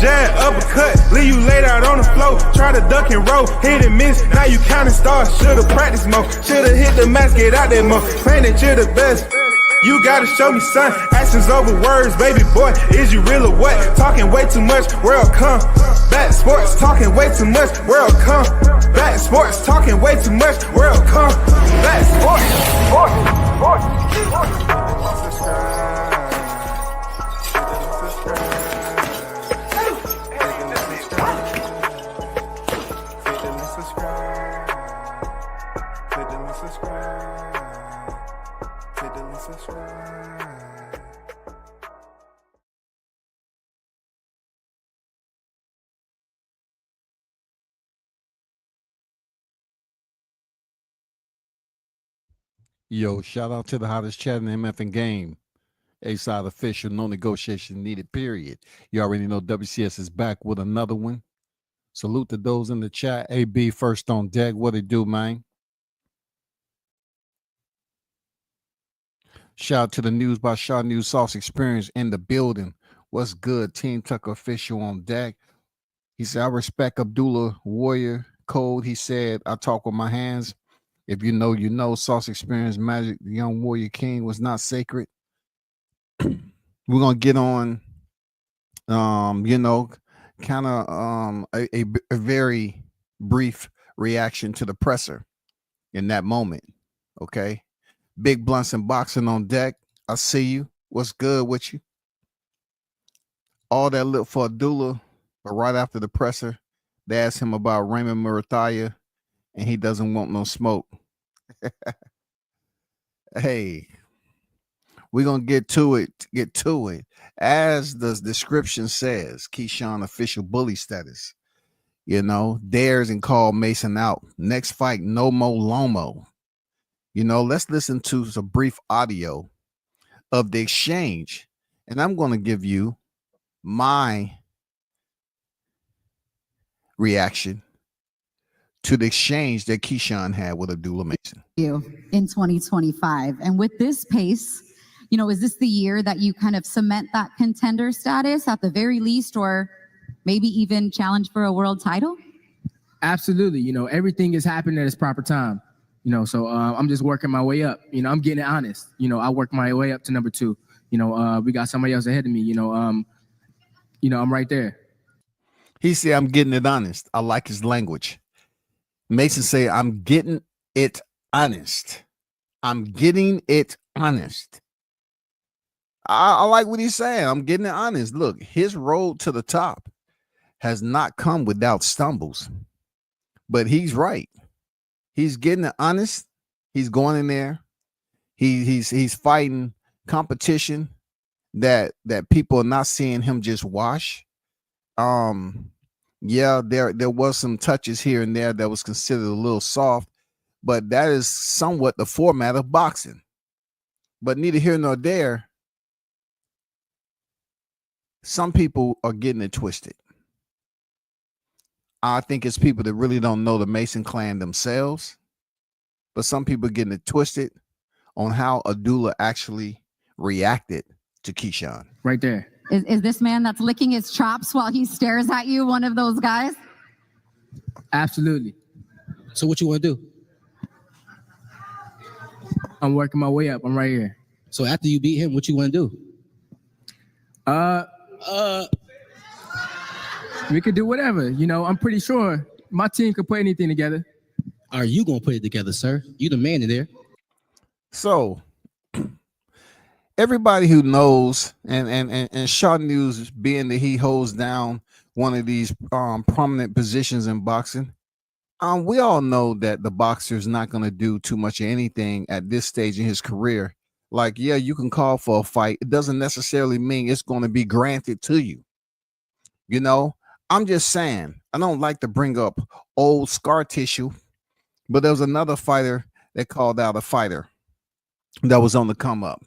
jab, uppercut, leave you laid out on the floor. Try to duck and roll, hit and miss, now you counting stars. Should've practiced more, should've hit the mask, get out there more. Claim that you're the best. You gotta show me, son. Actions over words, baby boy. Is you real or what? Talking way too much, world come. Back sports, talking way too much, world come. Back sports, talking way too much, world come. Back sports, Yo, shout out to the hottest chat in the MF game. A-side official, no negotiation needed, period. You already know WCS is back with another one. Salute to those in the chat. AB first on deck. What it do, man? Shout out to the News by Shaw News Sauce Experience in the building. What's good? Team Tucker official on deck. He said, I respect Abdullah Warrior Code. He said, I talk with my hands. If you know, you know. Sauce Experience Magic, the Young Warrior King was not sacred. We're going to get on, kind of a very brief reaction to the presser in that moment. Okay. Big Blunts and Boxing on deck. I see you. What's good with you? All that look for Abdullah, but right after the presser, they asked him about Raymond Murithaya, and he doesn't want no smoke. Hey, we're going to get to it. As the description says, Keyshawn official bully status. You know, dares and call Mason out. Next fight, no more LOMO. You know, let's listen to some brief audio of the exchange. And I'm going to give you my reaction to the exchange that Keyshawn had with Abdullah Mason. In 2025. And with this pace, you know, is this the year that you kind of cement that contender status at the very least, or maybe even challenge for a world title? Absolutely. You know, everything is happening at its proper time. You know, so I'm just working my way up. You know, I'm getting it honest. You know, I worked my way up to number 2. You know, we got somebody else ahead of me. You know, I'm right there. He said, I'm getting it honest. I like his language. Mason say, I'm getting it honest. I'm getting it honest. I like what he's saying. I'm getting it honest. Look, his road to the top has not come without stumbles, but he's right. He's getting it honest. He's going in there. He's fighting competition that people are not seeing him just wash. Yeah, there was some touches here and there that was considered a little soft, but that is somewhat the format of boxing. But neither here nor there, some people are getting it twisted. I think it's people that really don't know the Mason clan themselves, but some people are getting it twisted on how Abdullah actually reacted to Keyshawn. Right there. Is this man that's licking his chops while he stares at you one of those guys? Absolutely. So what you want to do? I'm working my way up. I'm right here. So after you beat him, what you want to do? We could do whatever. You know, I'm pretty sure my team could put anything together. Are you going to put it together, sir? You the man in there. So everybody who knows, and Shaw News, being that he holds down one of these prominent positions in boxing, we all know that the boxer is not going to do too much of anything at this stage in his career. Like, yeah, you can call for a fight. It doesn't necessarily mean it's going to be granted to you. You know, I'm just saying, I don't like to bring up old scar tissue, but there was another fighter that called out a fighter that was on the come up.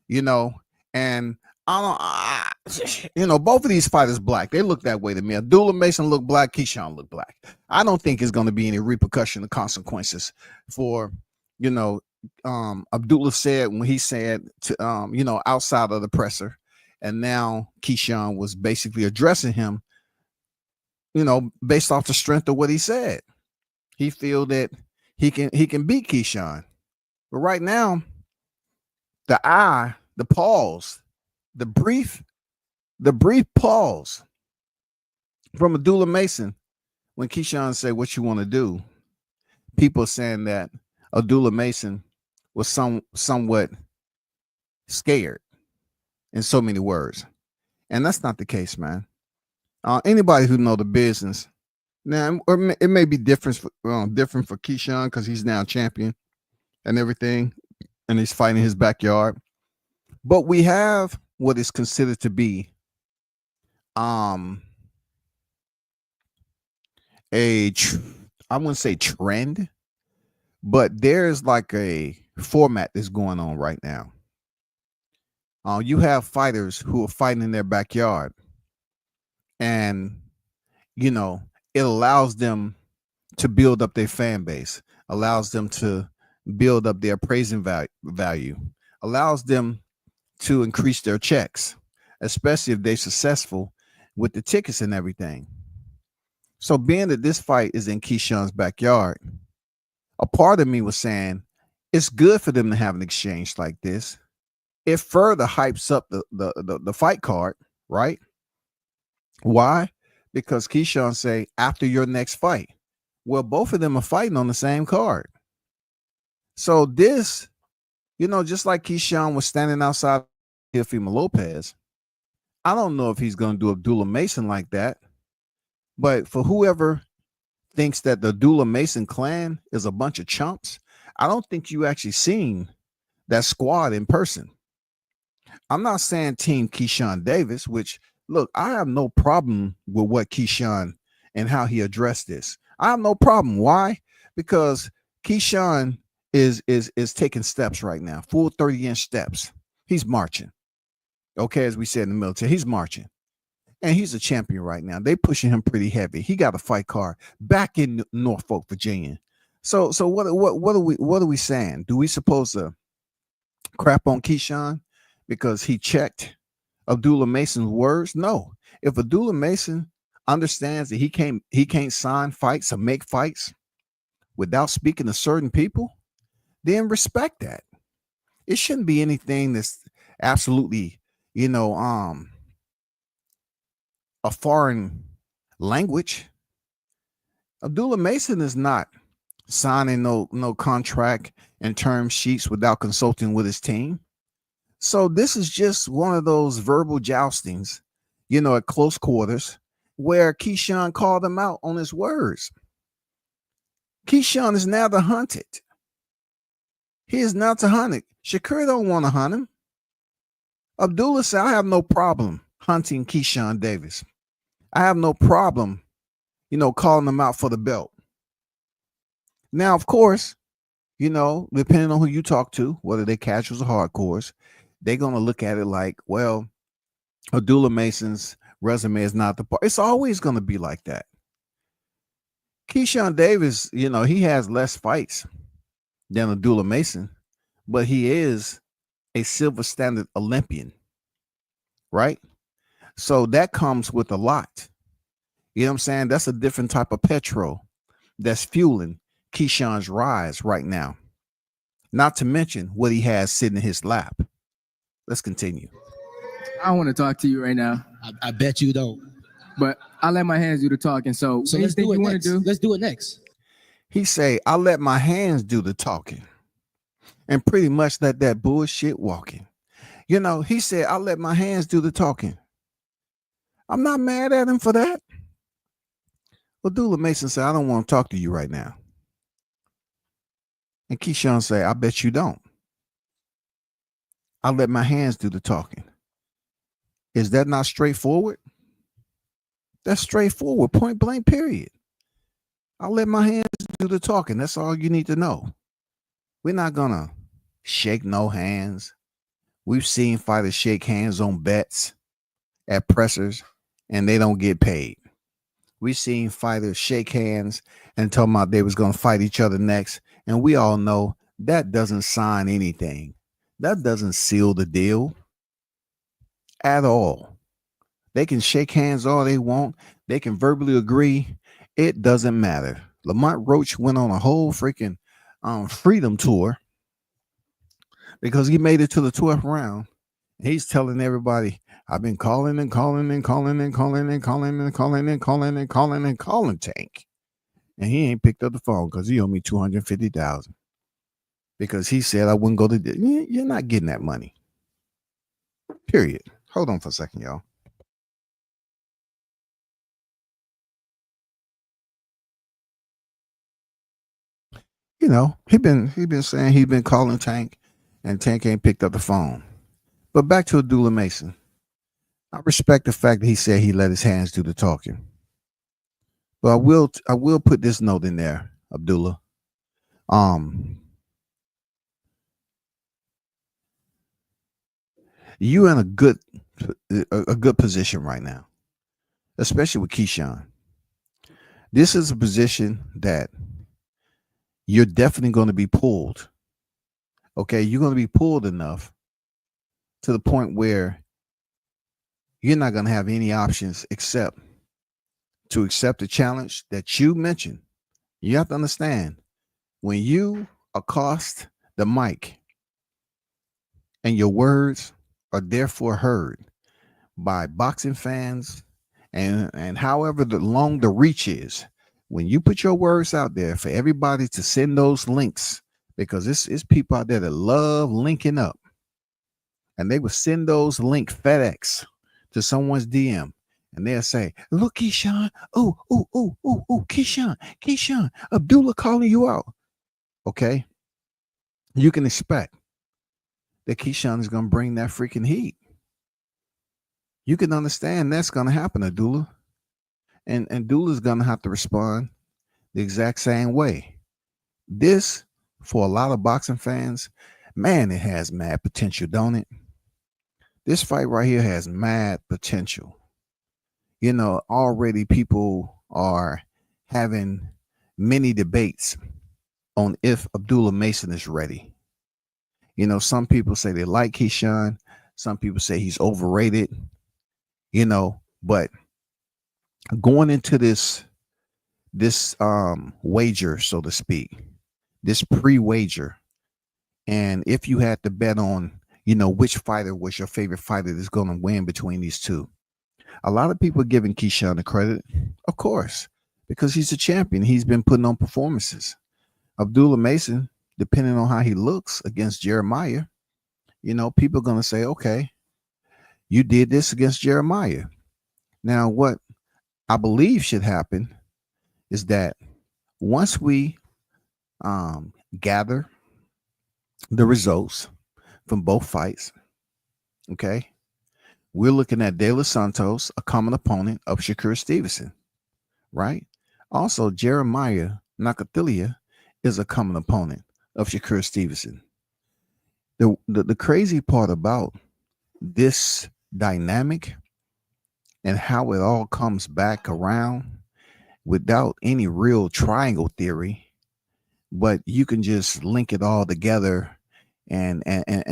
You know, and both of these fighters black. They look that way to me. Abdullah Mason looked black. Keyshawn looked black. I don't think there's going to be any repercussion or consequences for, Abdullah said when he said to, outside of the presser, And now Keyshawn was basically addressing him, based off the strength of what he said. He feel that he can beat Keyshawn. But right now, the pause, the brief pause from Abdullah Mason when Keyshawn said, "What you want to do?" People are saying that Abdullah Mason was somewhat scared, in so many words, and that's not the case, man. Anybody who know the business now, it may be different for Keyshawn because he's now champion and everything, and he's fighting in his backyard. But we have what is considered to be I wouldn't say trend, but there's like a format that's going on right now. You have fighters who are fighting in their backyard, and it allows them to build up their fan base, allows them to build up their appraising value, allows them to increase their checks, especially if they're successful with the tickets and everything. So being that this fight is in Keyshawn's backyard, a part of me was saying it's good for them to have an exchange like this. It further hypes up the fight card, right? Why? Because Keyshawn say after your next fight. Well, both of them are fighting on the same card. So this, just like Keyshawn was standing outside Teofimo Lopez, I don't know if he's going to do Abdullah Mason like that. But for whoever thinks that the Abdullah Mason clan is a bunch of chumps, I don't think you actually seen that squad in person. I'm not saying Team Keyshawn Davis, which, look, I have no problem with what Keyshawn and how he addressed this. I have no problem. Why? Because Keyshawn is taking steps right now, full 30-inch steps. He's marching. Okay, as we said in the military, he's marching. And he's a champion right now. They pushing him pretty heavy. He got a fight card back in Norfolk, Virginia. So what are we saying? Do we supposed to crap on Keyshawn because he checked Abdullah Mason's words? No. If Abdullah Mason understands that he can't sign fights or make fights without speaking to certain people, then respect that. It shouldn't be anything that's absolutely, a foreign language. Abdullah Mason is not signing no contract and term sheets without consulting with his team. So this is just one of those verbal joustings, at close quarters, where Keyshawn called him out on his words. Keyshawn is now the hunted. He is now the hunted. Shakur don't want to hunt him. Abdullah said, I have no problem hunting Keyshawn Davis. I have no problem, calling him out for the belt. Now, of course, depending on who you talk to, whether they're casuals or hardcores, they're going to look at it like, well, Abdullah Mason's resume is not the part. It's always going to be like that. Keyshawn Davis, he has less fights than Abdullah Mason, but he is a silver standard Olympian, right? So that comes with a lot. You know what I'm saying? That's a different type of petrol that's fueling Keyshawn's rise right now. Not to mention what he has sitting in his lap. Let's continue. I don't want to talk to you right now. I bet you don't. But I let my hands do the talking. So let's do it next. Let's do it next. He say, I let my hands do the talking and pretty much let that bullshit walking. He said, I let my hands do the talking. I'm not mad at him for that. Abdullah Mason said, I don't want to talk to you right now. And Keyshawn said, I bet you don't. I let my hands do the talking. Is that not straightforward? That's straightforward, point blank, period. I let my hands do the talking. That's all you need to know. We're not going to shake no hands. We've seen fighters shake hands on bets at pressers and they don't get paid. We've seen fighters shake hands and talking about they was going to fight each other next. And we all know that doesn't sign anything. That doesn't seal the deal. at all. They can shake hands all they want. They can verbally agree. It doesn't matter. Lamont Roach went on a whole freaking freedom tour because he made it to the 12th round. He's telling everybody, I've been calling and calling and calling and calling and calling and calling and calling and calling and calling Tank. And he ain't picked up the phone because he owed me $250,000. Because he said I wouldn't go to you're not getting that money. Period. Hold on for a second, y'all. You know, he been saying he's been calling Tank, and Tank ain't picked up the phone. But back to Abdullah Mason. I respect the fact that he said he let his hands do the talking. But I will put this note in there, Abdullah. You in a good position right now, especially with Keyshawn. This is a position that you're definitely going to be pulled. Okay, you're going to be pulled enough to the point where you're not going to have any options except to accept the challenge that you mentioned. You have to understand, when you accost the mic and your words are therefore heard by boxing fans and however long the reach is, when you put your words out there for everybody to send those links, because it's people out there that love linking up, and they will send those link FedEx to someone's DM, and they'll say, look, Keyshawn, oh, Keyshawn, Abdullah calling you out. Okay, you can expect that Keyshawn is going to bring that freaking heat. You can understand that's going to happen, Abdullah. And Abdullah's going to have to respond the exact same way. This, for a lot of boxing fans, man, it has mad potential, don't it? This fight right here has mad potential. You know, already people are having many debates on if Abdullah Mason is ready. You know, some people say they like Keyshawn. Some people say he's overrated. You know, but going into this wager, so to speak, this pre-wager, and if you had to bet on, you know, which fighter was your favorite fighter that's going to win between these two, a lot of people are giving Keyshawn the credit, of course, because he's a champion. He's been putting on performances. Abdullah Mason, depending on how he looks against Jeremiah, you know, people are going to say, okay, you did this against Jeremiah. Now, what I believe should happen is that once we gather the results from both fights, okay, we're looking at De Los Santos, a common opponent of Shakur Stevenson, right? Also, Jeremiah Nakathilia is a common opponent of Shakur Stevenson. The crazy part about this dynamic and how it all comes back around without any real triangle theory, but you can just link it all together and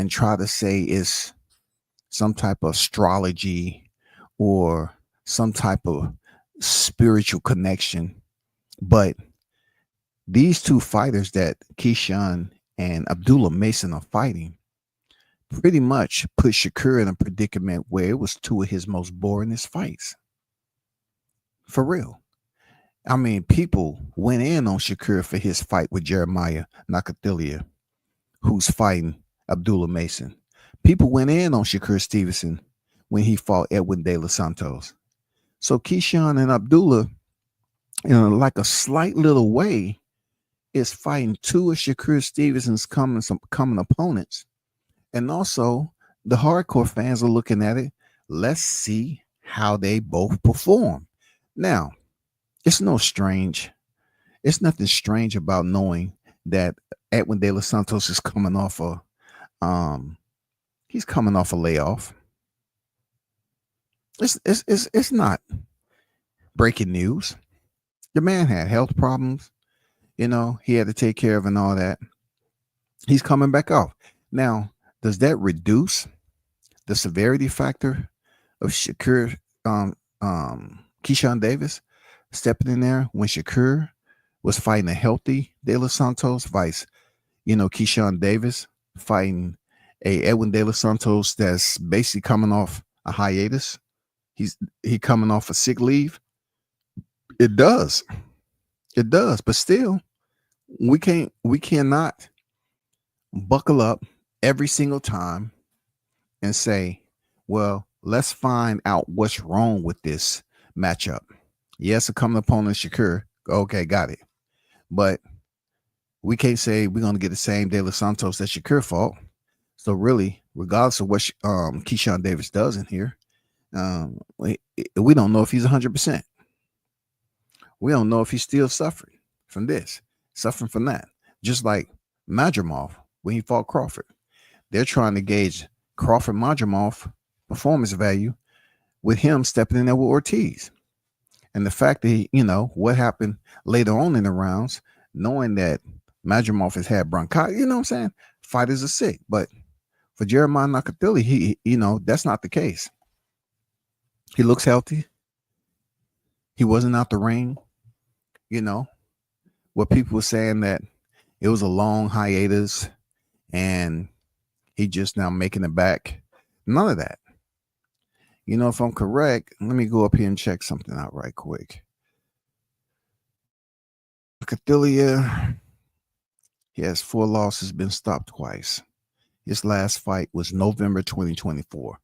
try to say it's some type of astrology or some type of spiritual connection. But these two fighters that Keyshawn and Abdullah Mason are fighting pretty much put Shakur in a predicament where it was two of his most boringest fights. For real. I mean, people went in on Shakur for his fight with Jeremiah Nakathilia, who's fighting Abdullah Mason. People went in on Shakur Stevenson when he fought Edwin De Los Santos. So Keyshawn and Abdullah, in like a slight little way, is fighting two of Shakur Stevenson's common opponents. And also, the hardcore fans are looking at it. Let's see how they both perform. Now, it's nothing strange about knowing that Edwin De Los Santos is coming off a layoff. It's not breaking news. The man had health problems, you know, he had to take care of and all that. He's coming back off. Now, does that reduce the severity factor of Shakur, Keyshawn Davis stepping in there when Shakur was fighting a healthy De Los Santos vice, Keyshawn Davis fighting a Edwin De Los Santos that's basically coming off a hiatus. He coming off a sick leave. It does, but still, we cannot buckle up every single time and say, well, let's find out what's wrong with this matchup. Yes, a coming opponent, Shakur. Okay, got it. But we can't say we're going to get the same De Los Santos that Shakur fought. So really, regardless of what Keyshawn Davis does in here, we don't know if he's 100%. We don't know if he's still suffering from this, suffering from that. Just like Madrimov when he fought Crawford. They're trying to gauge Crawford Madrimov performance value with him stepping in there with Ortiz. And the fact that what happened later on in the rounds, knowing that Madrimov has had bronchitis, you know what I'm saying? Fighters are sick. But for Jeremiah Nakathila, he that's not the case. He looks healthy. He wasn't out the ring. What people were saying that it was a long hiatus and he just now making it back. None of that. If I'm correct, let me go up here and check something out right quick. Nakathila, he has 4 losses, been stopped twice. His last fight was November 2024.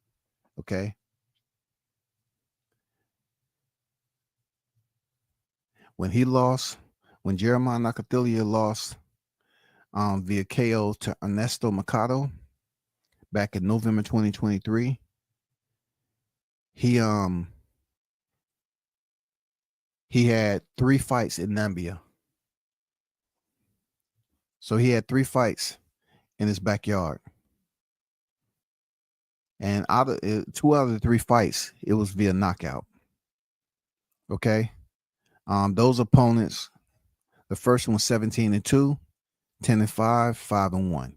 Okay. When Jeremiah Nakathila lost via KO to Ernesto Mercado back in November 2023, he had 3 fights in Nambia. So he had 3 fights in his backyard. And 2 out of the 3 fights, it was via knockout. Okay. Those opponents, the first one was 17-2, 10-5, 5-1.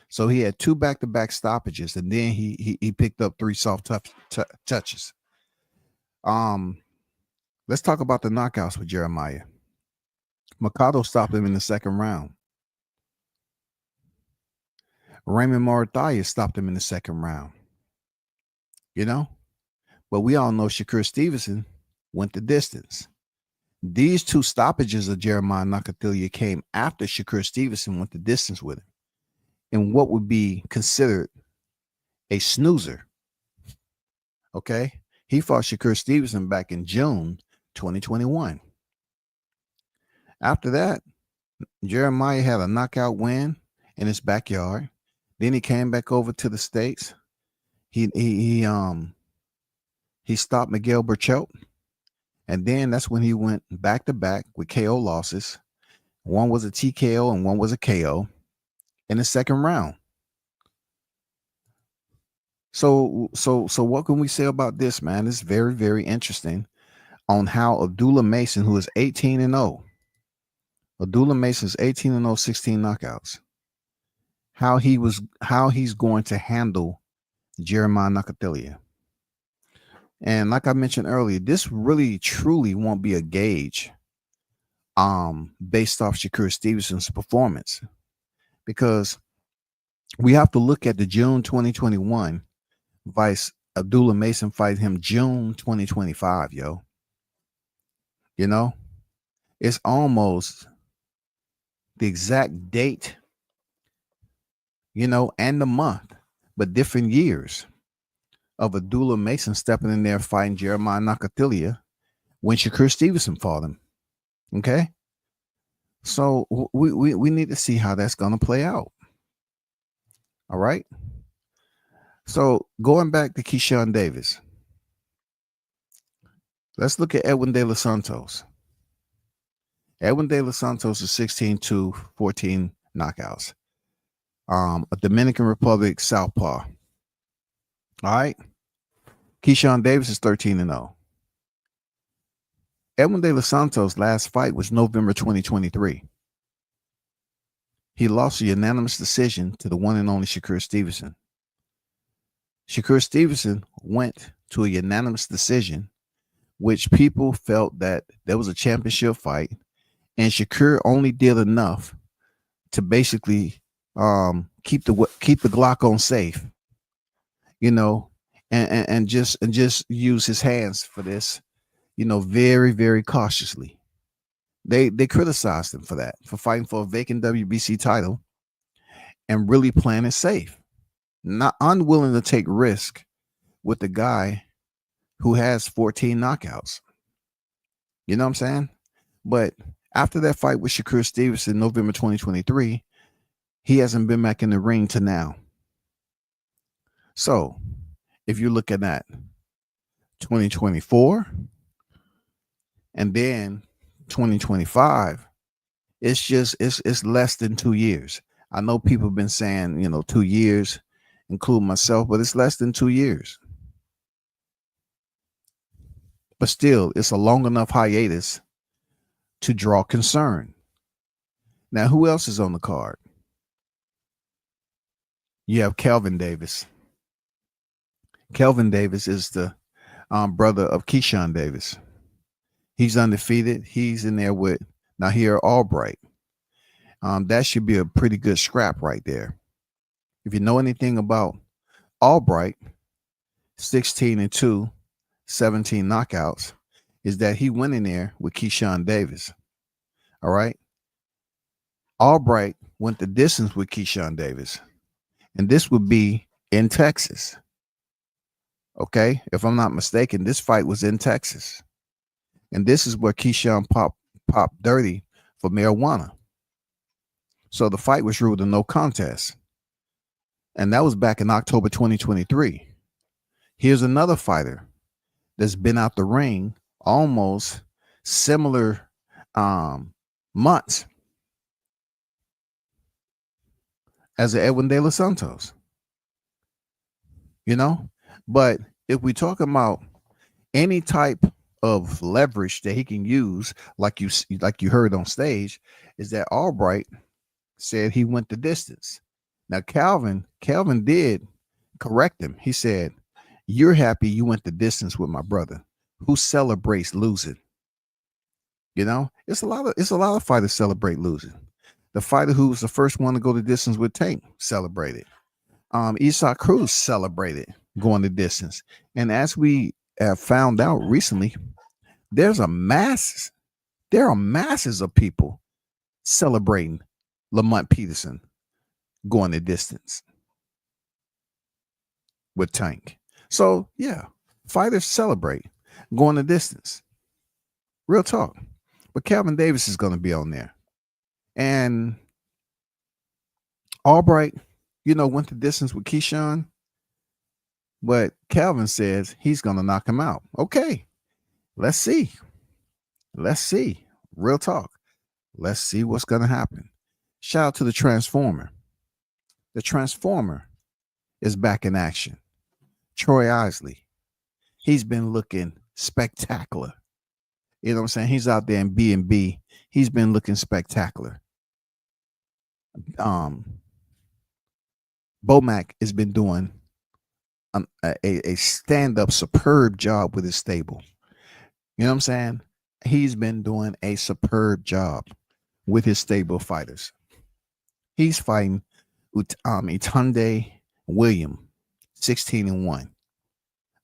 So he had 2 back-to-back stoppages, and then he picked up 3 soft touches. Let's talk about the knockouts with Jeremiah. Mercado stopped him in the 2nd round. Raymond Morataya stopped him in the 2nd round. But we all know Shakur Stevenson went the distance. These 2 stoppages of Jeremiah Nakathila came after Shakur Stevenson went the distance with him in what would be considered a snoozer. Okay. He fought Shakur Stevenson back in June 2021. After that, Jeremiah had a knockout win in his backyard. Then he came back over to the States. He stopped Miguel Burchelt. And then that's when he went back to back with KO losses. One was a TKO and one was a KO in the 2nd round. So what can we say about this, man? It's very, very interesting on how Abdullah Mason, who is 18-0, Abdullah Mason's 18-0, 16 knockouts, how he's going to handle Jeremiah Nakathila. And like I mentioned earlier, this really truly won't be a gauge based off Shakur Stevenson's performance, because we have to look at the June 2021 vice Abdullah Mason fight him June 2025, yo. It's almost the exact date, and the month, but different years of Abdullah Mason stepping in there fighting Jeremiah Nakathila when Shakur Stevenson fought him. Okay. So we need to see how that's going to play out. All right. So going back to Keyshawn Davis, let's look at Edwin De Los Santos. Edwin De Los Santos is 16-2, 14 knockouts. A Dominican Republic southpaw. All right. Keyshawn Davis is 13-0. Edwin De Los Santos' last fight was November 2023. He lost a unanimous decision to the one and only Shakur Stevenson. Shakur Stevenson went to a unanimous decision, which people felt that there was a championship fight, and Shakur only did enough to basically keep the Glock on safe, you know, and just use his hands for this, you know, very, very cautiously. They criticized him for that, for fighting for a vacant WBC title and really playing it safe, not unwilling to take risk with the guy who has 14 knockouts. You know what I'm saying? But after that fight with Shakur Stevenson in November 2023, he hasn't been back in the ring to now. So if you're looking at 2024 and then 2025, it's less than 2 years. I know people have been saying, you know, 2 years, including myself, but it's less than 2 years. But still, it's a long enough hiatus to draw concern. Now, who else is on the card? You have Kelvin Davis. Kelvin Davis is the brother of Keyshawn Davis. He's undefeated. He's in there with Nahir Albright. That should be a pretty good scrap right there. If you know anything about Albright, 16-2, 17 knockouts, is that he went in there with Keyshawn Davis. All right. Albright went the distance with Keyshawn Davis, and this would be in Texas. Okay. If I'm not mistaken, this fight was in Texas. And this is where Keyshawn popped dirty for marijuana. So the fight was ruled a no contest. And that was back in October 2023. Here's another fighter that's been out the ring almost similar months as Edwin De Los Santos. You know? But if we talk about any type of leverage that he can use, like you heard on stage, is that Albright said he went the distance. Now Calvin did correct him. He said, "You're happy you went the distance with my brother, who celebrates losing." You know, it's a lot of fighters celebrate losing. The fighter who was the first one to go the distance with Tank celebrated. Isaac Cruz celebrated going the distance. And as we have found out recently, there are masses of people celebrating Lamont Peterson going the distance with Tank. So yeah, fighters celebrate going the distance. Real talk. But Calvin Davis is going to be on there. And Albright, you know, went the distance with Keyshawn, but Calvin says he's going to knock him out. Okay, let's see. Real talk. Let's see what's going to happen. Shout out to the Transformer. The Transformer is back in action. Troy Isley. He's been looking spectacular. You know what I'm saying? He's out there in B&B. He's been looking spectacular. Bomac has been doing a stand-up superb job with his stable. You know what I'm saying? He's been doing a superb job with his stable fighters. He's fighting Itunde William, 16-1.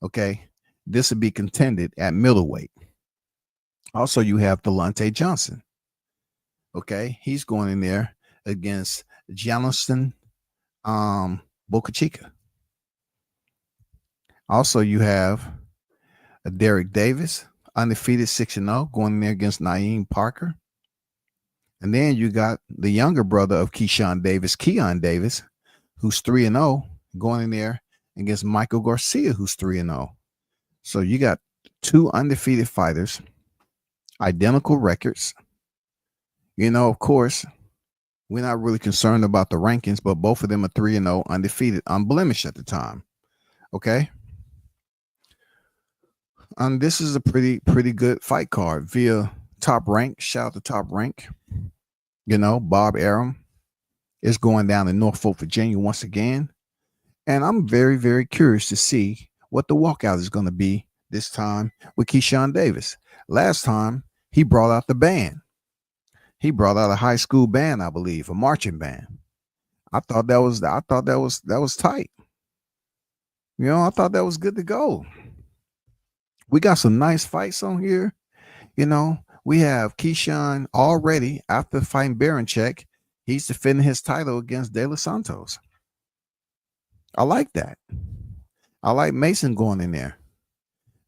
Okay, this will be contended at middleweight. Also, you have Delonte Johnson. Okay, he's going in there against Jonathan Bocachica. Also, you have Derek Davis, undefeated 6-0, going in there against Naeem Parker. And then you got the younger brother of Keyshawn Davis, Keon Davis, who's 3-0, going in there against Michael Garcia, who's 3-0. So you got two undefeated fighters, identical records. You know, of course, we're not really concerned about the rankings, but both of them are 3-0, undefeated, unblemished at the time. Okay. This is a pretty good fight card via Top Rank. Shout out to Top Rank. You know, Bob Arum is going down in Norfolk, Virginia once again. And I'm very, very curious to see what the walkout is going to be this time with Keyshawn Davis. Last time he brought out the band. He brought out a high school band, I believe, a marching band. I thought that was tight. You know, I thought that was good to go. We got some nice fights on here. You know, we have Keyshawn already after fighting Baranchek. He's defending his title against De Los Santos. I like that. I like Mason going in there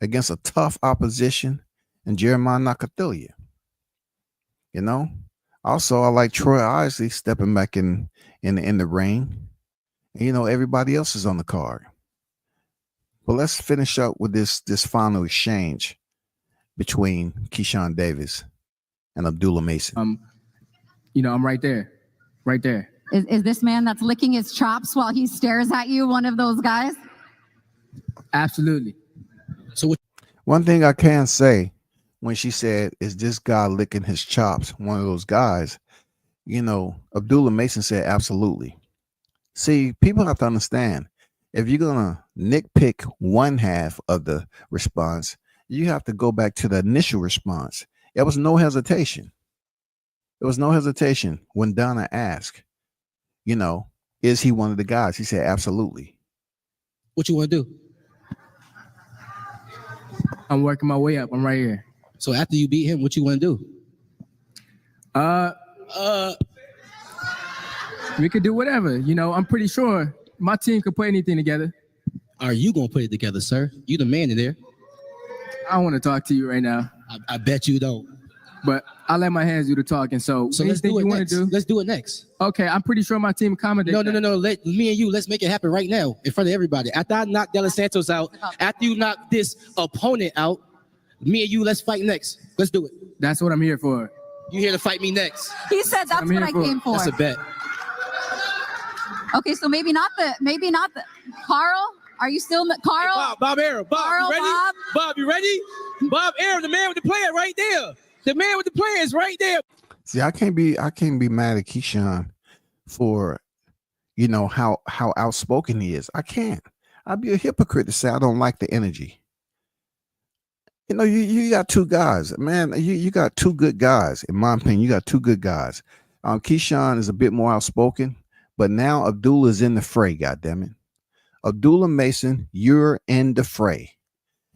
against a tough opposition and Jeremiah Nakathilia. You know, also I like Troy Isley stepping back in the ring. And, you know, everybody else is on the card. But let's finish up with this final exchange between Keyshawn Davis and Abdullah Mason. You know, I'm right there. Right there. Is this man that's licking his chops while he stares at you one of those guys? Absolutely. So one thing I can say, when she said, is this guy licking his chops one of those guys? You know, Abdullah Mason said, absolutely. See, people have to understand, if you're going to nitpick one half of the response, you have to go back to the initial response. There was no hesitation. There was no hesitation when Donna asked, you know, is he one of the guys? He said, absolutely. what you want to do? I'm working my way up. I'm right here. So after you beat him, what you want to do? We could do whatever. You know, I'm pretty sure my team could put anything together. Are you going to put it together, sir? You the man in there. I don't want to talk to you right now. I bet you don't. But I let my hands do the talking. So let's do it next. Do? Let's do it next. Okay, I'm pretty sure my team accommodated. No. Let me and you, let's make it happen right now in front of everybody. After I knock De Los Santos out, after you knock this opponent out, me and you, let's fight next. Let's do it. That's what I'm here for. You here to fight me next? He said that's what I came for. That's a bet. Okay, so maybe not the Carl. Are you still Carl? Hey, Bob Arum. Bob, Carl, you ready? Bob, you ready? Bob Arum, the man with the player right there. The man with the players right there. See, I can't be mad at Keyshawn for, you know, how outspoken he is. I can't. I'd be a hypocrite to say I don't like the energy. You know, you got two guys, man. You got two good guys, in my opinion. You got two good guys. Keyshawn is a bit more outspoken, but now Abdullah is in the fray. Goddammit, Abdullah Mason, you're in the fray.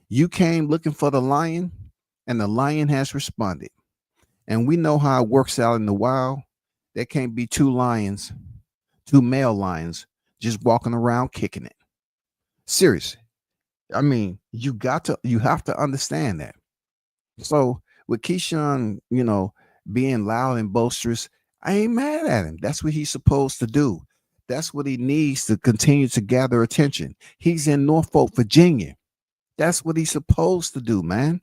You came looking for the lion, and the lion has responded. And we know how it works out in the wild. There can't be two lions, two male lions, just walking around kicking it. Seriously. I mean, you have to understand that. So with Keyshawn, you know, being loud and boisterous, I ain't mad at him. That's what he's supposed to do. That's what he needs to continue to gather attention. He's in Norfolk, Virginia. That's what he's supposed to do, man.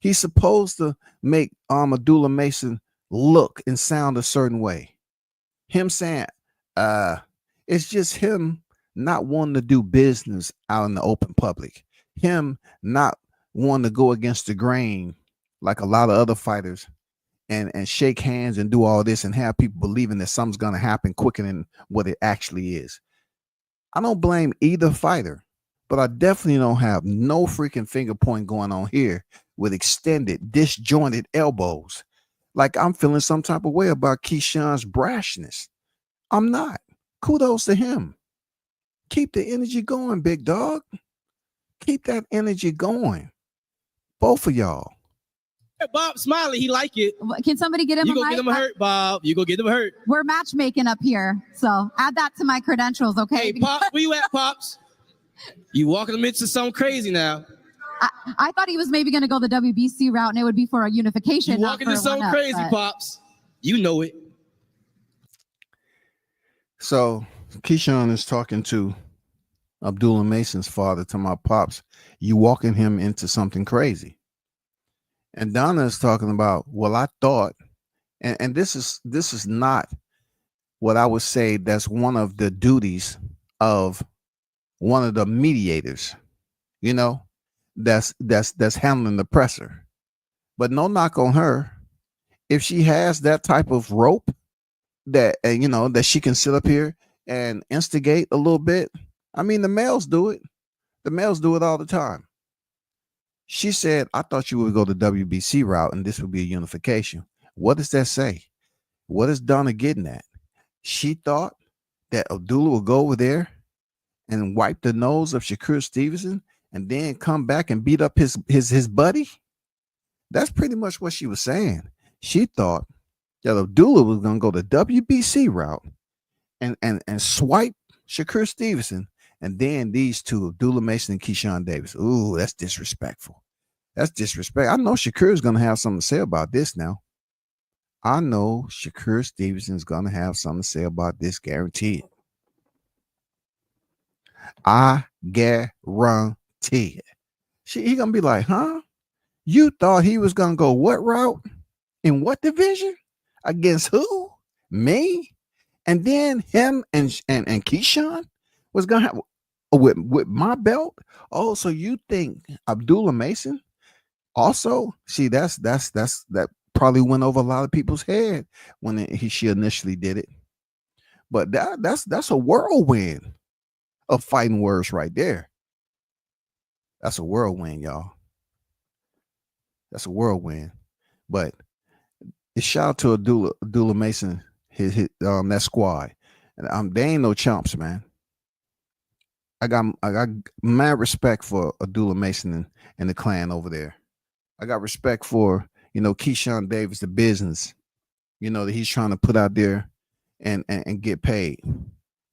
He's supposed to make Abdullah Mason look and sound a certain way. Him saying, it's just him not wanting to do business out in the open public. Him not wanting to go against the grain like a lot of other fighters and shake hands and do all this and have people believing that something's going to happen quicker than what it actually is. I don't blame either fighter, but I definitely don't have no freaking finger point going on here with extended, disjointed elbows. Like I'm feeling some type of way about Keyshawn's brashness. I'm not. Kudos to him. Keep the energy going, big dog. Keep that energy going. Both of y'all. Hey, Bob Smiley, he like it. Can somebody get him You a go mic? get him hurt, Bob. You go get him hurt. We're matchmaking up here, so add that to my credentials, okay? Hey, Pops, where you at, Pops? You walking him into something crazy now. I thought he was maybe going to go the WBC route, and it would be for a unification. You walking into something crazy, Pops. You know it. So Keyshawn is talking to Abdullah Mason's father, to my pops. You walking him into something crazy. And Donna is talking about, well, I thought, and this is not what I would say that's one of the duties of one of the mediators, you know, that's handling the presser. But no knock on her. If she has that type of rope that, you know, that she can sit up here and instigate a little bit. I mean, the males do it. The males do it all the time. She said, I thought you would go the WBC route and this would be a unification. What does that say? What is Donna getting at? She thought that Abdullah would go over there and wipe the nose of Shakur Stevenson and then come back and beat up his buddy. That's pretty much what she was saying. She thought that Abdullah was going to go the WBC route and swipe Shakur Stevenson, and then these two, Abdullah Mason and Keyshawn Davis. Ooh, that's disrespectful. That's disrespect. I know Shakur is going to have something to say about this now. I know Shakur Stevenson is going to have something to say about this, guaranteed. I guarantee it. He going to be like, huh? You thought he was going to go what route? In what division? Against who? Me? And then him and Keyshawn was going to have with my belt? Oh, so you think Abdullah Mason also? See, that probably went over a lot of people's head when she initially did it. But that's a whirlwind of fighting words right there. That's a whirlwind, y'all. That's a whirlwind. But it's shout out to Abdullah Mason, his that squad. And they ain't no chumps, man. I got mad respect for Abdullah Mason and the clan over there. I got respect for, Keyshawn Davis, the business, that he's trying to put out there and get paid.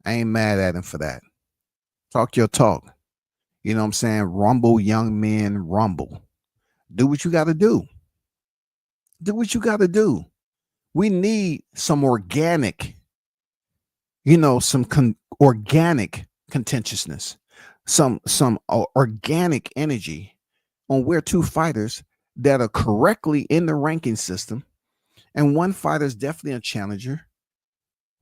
I ain't mad at him for that. Talk your talk. You know what I'm saying? Rumble, young men, rumble. Do what you got to do. Do what you got to do. We need some organic, organic contentiousness, some organic energy on where two fighters that are correctly in the ranking system, and one fighter is definitely a challenger,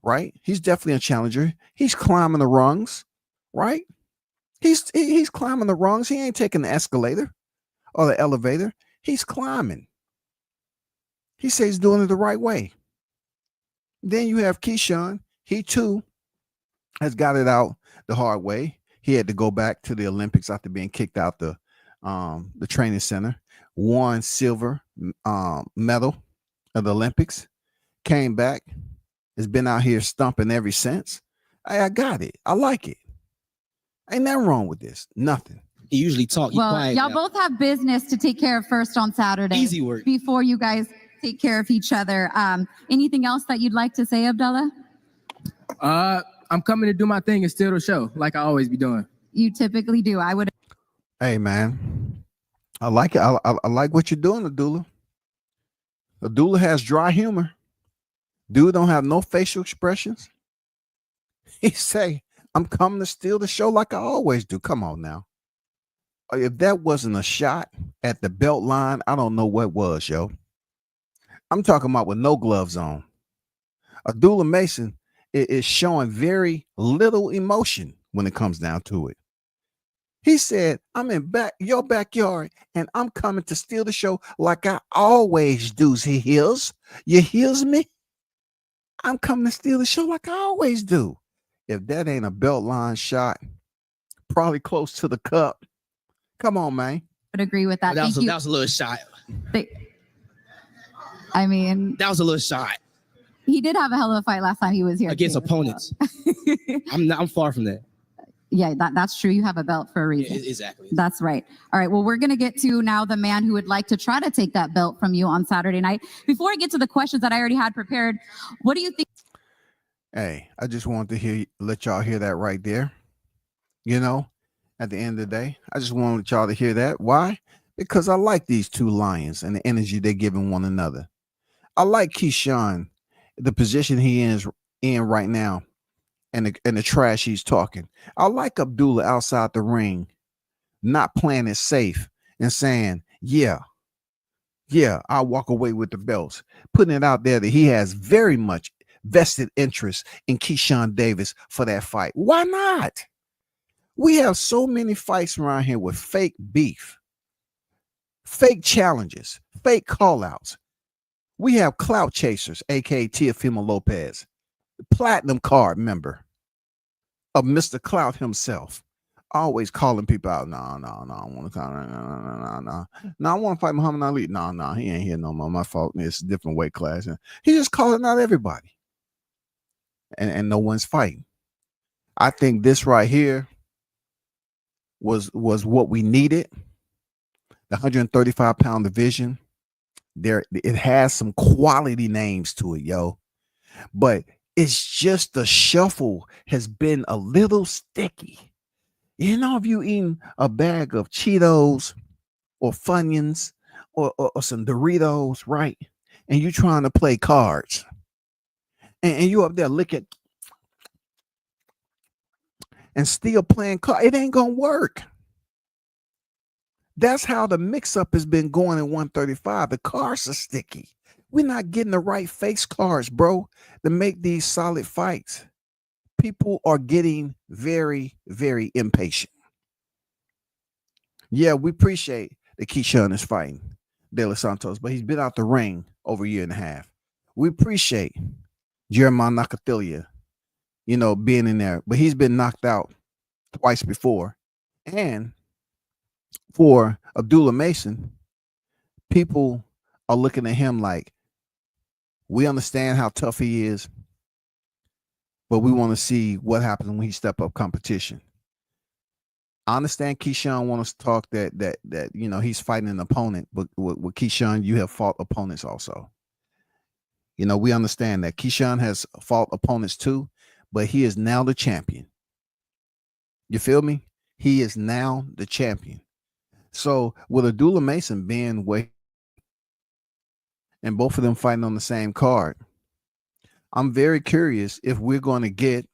right? He's definitely a challenger. He's climbing the rungs, right? He's climbing the rungs. He ain't taking the escalator or the elevator. He's climbing. He says he's doing it the right way. Then you have Keyshawn. He too has got it out the hard way. He had to go back to the Olympics after being kicked out the training center. Won silver medal of the Olympics. Came back. Has been out here stumping ever since. I got it. I like it. Ain't nothing wrong with this. Nothing. He usually talk. Well, y'all both have business to take care of first on Saturday. Easy work. Before you guys take care of each other. Anything else that you'd like to say, Abdullah? I'm coming to do my thing and steal the show, like I always be doing. You typically do. I would. Hey, man. I like it. I like what you're doing, Abdullah. Abdullah has dry humor. Dude don't have no facial expressions. He say, I'm coming to steal the show like I always do. Come on now. If that wasn't a shot at the belt line, I don't know what was, yo. I'm talking about with no gloves on. Abdullah Mason is showing very little emotion when it comes down to it. He said, I'm in your backyard and I'm coming to steal the show like I always do. He hears. You hears me? I'm coming to steal the show like I always do. If that ain't a belt line shot, probably close to the cup. Come on, man. Would agree with that. That was a little shot. That was a little shot. He did have a hell of a fight last time he was here. Against opponents. I'm far from that. Yeah, that's true. You have a belt for a reason. Yeah, exactly. That's right. All right. Well, we're going to get to now the man who would like to try to take that belt from you on Saturday night. Before I get to the questions that I already had prepared, what do you think? Hey, I just wanted to let y'all hear that right there. At the end of the day, I just wanted y'all to hear that. Why? Because I like these two lions and the energy they're giving one another. I like Keyshawn, the position he is in right now, and the trash he's talking. I like Abdullah outside the ring, not playing it safe and saying, yeah, I'll walk away with the belts, putting it out there that he has very much vested interest in Keyshawn Davis for that fight. Why not? We have so many fights around here with fake beef, fake challenges, fake call-outs. We have clout chasers, aka Teofimo Lopez, platinum card member of Mr. Clout himself, Always calling people out. No, I want to call. No, I want to fight Muhammad Ali. No, he ain't here no more. My fault. It's a different weight class. And he's just calling out everybody, and no one's fighting. I think this right here was what we needed. The 135-pound division. There, it has some quality names to it, yo. But it's just the shuffle has been a little sticky. You know, if you eating a bag of Cheetos or Funyuns or some Doritos, right? And you trying to play cards, and you up there licking and still playing cards, it ain't gonna work. That's how the mix-up has been going in 135. The cards are sticky. We're not getting the right face cards, bro, to make these solid fights. People are getting very, very impatient. Yeah, we appreciate that Keyshawn is fighting De Los Santos, but he's been out the ring over a year and a half. We appreciate Jeremiah Nakathilia, being in there, but he's been knocked out twice before. And for Abdullah Mason, people are looking at him like, we understand how tough he is, but we want to see what happens when he step up competition. I understand Keyshawn wants to talk that he's fighting an opponent, but with Keyshawn, you have fought opponents also. We understand that Keyshawn has fought opponents too, but he is now the champion. You feel me? He is now the champion. So with Abdullah Mason being way and both of them fighting on the same card, I'm very curious if we're going to get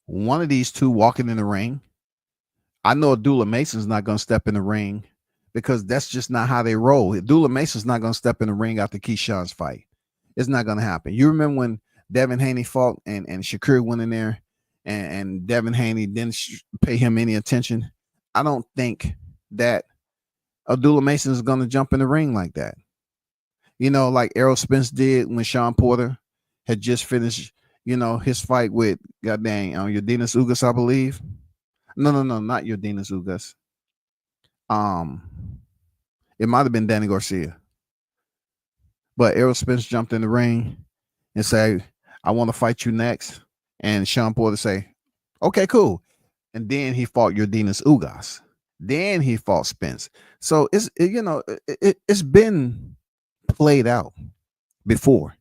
one of these two walking in the ring. I know Abdullah Mason's not going to step in the ring because that's just not how they roll. Abdullah Mason's not going to step in the ring after Keyshawn's fight. It's not going to happen. You remember when Devin Haney fought and Shakur went in there and Devin Haney didn't pay him any attention? I don't think that Abdullah Mason is going to jump in the ring like that. Like Errol Spence did when Sean Porter had just finished, his fight with goddamn Yordenis Ugas, I believe. No, not Yordenis Ugas. It might have been Danny Garcia. But Errol Spence jumped in the ring and said, I want to fight you next. And Sean Porter say, okay, cool. And then he fought Yordenis Ugas. Then he fought Spence. So it's been played out before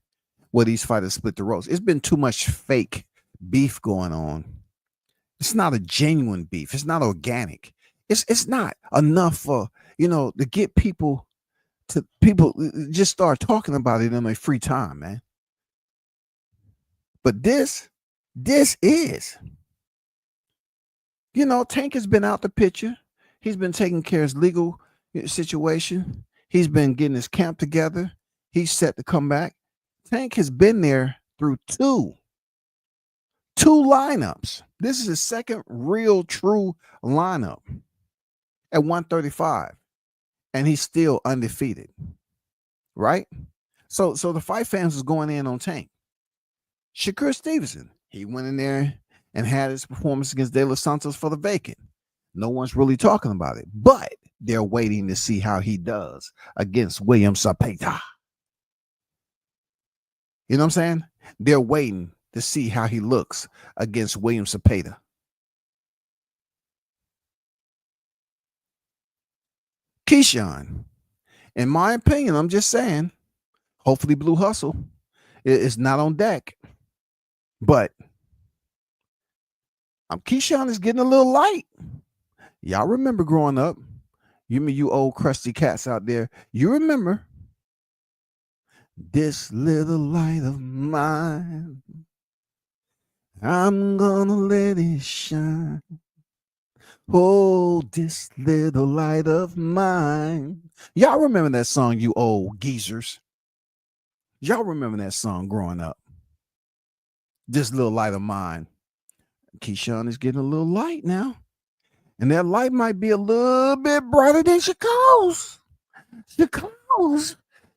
where these fighters split the roles. It's been too much fake beef going on. It's not a genuine beef. It's not organic. It's not enough for, to get people just start talking about it in their free time, man. But this is, Tank has been out the picture. He's been taking care of his legal situation. He's been getting his camp together. He's set to come back. Tank has been there through two lineups. This is his second real true lineup at 135. And he's still undefeated. Right? So the fight fans is going in on Tank. Shakur Stevenson, he went in there and had his performance against De Los Santos for the vacant. No one's really talking about it, but they're waiting to see how he does against William Zapata. You know what I'm saying? They're waiting to see how he looks against William Zapata. Keyshawn, in my opinion, I'm just saying, hopefully Blue Hustle is not on deck. But Keyshawn is getting a little light. Y'all remember growing up? You old crusty cats out there. You remember this little light of mine. I'm gonna let it shine. Oh, this little light of mine. Y'all remember that song, you old geezers? Y'all remember that song growing up? This little light of mine. Keyshawn is getting a little light now. And that light might be a little bit brighter than Chicago's.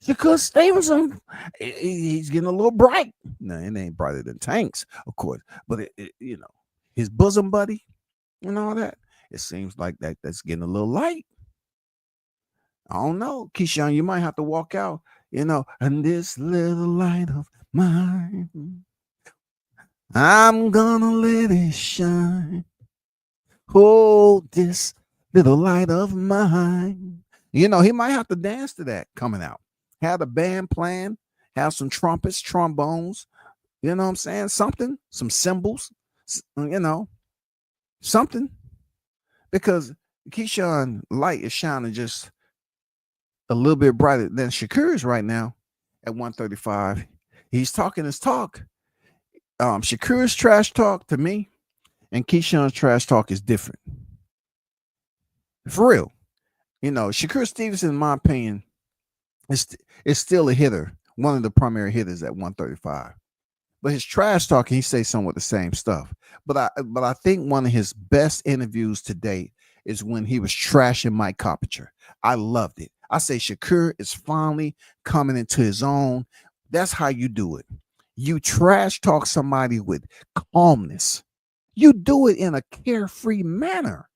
Shakur Stevenson, he's getting a little bright. No, it ain't brighter than Tanks, of course, but you know, his bosom buddy and all that. It seems like that's getting a little light. I don't know, Keyshawn. You might have to walk out. You know, and this little light of mine, I'm gonna let it shine. Hold this little light of mine. You know, he might have to dance to that coming out. Have a band playing, have some trumpets, trombones, you know what I'm saying? Something, some cymbals, you know, something. Because Keyshawn light is shining just a little bit brighter than Shakur's right now at 135. He's talking his talk. Shakur's trash talk to me and Keyshawn's trash talk is different. For real. You know, Shakur Stevenson, in my opinion, is still a hitter, one of the primary hitters at 135. But his trash talking, he says somewhat the same stuff. But I think one of his best interviews to date is when he was trashing Mike Coppinger. I loved it. I say Shakur is finally coming into his own. That's how you do it. You trash talk somebody with calmness. You do it in a carefree manner.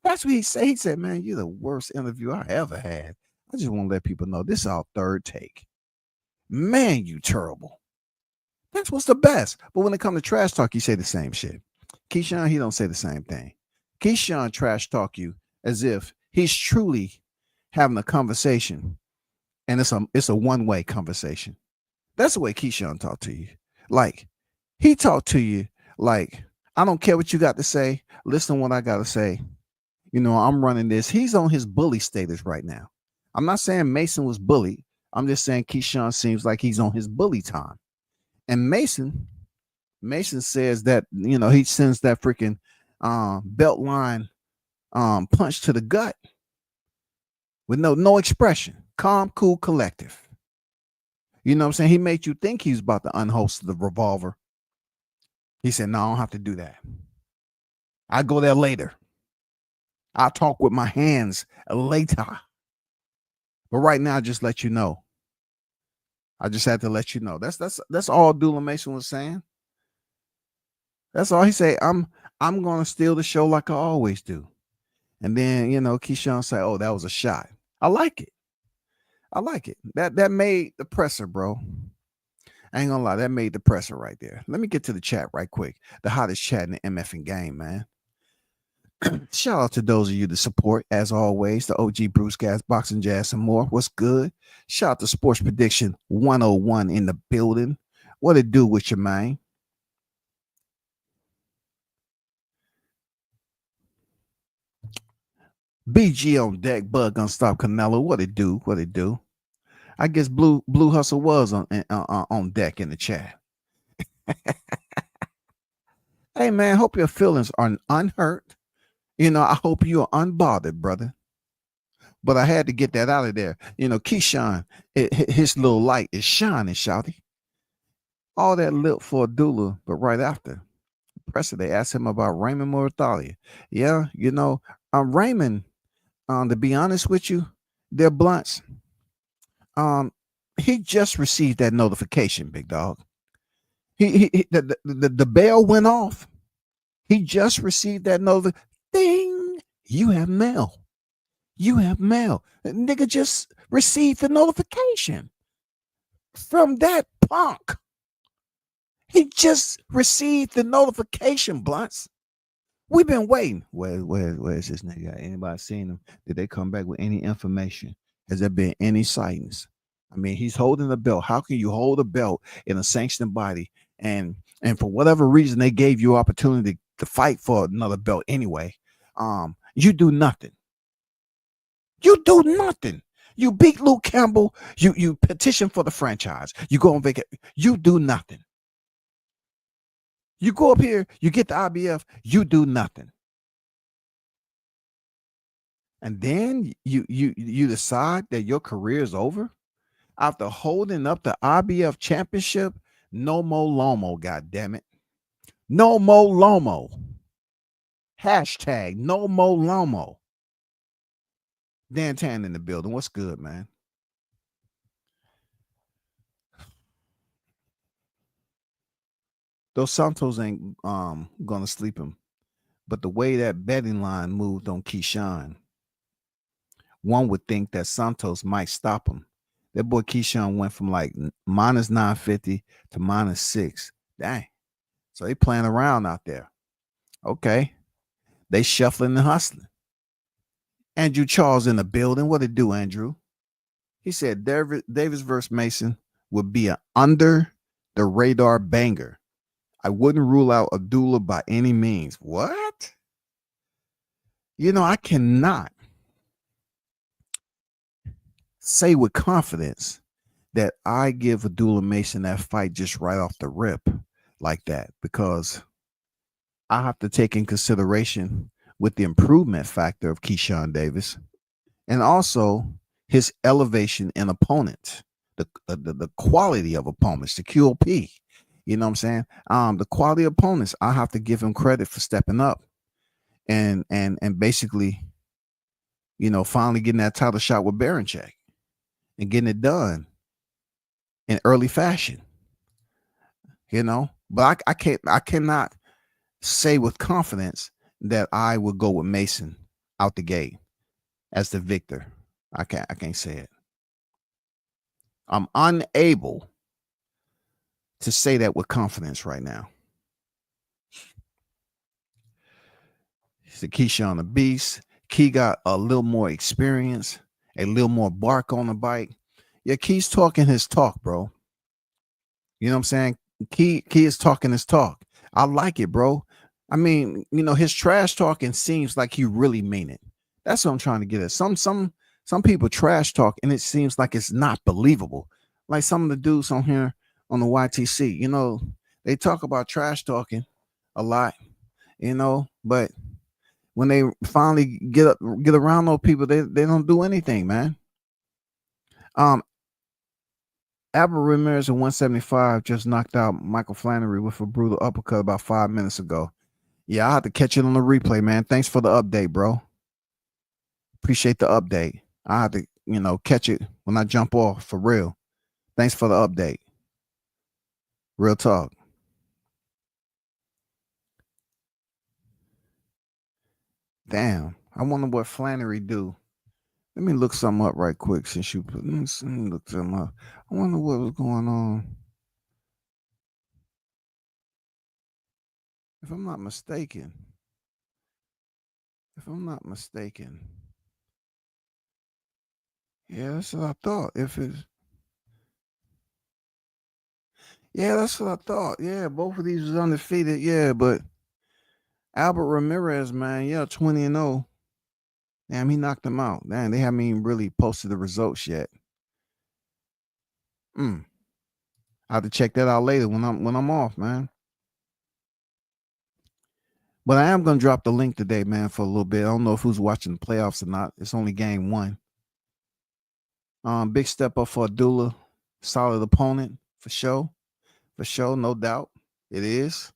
That's what he said. He said, man, you're the worst interview I ever had. I just want to let people know this is our third take. Man, you terrible. That's what's the best. But when it comes to trash talk, you say the same shit. Keyshawn, he don't say the same thing. Keyshawn trash talk you as if he's truly having a conversation, and it's a one-way conversation. That's the way Keyshawn talk to you. Like, he talked to you like, I don't care what you got to say. Listen to what I got to say. You know, I'm running this. He's on his bully status right now. I'm not saying Mason was bullied. I'm just saying Keyshawn seems like he's on his bully time. And Mason says that, you know, he sends that freaking belt line punch to the gut with no expression. Calm, cool, collective. You know what I'm saying? He made you think he was about to unholster the revolver. He said, no, I don't have to do that. I'll go there later. I'll talk with my hands later. But right now, just let you know. I just had to let you know. That's all Dula Mason was saying. That's all he said. I'm gonna steal the show like I always do. And then, you know, Keyshawn said, oh, that was a shot. I like it. I like it. That made the presser, bro. I ain't gonna lie, that made the presser right there. Let me get to the chat right quick. The hottest chat in the MFing game, man. Shout out to those of you that support, as always, the OG Bruce Gas, Boxing Jazz, and more. What's good? Shout out to Sports Prediction 101 in the building. What it do with your man? BG on deck, Bug Unstop Canelo. What it do? What it do? I guess Blue Hustle was on deck in the chat. Hey man, hope your feelings are unhurt. You know, I hope you are unbothered, brother. But I had to get that out of there. You know, Keyshawn, his little light is shining, shouty. All that lit for Dula, but right after, presser, they asked him about Raymond Murathalia. Yeah, you know, Raymond, to be honest with you, they're blunts. He just received that notification, big dog. The bell went off. He just received that notification. Ding! You have mail. You have mail. The nigga just received the notification from that punk. He just received the notification, blunts. We've been waiting. Where's this nigga? Anybody seen him? Did they come back with any information? Has there been any sightings? I mean, he's holding a belt. How can you hold a belt in a sanctioned body? And for whatever reason, they gave you opportunity to fight for another belt anyway. You do nothing. You do nothing. You beat Luke Campbell. You petition for the franchise. You go on vacation. You do nothing. You go up here. You get the IBF. You do nothing. And then you decide that your career is over after holding up the IBF championship. No more LOMO, goddammit. No more LOMO. Hashtag no more LOMO. Dan Tan in the building. What's good, man? Dos Santos ain't gonna sleep him. But the way that betting line moved on Keyshawn, one would think that Santos might stop him. That boy Keyshawn went from like minus 950 to minus 6. Dang. So they playing around out there. Okay. They shuffling and hustling. Andrew Charles in the building. What it do, Andrew? He said Davis versus Mason would be an under the radar banger. I wouldn't rule out Abdullah by any means. What? You know, I cannot say with confidence that I give Abdullah Mason that fight just right off the rip like that, because I have to take in consideration with the improvement factor of Keyshawn Davis and also his elevation in opponents, the quality of opponents, the QOP. You know what I'm saying? The quality of opponents, I have to give him credit for stepping up and basically, you know, finally getting that title shot with Baranchek and getting it done in early fashion. You know, but I cannot say with confidence that I would go with Mason out the gate as the victor. I can't say it. I'm unable to say that with confidence right now. He's the Keyshawn the Beast. Key got a little more experience, a little more bark on the bike. Yeah, Key's talking his talk, bro. You know what I'm saying? Key is talking his talk. I like it, bro. I mean, you know, his trash talking seems like he really mean it. That's what I'm trying to get at. Some people trash talk and it seems like it's not believable. Like some of the dudes on here on the YTC, you know, they talk about trash talking a lot, you know, but when they finally get around those people, they don't do anything, man. Albert Ramirez at 175 just knocked out Michael Flannery with a brutal uppercut about 5 minutes ago. Yeah, I have to catch it on the replay, man. Thanks for the update, bro. Appreciate the update. I have to, you know, catch it when I jump off for real. Thanks for the update. Real talk. Damn, I wonder what Flannery do. Let me look something up right quick since you put. Let me look something up. I wonder what was going on. If I'm not mistaken. Yeah, that's what I thought. Yeah, that's what I thought. Yeah, both of these was undefeated. Yeah, but Albert Ramirez, man, yeah, 20-0. Damn, he knocked him out. Damn, they haven't even really posted the results yet. I have to check that out later when I'm off, man. But I am gonna drop the link today, man, for a little bit. I don't know if who's watching the playoffs or not. It's only game one. Big step up for Abdullah. Solid opponent for sure. For sure, no doubt. It is.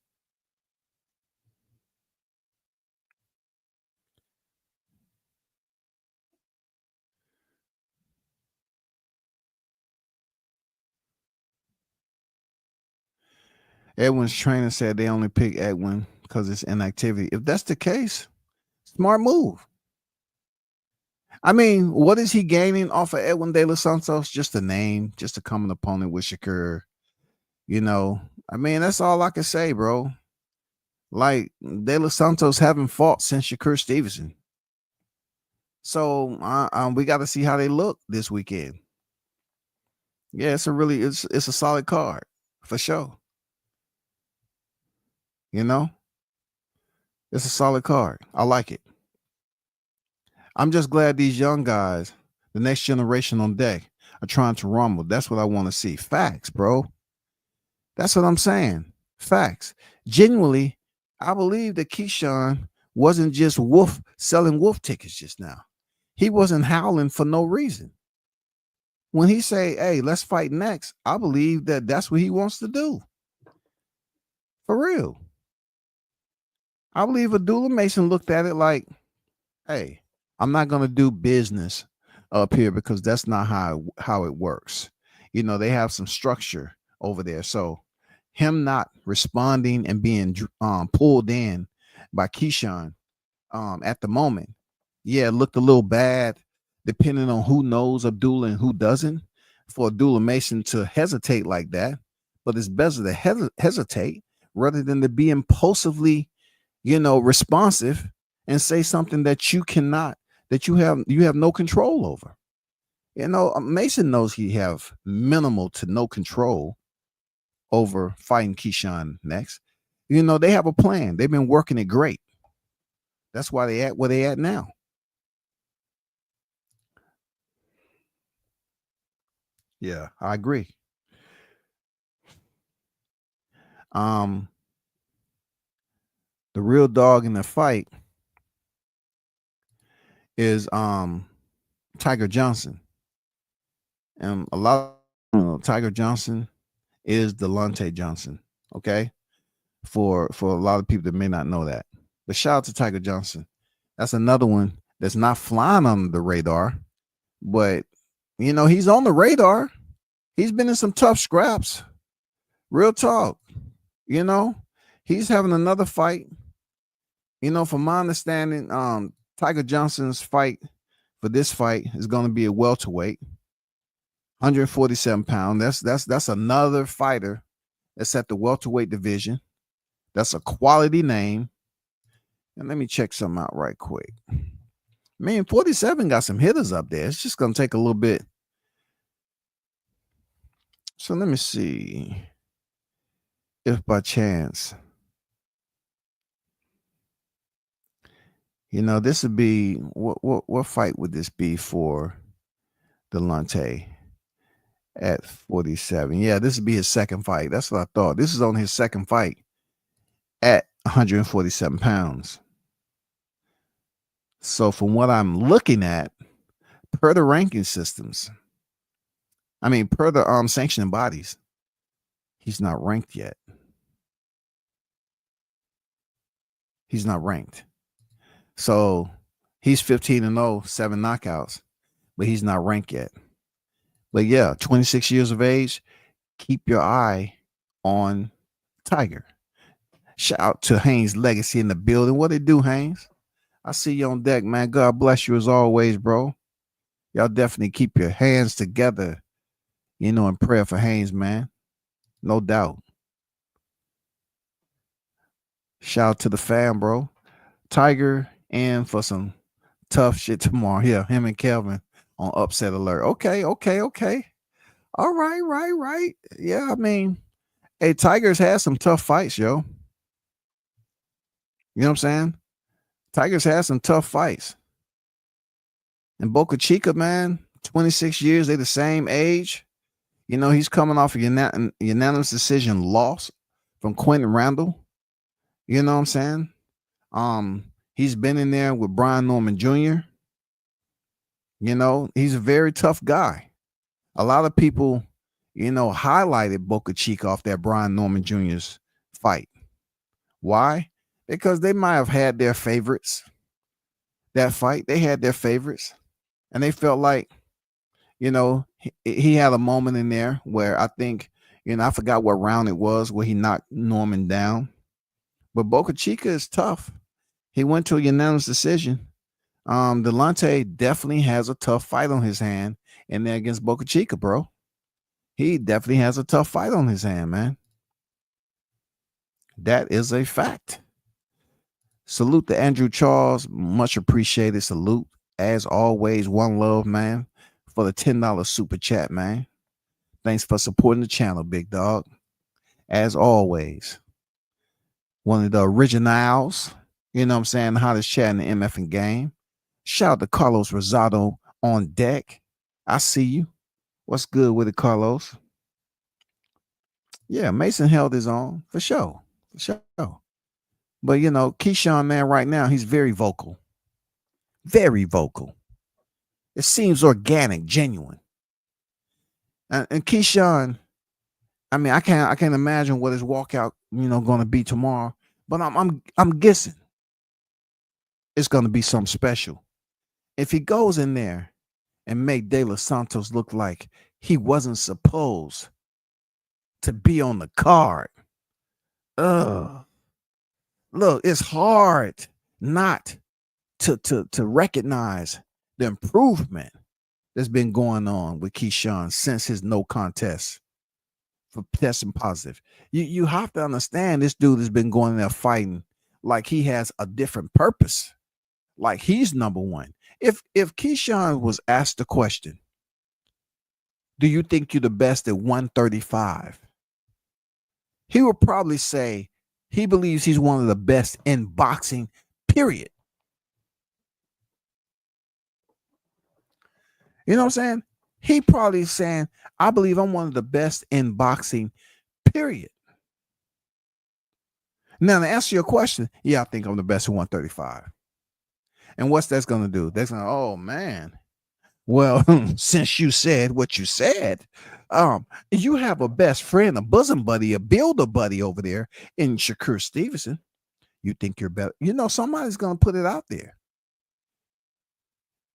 Edwin's trainer said they only pick Edwin because it's inactivity. If that's the case, smart move. I mean, what is he gaining off of Edwin De Los Santos? Just a name, just a common opponent with Shakur. You know, I mean, that's all I can say, bro. Like, De Los Santos haven't fought since Shakur Stevenson. So we got to see how they look this weekend. Yeah, it's a solid card for sure. You know, it's a solid card. I like it. I'm just glad these young guys, the next generation on deck, are trying to rumble. That's what I want to see. Facts, bro. That's what I'm saying. Facts. Genuinely, I believe that Keyshawn wasn't just selling wolf tickets just now. He wasn't howling for no reason. When he say, hey, let's fight next, I believe that that's what he wants to do. For real. I believe Abdullah Mason looked at it like, hey, I'm not going to do business up here because that's not how it works. You know, they have some structure over there. So, him not responding and being pulled in by Keyshawn at the moment, yeah, it looked a little bad, depending on who knows Abdullah and who doesn't, for Abdullah Mason to hesitate like that. But it's better to hesitate rather than to be impulsively, responsive and say something that you cannot, that you have no control over. Mason knows he have minimal to no control over fighting Keyshawn next. They have a plan. They've been working it great. That's why they at where they at now. Yeah, I agree. The real dog in the fight is Tiger Johnson. And a lot of Tiger Johnson is Delonte Johnson. Okay. For a lot of people that may not know that. But shout out to Tiger Johnson. That's another one that's not flying under the radar. But he's on the radar. He's been in some tough scraps. Real talk. He's having another fight. From my understanding, Tiger Johnson's fight for this fight is going to be a welterweight, 147 pounds. That's another fighter that's at the welterweight division. That's a quality name. And let me check something out right quick. Man, 47 got some hitters up there. It's just going to take a little bit. So let me see if by chance, this would be, what fight would this be for Delonte at 47? Yeah, this would be his second fight. That's what I thought. This is on his second fight at 147 pounds. So from what I'm looking at, per the ranking systems, per the sanctioning bodies, he's not ranked yet. He's not ranked. So he's 15-0, 7 knockouts, but he's not ranked yet. But yeah, 26 years of age, keep your eye on Tiger. Shout out to Haynes Legacy in the building. What it do, Haynes? I see you on deck, man. God bless you as always, bro. Y'all definitely keep your hands together, in prayer for Haynes, man. No doubt. Shout out to the fam, bro. Tiger in for some tough shit tomorrow. Yeah, him and Kelvin on upset alert. Okay. All right. Yeah, hey, Tiger's had some tough fights, yo. You know what I'm saying? Tiger's had some tough fights. And Boca Chica, man, 26 years, they the same age. He's coming off a unanimous decision loss from Quentin Randall. You know what I'm saying? He's been in there with Brian Norman Jr. He's a very tough guy. A lot of people, highlighted Boca Chica off that Brian Norman Jr.'s fight. Why? Because they might have had their favorites. That fight, they had their favorites. And they felt like, he had a moment in there where I think, I forgot what round it was where he knocked Norman down. But Boca Chica is tough. He went to a unanimous decision. Delonte definitely has a tough fight on his hand in there against Boca Chica, bro. He definitely has a tough fight on his hand, man. That is a fact. Salute to Andrew Charles. Much appreciated. Salute. As always, one love, man, for the $10 super chat, man. Thanks for supporting the channel, big dog. As always, one of the originals, the hottest chat in the MF game. Shout out to Carlos Rosado on deck. I see you. What's good with it, Carlos? Yeah, Mason held his own for sure. But Keyshawn, man, right now he's very vocal. Very vocal. It seems organic, genuine. And Keyshawn, I can't imagine what his walkout, going to be tomorrow. But I'm guessing it's going to be something special. If he goes in there and make De Los Santos look like he wasn't supposed to be on the card, Look, it's hard not to recognize the improvement that's been going on with Keyshawn since his no contest for testing positive. You have to understand this dude has been going there fighting like he has a different purpose, like he's number one. If Keyshawn was asked the question, do you think you're the best at 135? He would probably say he believes he's one of the best in boxing, period. You know what I'm saying? He probably saying, I believe I'm one of the best in boxing, period. Now, to answer your question, yeah, I think I'm the best at 135. And what's that's going to do? That's going to, oh, man. Well, since you said what you said, you have a best friend, a bosom buddy, a builder buddy over there in Shakur Stevenson. You think you're better. You know, somebody's going to put it out there.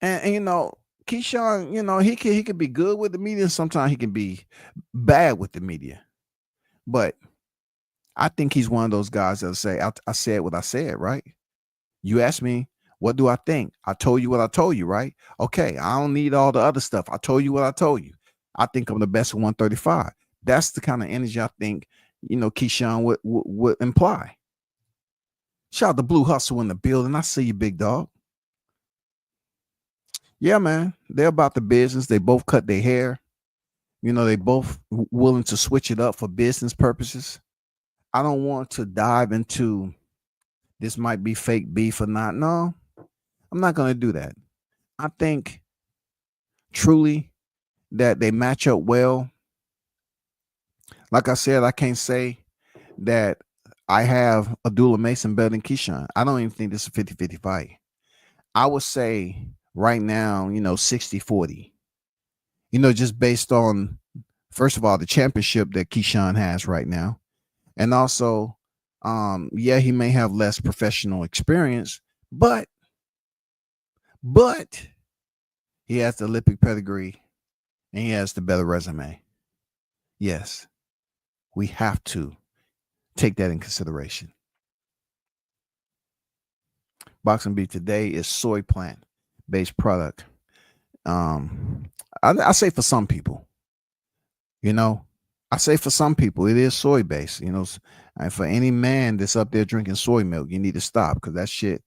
And you know, Keyshawn, you know, he could be good with the media, and sometimes he can be bad with the media. But I think he's one of those guys that'll say, I said what I said, right? You asked me, what do I think? I told you what I told you, right? Okay, I don't need all the other stuff. I told you what I told you. I think I'm the best at 135. That's the kind of energy I think, you know, Keyshawn would imply. Shout out to Blue Hustle in the building. I see you, big dog. Yeah, man. They're about the business. They both cut their hair. You know, they both willing to switch it up for business purposes. I don't want to dive into this might be fake beef or not. No, I'm not going to do that. I think truly that they match up well. Like I said, I can't say that I have Abdullah Mason better than Keyshawn. I don't even think this is a 50-50 fight. I would say right now, you know, 60-40. You know, just based on, first of all, the championship that Keyshawn has right now. And also, yeah, he may have less professional experience, but he has the Olympic pedigree and he has the better resume. Yes, we have to take that in consideration. Boxing Beef today is soy plant based product. I say for some people, you know, I say for some people it is soy based, you know, and for any man that's up there drinking soy milk, you need to stop because that shit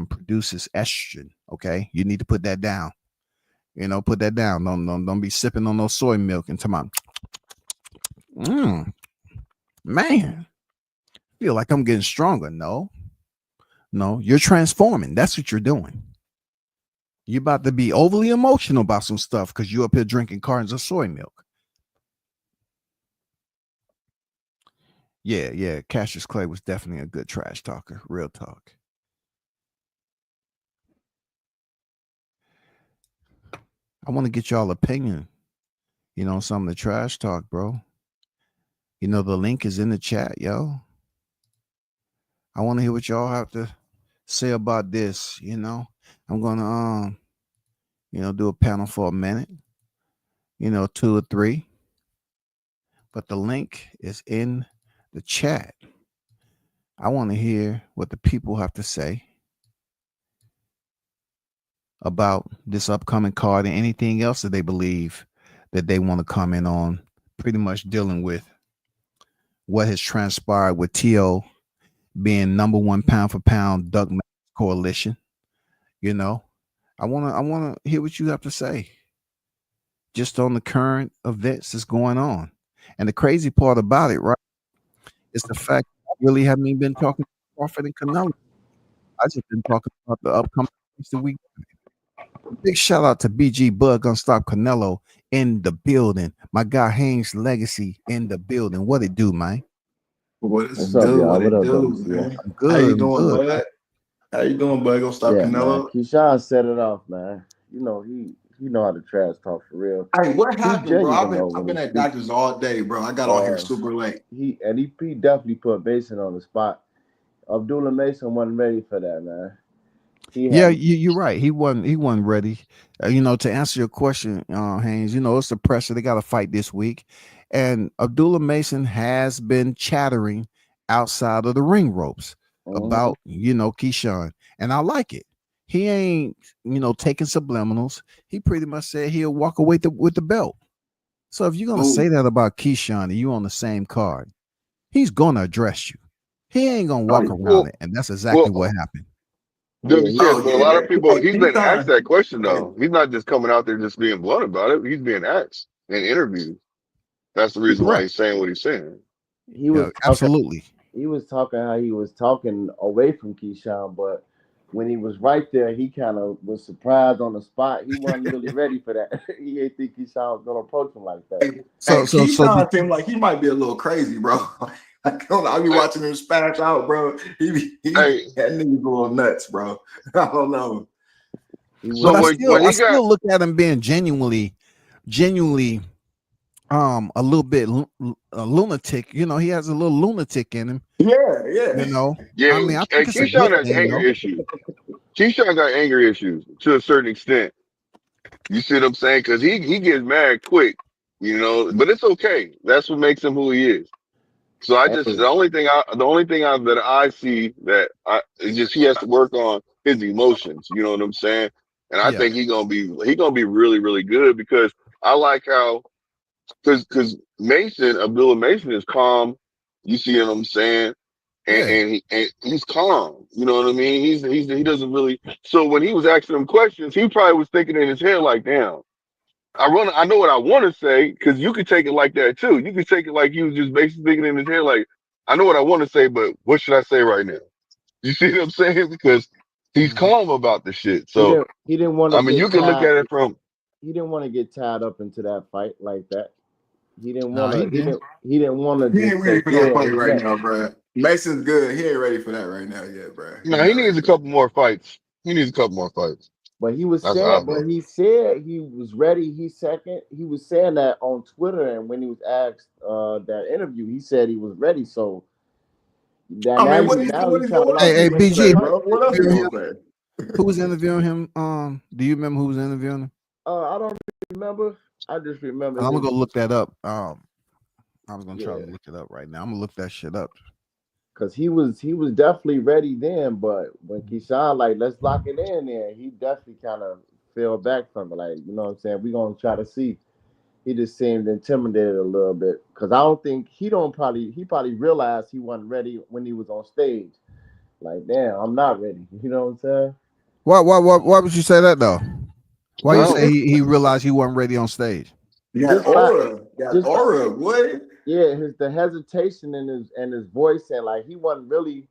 produces estrogen. Okay, you need to put that down. You know, put that down. Don't be sipping on no soy milk and talking about, man, feel like I'm getting stronger. No, you're transforming. That's what you're doing. You're about to be overly emotional about some stuff because you're up here drinking cartons of soy milk. Yeah. Cassius Clay was definitely a good trash talker. Real talk. I want to get y'all opinion, you know, some of the trash talk, bro. You know, the link is in the chat, yo. I want to hear what y'all have to say about this, you know. I'm going to, you know, do a panel for a minute, you know, 2 or 3. But the link is in the chat. I want to hear what the people have to say about this upcoming card and anything else that they believe that they want to comment on, pretty much dealing with what has transpired with T.O. being number 1 pound for pound Duck Coalition. You know, I want to hear what you have to say just on the current events that's going on. And the crazy part about it, right, is the fact I really haven't even been talking about Crawford and Canelo. I just been talking about the upcoming weeks that we. Big shout out to BG Bug Unstop Canelo in the building. My guy Haynes Legacy in the building. What it do, man? What's up, y'all? What up, man? I'm good. How you doing, bud? How you doing, bud? Gonna stop Canelo? Man. Keyshawn set it off, man. You know he know how to trash talk for real. Hey, what happened, bro? I've been at doctors all day, bro. I got on here super late. He definitely put Mason on the spot. Abdullah Mason wasn't ready for that, man. You're right. He wasn't ready. You know, to answer your question, Haynes, you know, it's the pressure. They got to fight this week. And Abdullah Mason has been chattering outside of the ring ropes about, Keyshawn. And I like it. He ain't, taking subliminals. He pretty much said he'll walk away with the belt. So if you're going to say that about Keyshawn and you on the same card, he's going to address you. He ain't going to walk around it. And that's exactly what happened. But a lot of people, he's been asked that question, though. He's not just coming out there just being blunt about it. He's being asked in interviews. That's the reason why he's saying what he's saying. He was absolutely. He was talking how he was talking away from Keyshawn, but when he was right there, he kind of was surprised on the spot. He wasn't really ready for that. He didn't think Keyshawn was gonna approach him like that. So Keyshawn seemed like he might be a little crazy, bro. I be watching him spash out, bro. That nigga going nuts, bro. I don't know. So I still look at him being genuinely a little bit a lunatic. He has a little lunatic in him. Yeah. Yeah, I mean, I think Keyshawn has anger issues. Keyshawn got anger issues to a certain extent. You see what I'm saying? Because he gets mad quick, but it's okay. That's what makes him who he is. So the only thing that I see that is just he has to work on his emotions. You know what I'm saying? And I think he's gonna be really, really good because I like how because Abdullah Mason is calm. You see what I'm saying? And he's calm. You know what I mean? He doesn't really. So when he was asking him questions, he probably was thinking in his head like, "Damn, I know what I want to say," because you could take it like that too. You could take it like he was just basically thinking in his head like, "I know what I want to say, but what should I say right now?" You see what I'm saying? Because he's calm about the shit. So he didn't want to. I mean, you can look at it from. He didn't want to get tied up into that fight like that. He didn't want to. He didn't want to. He ain't ready for that fight right now, bro. Mason's good. He ain't ready for that right now yet, bro. No, he needs a couple more fights. But he was saying, but he said he was ready. He was saying that on Twitter, and when he was asked that interview, he said he was ready. So that hey, BG, bro. What else you gonna say? Who was interviewing him? Do you remember who was interviewing him? I don't remember. I just remember. I'm gonna go look that up. I was gonna try to look it up right now. I'm gonna look that shit up. Cause he was definitely ready then, but when Keyshawn like let's lock it in there, he definitely kind of fell back from it. Like, you know what I'm saying? We're gonna try to see. He just seemed intimidated a little bit. Cause I don't think he probably realized he wasn't ready when he was on stage. Like, damn, I'm not ready. You know what I'm saying? Why would you say that though? Why you say he realized he wasn't ready on stage? Aura. What? Yeah, the hesitation in his voice, and like he wasn't really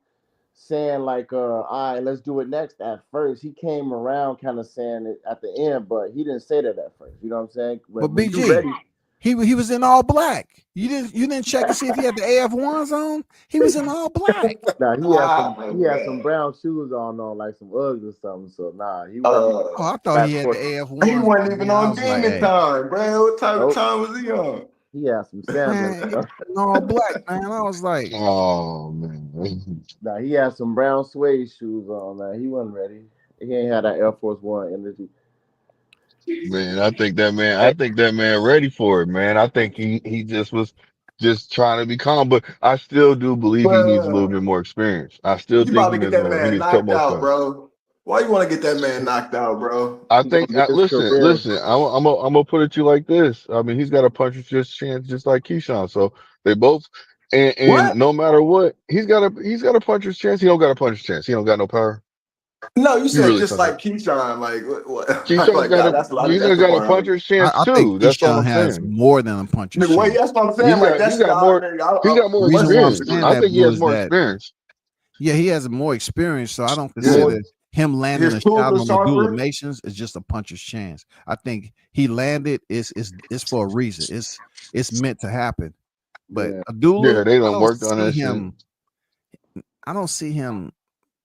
saying like all right, let's do it next at first. He came around kind of saying it at the end, but he didn't say that at first. You know what I'm saying? But BG, he was in all black. You didn't check to see if he had the AF1s on? He was in all black. Nah, he had some brown shoes on like some Uggs or something. So nah, he was I thought he had the AF1s. He wasn't even on demon time, bro. What type of time was he on? He had some sandals. All black, man. I was like, oh man. Nah, he had some brown suede shoes on, man. He wasn't ready. He ain't had that Air Force One energy. Man, I think that man ready for it, man. I think he just was just trying to be calm, but I still do believe he needs a little bit more experience. I still think he needs a couple more out, bro. Why you want to get that man knocked out, bro? I think listen. I'm gonna put it to you like this. I mean, he's got a puncher's chance just like Keyshawn. So they both and no matter what, he's got a puncher's chance. He don't got a puncher's chance. He don't got no power. No, you said really just like Keyshawn, like what? Keyshawn got a puncher's chance too. I think that's Keyshawn has more than a puncher's chance. That's what I'm saying. He's got more experience. I think he has more experience. Yeah, he has more experience, so I don't consider him landing a shot on Abdullah Mason's is just a puncher's chance. I think he landed is for a reason. It's meant to happen. But Abdullah, they don't work on that. I don't see him.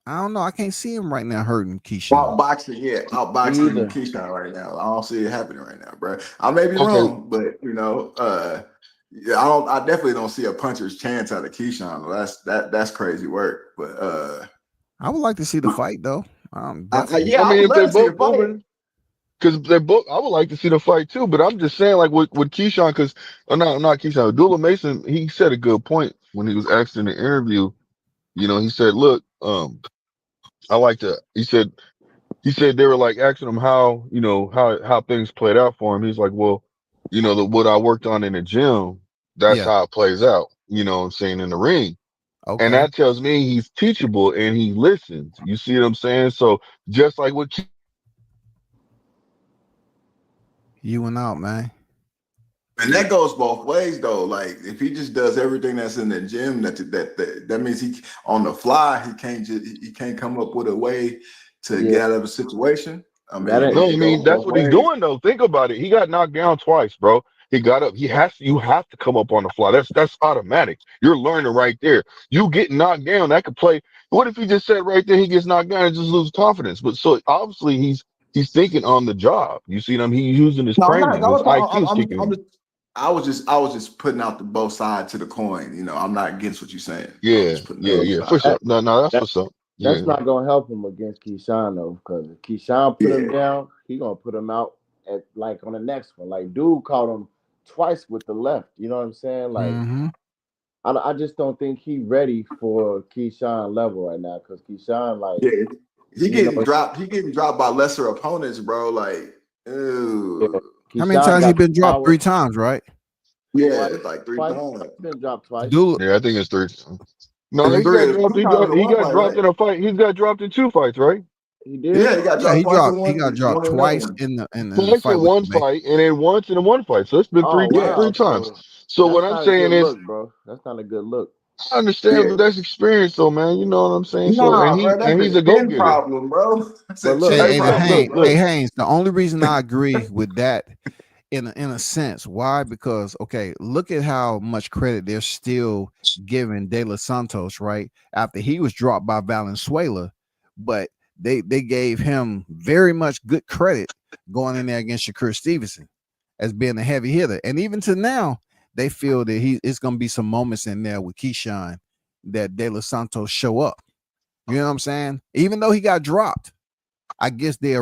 I don't know. I can't see him right now hurting Keyshawn. Outboxing Keyshawn right now. I don't see it happening right now, bro. I may be wrong, but I definitely don't see a puncher's chance out of Keyshawn. That's crazy work. But I would like to see the fight though. I mean, if they're both moving, because they're both. I would like to see the fight too, but I'm just saying, like with Keyshawn, because not Keyshawn, Dula Mason. He said a good point when he was asked in the interview. He said, "Look, I like to." He said they were like asking him how how things played out for him. He's like, well, what I worked on in the gym, that's Yeah. how it plays out. You know what I'm saying, in the ring. And Okay. that tells me he's teachable and he listens. You see what I'm saying? So just like what You went out, man. And that goes both ways though. Like if he just does everything that's in the gym, that means he on the fly he can't come up with a way to get out of a situation. I That mean, ain't, No, it I goes mean that's both what he's ways. doing though. Think about it. He got knocked down twice, bro. He got up. You have to come up on the fly. That's automatic. You're learning right there. You get knocked down, that could play. What if he just said right there he gets knocked down and just lose confidence? But so obviously he's thinking on the job. You see him? He's using his No, I'm not. training. His IQ's kicking in. I was just putting out the both sides to the coin. I'm not against what you're saying. I was Yeah, just putting yeah, both yeah, for sides. sure. No, that's that what's up. that's Yeah. not gonna help him against Keyshawn though, because if Keyshawn put him Yeah, down, he gonna put him out at like on the next one. Like dude caught him twice with the left. You know what I'm saying? Like Mm-hmm. I just don't think he ready for Keyshawn level right now, because Keyshawn like yeah. He you know getting dropped. He getting dropped by lesser opponents, bro. Like, yeah, ew. How many Keyshawn times he got the been dropped? power 3 times, right? Yeah, twice. it's like three Twice times. been dropped twice. Dula. Yeah, I think it's three. It No, was he three. got It was dropped. two times in He one got fight, dropped right? in a fight. He's got dropped in 2 fights, right? He did. Yeah, he got Yeah, dropped twice in he one. got dropped One in another twice one. in the Twice fight in with one the May. fight, and then once in one fight. So it's been Oh Yeah. three wow, times. so So what that's I'm not a good saying is, look, bro. That's not a good look. I understand, Yeah. but that's experience, though, man. You know what I'm saying? So Nah, bro, that's he's a a go chin getter. problem, bro. That's But a look, chin Hey, Look, problem, look, bro. look. Haynes. The only reason I agree with that, in a sense, why? Because okay, look at how much credit they're still giving De Los Santos, right? After he was dropped by Valenzuela, but they gave him very much good credit going in there against Shakur Stevenson as being a heavy hitter, and even to now, they feel that it's going to be some moments in there with Keyshawn that De Los Santos show up. You know what I'm saying? Even though he got dropped, I guess they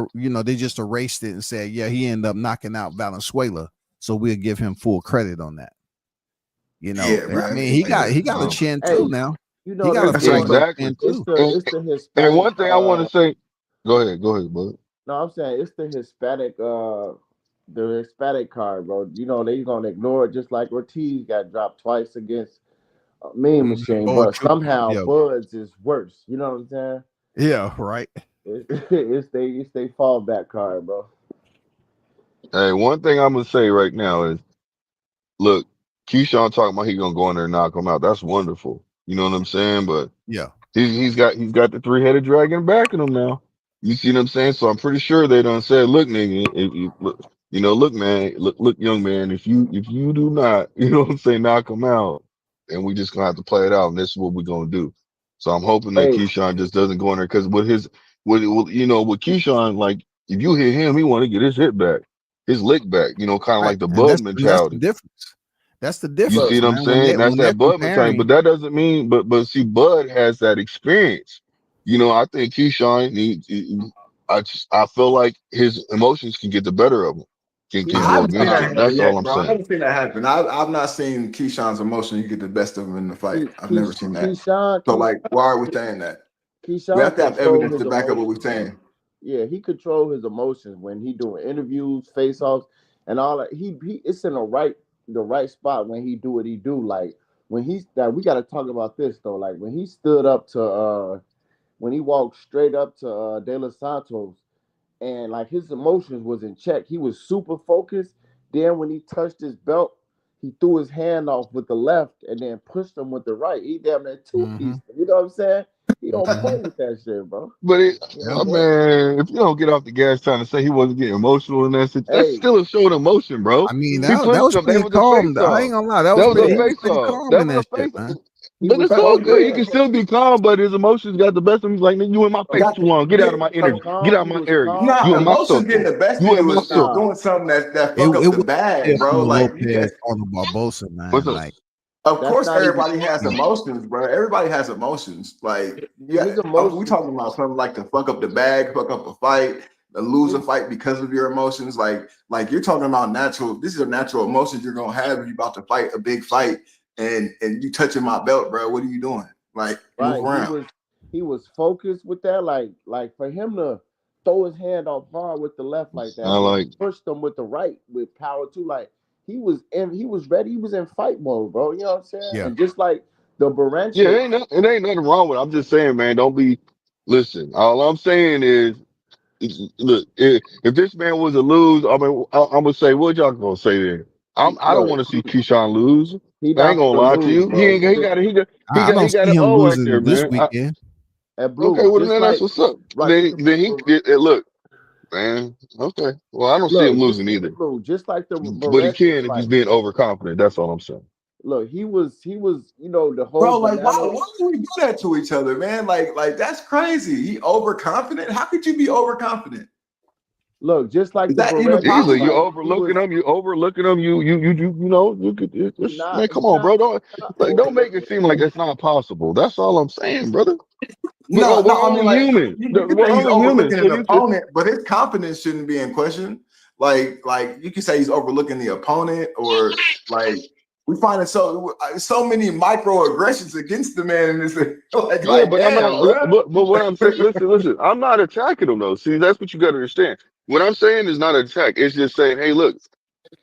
just erased it and said, yeah, he ended up knocking out Valenzuela, so we'll give him full credit on that. Yeah, I bro. mean, he got a Um, chin too hey, now. you He know got they a That's full right. doing blood exactly. chin too. it's the And Hispanic one thing I want to say, go ahead, bud. no, I'm saying it's the Hispanic card, bro. You know they gonna ignore it just like Ortiz got dropped twice against Mean Machine, Boy, but true. somehow Yeah, Buds is worse. You know what I'm saying? yeah, right. It's they fallback card, bro. Hey, one thing I'm gonna say right now is, look, Keyshawn talking about he gonna go in there and knock him out. That's wonderful. You know what I'm saying? But Yeah, he's got the 3-headed dragon backing him now. You see what I'm saying? So I'm pretty sure they done said, look, nigga, look, look, man, look, young man, if you do not, you know what I'm saying, knock him out, then we just gonna have to play it out, and this is what we're gonna do. So I'm hoping that Hey, Keyshawn just doesn't go in there, because with Keyshawn, like if you hit him, he want to get his hit back, his lick back, kind of right. like the And Bud that's the mentality. difference. That's the You see difference, what I'm man. saying? That's When they're that Bud mentality. But comparing, that doesn't mean, but see, Bud has that experience. I think Keyshawn, I feel like his emotions can get the better of him, can I yeah, go haven't seen against that him. happen That's all yet, I'm bro. I saying. haven't seen that happen. I've not seen Keyshawn's emotion. You get the best of him in the fight. I've never seen that. So, like, why are we saying that? We have Keyshawn to have control evidence his to back up what emotions, we're bro. saying. Yeah, he control his emotions when he doing interviews, face offs, and all that. He it's in the right spot when he do what he do. Like when he's that we got to talk about this though. Like when he stood up to when he walked straight up to De Los Santos, and like his emotions was in check. He was super focused. Then when he touched his belt, he threw his hand off with the left and then pushed him with the right. He damn near two mm-hmm, piece. You know what I'm saying? He don't mm-hmm. play with that shit, bro. But He don't play. man, if you don't get off the gas trying to say he wasn't getting emotional in that situation, that's Hey, still a show of emotion, bro. I mean, He that pushed was him. That pretty was a calm. face I ain't off. gonna lie, That was a he look, was face pretty off. calm That in was that a shit, face man. off. he But was it's all calm. good. He can still be calm, but his emotions got the best of him. He's like, nigga, you in my face Got too long. Get out of my He was energy. Get calm. out of He my was area. calm. You Nah, in my emotions getting circle. the best of You in you my is circle. Nah, doing something that It fuck up the was bag, bro. Teofimo Like you Lopez can't. on the Barbosa, What's man. up? Like, Of that's course, not even. everybody has emotions, bro. Everybody has emotions. Like, yeah, His we emotions. talking about something like to fuck up the bag, fuck up a fight. lose a fight because of your emotions. Like you're talking about natural. These are natural emotions you're gonna have if you're about to fight a big fight, and you touching my belt, bro. What are you doing? Like, Right. move around. He was focused with that. Like for him to throw his hand off hard with the left like that, I and then like. pushed him with the right with power too. Like he was ready. He was in fight mode, bro. You know what I'm saying? Yeah. And just like the Yeah, Baranchik, it ain't nothing wrong with it. I'm just saying, man, don't be. Listen, all I'm saying is, look, if this man was a lose, I'm gonna say, what y'all gonna say then? I don't look, want to see Keyshawn lose. he I ain't not gonna gonna lie to lose, you. He bro. ain't. I don't He got see an him O right there, losing this man. weekend. At Okay, Blue, well just then that's like what's up. right. Then look, man. Okay, well I don't see him Look, just losing either, Blue, just like the but he Baranchik can if he's fight. being overconfident. That's all I'm saying. Look, he was, the whole Bro, like, banana. why do we do that to each other, man? Like that's crazy. He overconfident. How could you be overconfident? Look, just like Is the that even Baranchik Either you possible? fight, he overlooking was them, you know, you could just man, he come on, not, bro. not Don't make it overlooking. seem like it's not possible. That's all I'm saying, brother. No, We're no. I mean, only like human. you can We're say he's only human. overlooking So an these, opponent, but his confidence shouldn't be in question. Like you can say he's overlooking the opponent, or like we find it so many microaggressions against the man in this. yeah, Like but I'm damn, not. bro. But what I'm saying, listen. I'm not attacking them though. See, that's what you got to understand. What I'm saying is not an attack. It's just saying, hey, look,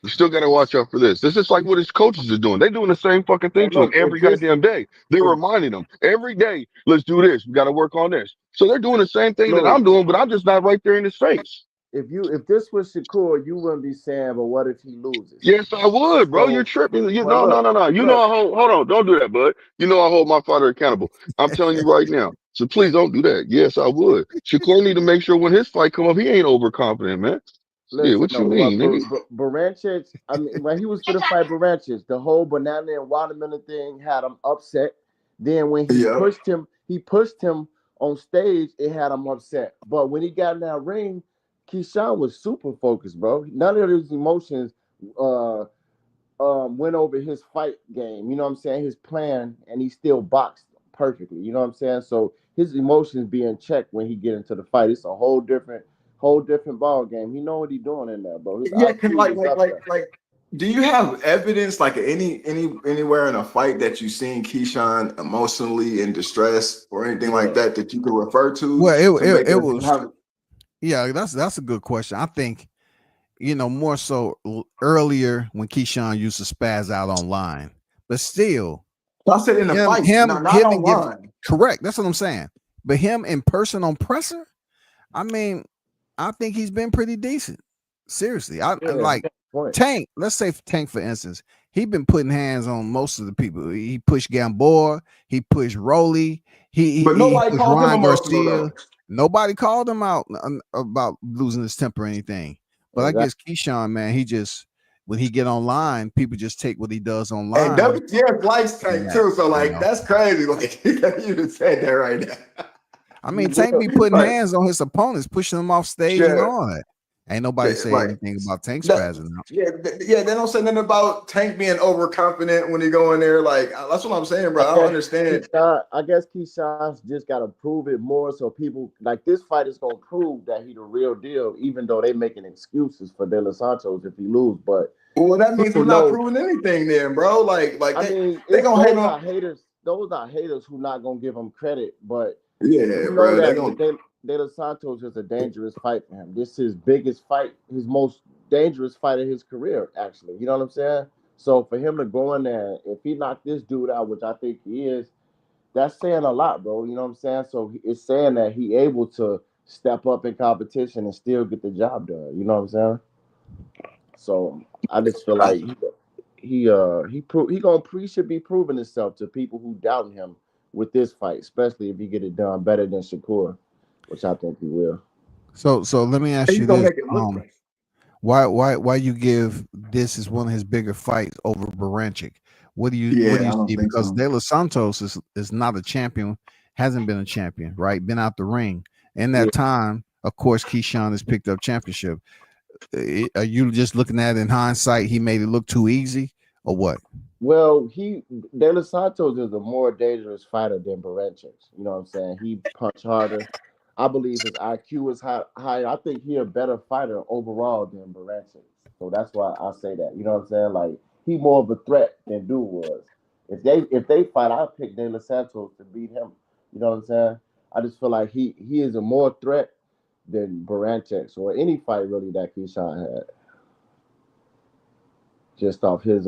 you still got to watch out for this. This is like what his coaches are doing. They're doing the same fucking thing And to him look, every goddamn day. They're if reminding him every day, let's do this. We got to work on this. So they're doing the same thing that look, I'm doing, but I'm just not right there in his face. if this was Shakur, you wouldn't be saying, but what if he loses? Yes, I would, bro. You're So, tripping. but No. You know, look, hold on. Don't do that, bud. You know, I hold my father accountable. I'm telling you right now. So please don't do that. Yes, I would. Shakur need to make sure when his fight come up, he ain't overconfident, man. Yeah, listen, what you no, but mean, nigga? Baranchik, I mean, when he was for the fight Baranchik, the whole banana and watermelon thing had him upset. Then when Yeah. he pushed him on stage, it had him upset. But when he got in that ring, Keyshawn was super focused, bro. None of his emotions uh went over his fight game. You know what I'm saying? His plan, and he still boxed perfectly. You know what I'm saying? So his emotions being checked when he get into the fight. It's a whole different ball game. He know what he doing in there, bro. His Yeah, can IQ is up there. do you have evidence like anywhere in a fight that you've seen Keyshawn emotionally in distress or anything like Yeah. that you can refer Well, to make it us was have? yeah. That's a good question. I think more so earlier when Keyshawn used to spaz out online, but still I said in the him fight, him not him and give online. correct. That's what I'm saying. But him in person on presser, I mean, I think he's been pretty decent. Seriously, I Yeah, like point. Tank. Let's say Tank for instance, he been putting hands on most of the people. He pushed Gamboa, he pushed Rolly, But he nobody pushed called him Ryan emotional Garcia. though. Nobody called him out about losing his temper or anything. But I Exactly. guess Keyshawn, man, he just when he get online, people just take what he does And online. WTF likes Tank Yeah, too, so like that's crazy. Like you just said that right now. I mean, Tank be putting Like, hands on his opponents, pushing them off stage and yeah, all that. Ain't nobody say like anything about Tank that. spazzing out. Yeah, they don't say nothing about Tank being overconfident when he go in there. Like that's what I'm saying, bro. I don't understand. I guess Keyshawn's just got to prove it more, so people like this fight is gonna prove that he the real deal, even though they making excuses for De Los Santos if he lose. But Well, that means people he's not know. proving anything, then, bro. Like I mean, they it's gonna hate on. those are haters who not gonna give him credit, but Yeah, you know bro. They that gonna. De Los Santos is a dangerous fight for him. This is his biggest fight, his most dangerous fight of his career, actually. You know what I'm saying? So for him to go in there, if he knocked this dude out, which I think he is, that's saying a lot, bro. You know what I'm saying? So it's saying that he able to step up in competition and still get the job done. You know what I'm saying? So I just feel like he should be proving himself to people who doubting him with this fight, especially if he get it done better than Shakur, which I think he will. So let me ask He's you gonna this: make it look great. why you give this as one of his bigger fights over Baranchik? What do Yeah, you I don't see? think Because so. De Los Santos is not a champion, hasn't been a champion, right? Been out the ring. In that time, of course, Keyshawn has picked up championship. Are you just looking at it in hindsight? He made it look too easy, or what? Well, De Los Santos is a more dangerous fighter than Baranchik. You know what I'm saying? He punch harder. I believe his IQ is higher. I think he a better fighter overall than Baranchik. So that's why I say that. You know what I'm saying? Like he more of a threat than Dude was. If they fight, I'd pick De Los Santos to beat him. You know what I'm saying? I just feel like he is a more threat than Baranchik or any fight really that Keyshawn had. Just off his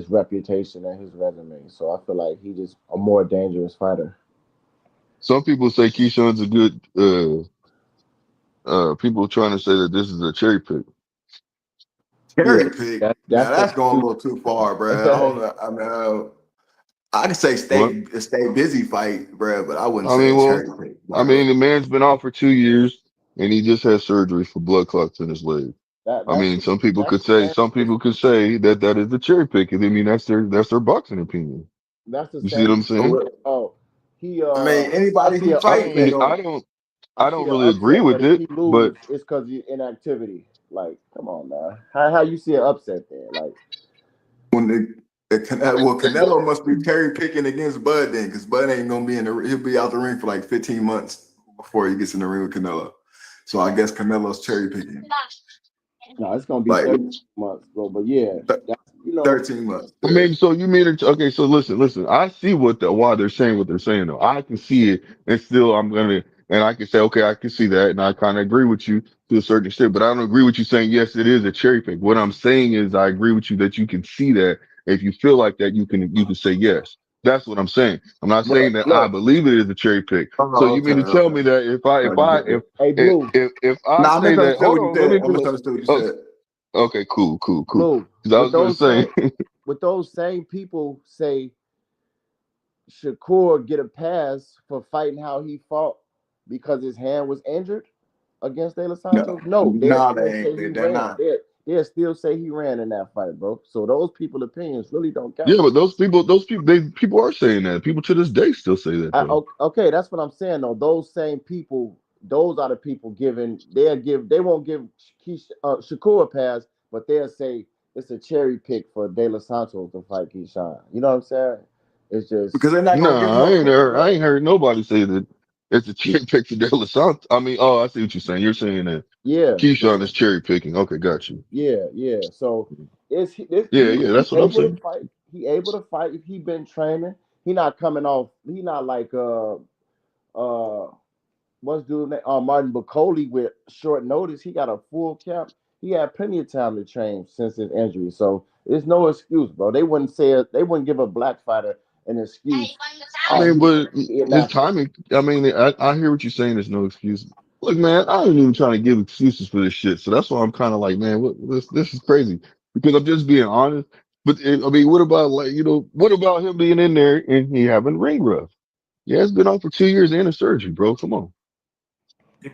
reputation and his resume. So I feel like he just a more dangerous fighter. Some people say Keyshawn's a good. People trying to say that this is a cherry pick. Cherry Yeah, pick. Now that's that's what going a little too far, bro. I don't know. I mean, I can say What? stay busy fight, bro, but I wouldn't I say mean, a well, cherry pick, I bro. mean, the man's been out for 2 years, and he just had surgery for blood clots in his leg. that I that's mean, the that's the same some people could say that that is the cherry pick, and I mean that's their boxing opinion. that's the You see what same I'm people. saying? Oh, he I mean, I anybody see who an I fight don't, that upset. go. I I see don't an really agree upset, with but if it, he but lose, it's because of inactivity. Like, come on now. How you see an upset there? Like, When well, Canelo must be cherry picking against Bud then, because Bud ain't gonna be he'll be out the ring for like 15 months before he gets in the ring with Canelo. So I guess Canelo's cherry picking, no, it's gonna be like 30 months, bro. But yeah, that's 13 months. I Yeah. mean, so you mean it? Okay, so listen. I see why they're saying what they're saying though. I can see it, and still and I can say, okay, I can see that, and I kind of agree with you to a certain extent, but I don't agree with you saying yes, it is a cherry pick. What I'm saying is, I agree with you that you can see that. If you feel like that, you can say yes. That's what I'm saying. I'm not saying that I look. believe it is a cherry pick. So Oh, you okay, mean to tell me okay. that No, you get it. Hey, Blue, if I Nah, I say that, misunderstood hold what you on, let said. me I finish. misunderstood what you Oh, said. okay, cool. Blue. Because I With was gonna those say. same with those same people say Shakur get a pass for fighting how he fought because his hand was injured against De Los No, Santos? No, they'll no, still they say he ain't. They're ran. not. They'll still say he ran in that fight, bro. So those people' opinions really don't Yeah, count. but people are saying that. People to this day still say that though. Okay, that's what I'm saying though. Those same people, those are the people giving. They won't give Shakur a pass, but they'll say it's a cherry pick for De Los Santos to fight Keyshawn. You know what I'm saying? It's just Because they're not gonna give him No, no credit, I bro. ain't heard nobody say that it's a cherry pick for De La Santos. I mean, oh, I see what you're saying. You're saying that yeah, Keyshawn is cherry picking. Okay, got you. yeah. So Yeah, he that's what I'm able to saying. fight? He able to fight if he been training. He not coming off. He not like uh what's dude name? Martin Bacoli with short notice. He got a full camp. He had plenty of time to train since his injury. So there's no excuse, bro. They wouldn't give a black fighter an excuse. I Oh, mean, but he his inactive. timing. I mean, I hear what you're saying. There's no excuse. Look, man, I ain't even trying to give excuses for this shit. So that's why I'm kind of like, man, this is crazy because I'm just being honest. But I mean, what about what about him being in there and he having ring rust? Yeah, it's been on for 2 years and a surgery, bro. Come on.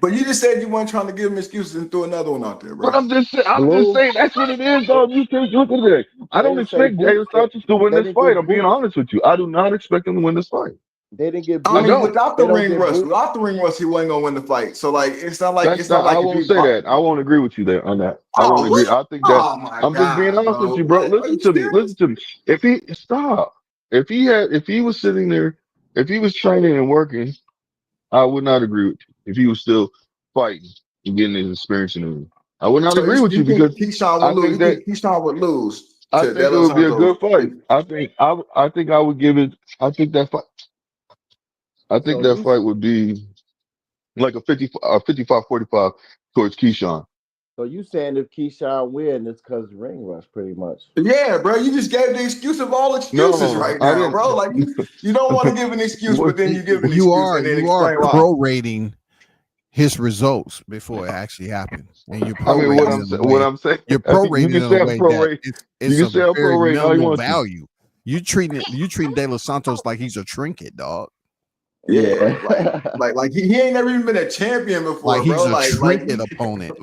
But you just said you weren't trying to give him excuses and throw another one out there, But bro. I'm just Blue. saying that's what it is, dog. You can't look at it. I They don't didn't say expect Jay boots. Santos to win They this didn't fight. give I'm being boots. honest with you. I do not expect him to win this fight. They didn't get I I mean, boots. don't. without the They don't ring get rust, boots. he wasn't gonna win the fight. So like, That's it's not not. I like if won't he. say that. I won't agree with you there on that. I won't Oh agree. what? I think that Oh my I'm just being god, honest with bro! you, bro. What? Are Listen you to me. Listen serious? to me. If he stop, if he was sitting there, if he was training and working, I would not agree with you. If he was still fighting and getting his experience in the ring, I would not So agree with you you think because Keyshawn would I lose? think You that think Keyshawn would lose I to De think it Los would be a Santos? good fight. I think I would give it. I think that fight. I think So that you fight would be like a 55-45 towards Keyshawn. so you saying if Keyshawn win, it's because ring rust, pretty much. Yeah, bro. You just gave the excuse of all excuses No, right I now, bro. didn't. Like you don't want to give an excuse, What? but then you give an You excuse are and then you are explain why. prorating his results before it actually happened, and you're I mean, prorating it in a what way. I'm saying, You're you prorating it can in a say I'm way that prorate. You it's can of say I'm very prorating all you minimal want to. value. You treating De Los Santos like he's a trinket, dog. Yeah, Yeah. he ain't never even been a champion Like before, he's bro. a trinket opponent.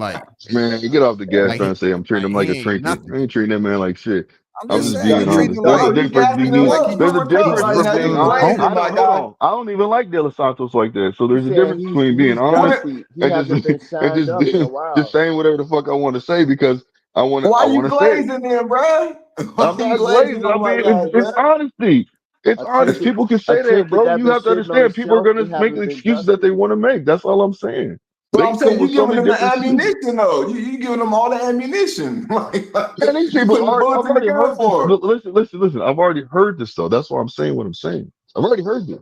Man, get off the gas Like trying he to say I'm treating like him he like a ain't trinket. nothing. I ain't treating that man like shit. I'm I'm just just saying No, you being treating honest. him There's a like you difference gassing him between like he like there's a Cooper Cup difference right he's now. between treating You him honest. glazing, opponent. my Hold guy. on. I don't even like De Los Santos like that. So You there's a saying difference between being he's honest dusty. He and just hasn't been and shined up in a just while. saying whatever the fuck I want to say because I Why want you to say it. glazing then, bro? Why I'm you not glazing glazing. him I mean, like that, it's bro? honesty. It's A honest. ticket, People can a say that, ticket bro. that You been have to sitting on the understand. People are shelf, gonna it make the haven't been excuses that dusted. they want to make. That's all I'm saying. But They I'm can come saying you with so giving many them the different excuses. ammunition though. You giving them all the ammunition. Man, these You people putting the already. bullets I've in the already gun heard this. for 'em. Listen. I've already heard this though. That's why I'm saying what I'm saying. I've already heard this.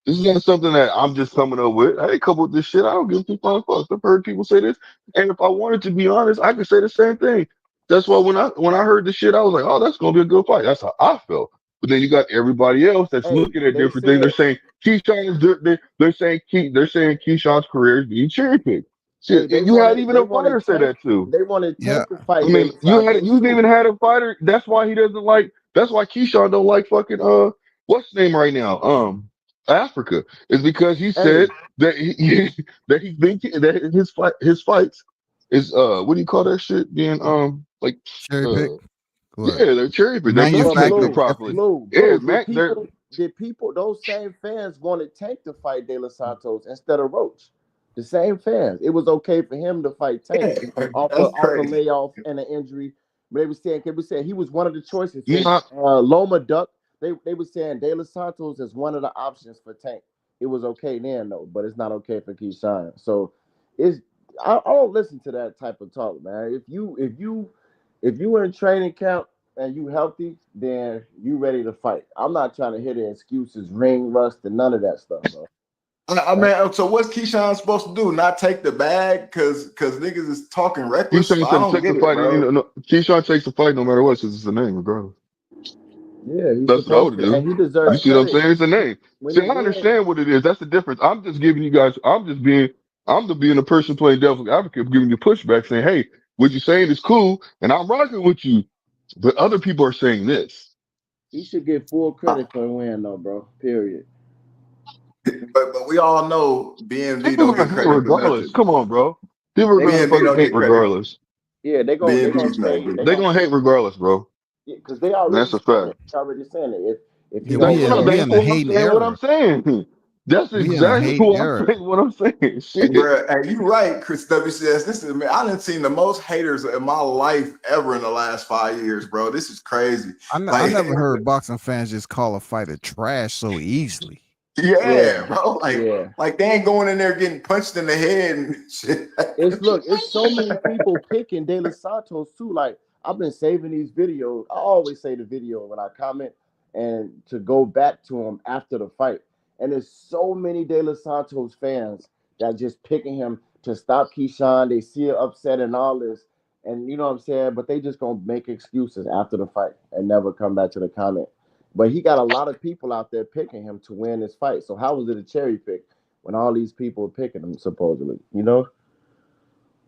This is not something that I'm just coming up with. I ain't come up with this shit. I don't give two flying fucks. I've heard people say this, and if I wanted to be honest, I could say the same thing. That's why when I heard this shit, I was like, oh, that's gonna be a good fight. That's how I felt. But then you got everybody else that's Hey, looking at they different things. They're said, saying Keyshawn is they're saying Keyshawn's career is being cherry picked. hey, Shit, and you had even a fighter say that too. They wanted Yeah. Tank to I fight De mean, Los Santos you've too. even had a fighter. That's why he doesn't like. That's why Keyshawn don't like fucking what's his name right now? Africa is because he Hey, said that he that he think that his fights is what do you call that shit? Being like Cherry pick. uh What? yeah, they're cherry picked. They're but matchmaking it Manufactured. properly. Yeah, Blue, Mac. They're those same fans wanted Tank to fight De Los Santos instead of Roach. The same fans. It was okay for him to fight Tank Yeah, off that's a crazy. layoff and an injury. But they were saying he was one of the choices. you Since know, Loma Duck, they were saying De Los Santos is one of the options for Tank. It was okay then though, but it's not okay for Keyshawn. So it's I don't listen to that type of talk, man. If you in training camp and you healthy, then you ready to fight. I'm not trying to hear the excuses, ring rust, and none of that stuff, bro. I mean, so what's Keyshawn supposed to do? Not take the bag because niggas is talking reckless? Keyshawn I said don't take the get it, fight. bro. No, Keyshawn takes the fight no matter what, since it's a name, regardless. Yeah, he's That's what I supposed would to, and do. he You deserves see what I'm credit saying? It's a name. when See, he I wins. understand what it is. That's the difference. I'm just giving you guys. I'm the being a person playing devil's advocate, giving you pushback, saying, "Hey, what you're saying is cool, and I'm rocking with you." But other people are saying this. He should get full credit for the win, though, bro. Period. But we all know BMD People don't are get gonna hate credit for regardless. nothing. Come on, bro. People are They gonna gonna BMD fucking don't say, hate get credit. regardless. yeah, they gonna BMD say smacked they it. They're gonna gonna hate regardless, bro. because they And already that's a saying fact. it. They already saying it. If he Yeah, don't we win, in That's a what I'm hating saying. What I'm era. saying. That's We in a exactly hating era. what I'm saying. Hey, Shit. bro, hey, you right, Chris WCS. This is man. I done seen the most haters in my life ever in the last 5 years, bro. This is crazy. I Like, never heard boxing fans just call a fighter trash so easily. yeah, yeah, bro. yeah. Like they ain't going in there getting punched in the head and shit. It's so many people picking De Los Santos too. Like I've been saving these videos. I always say the video when I comment and to go back to him after the fight. And there's so many De Los Santos fans that just picking him to stop Keyshawn. They see it upset and all this, and you know what I'm saying. But they just gonna make excuses after the fight and never come back to the comment. But he got a lot of people out there picking him to win this fight. So how was it a cherry pick when all these people are picking him supposedly? You know.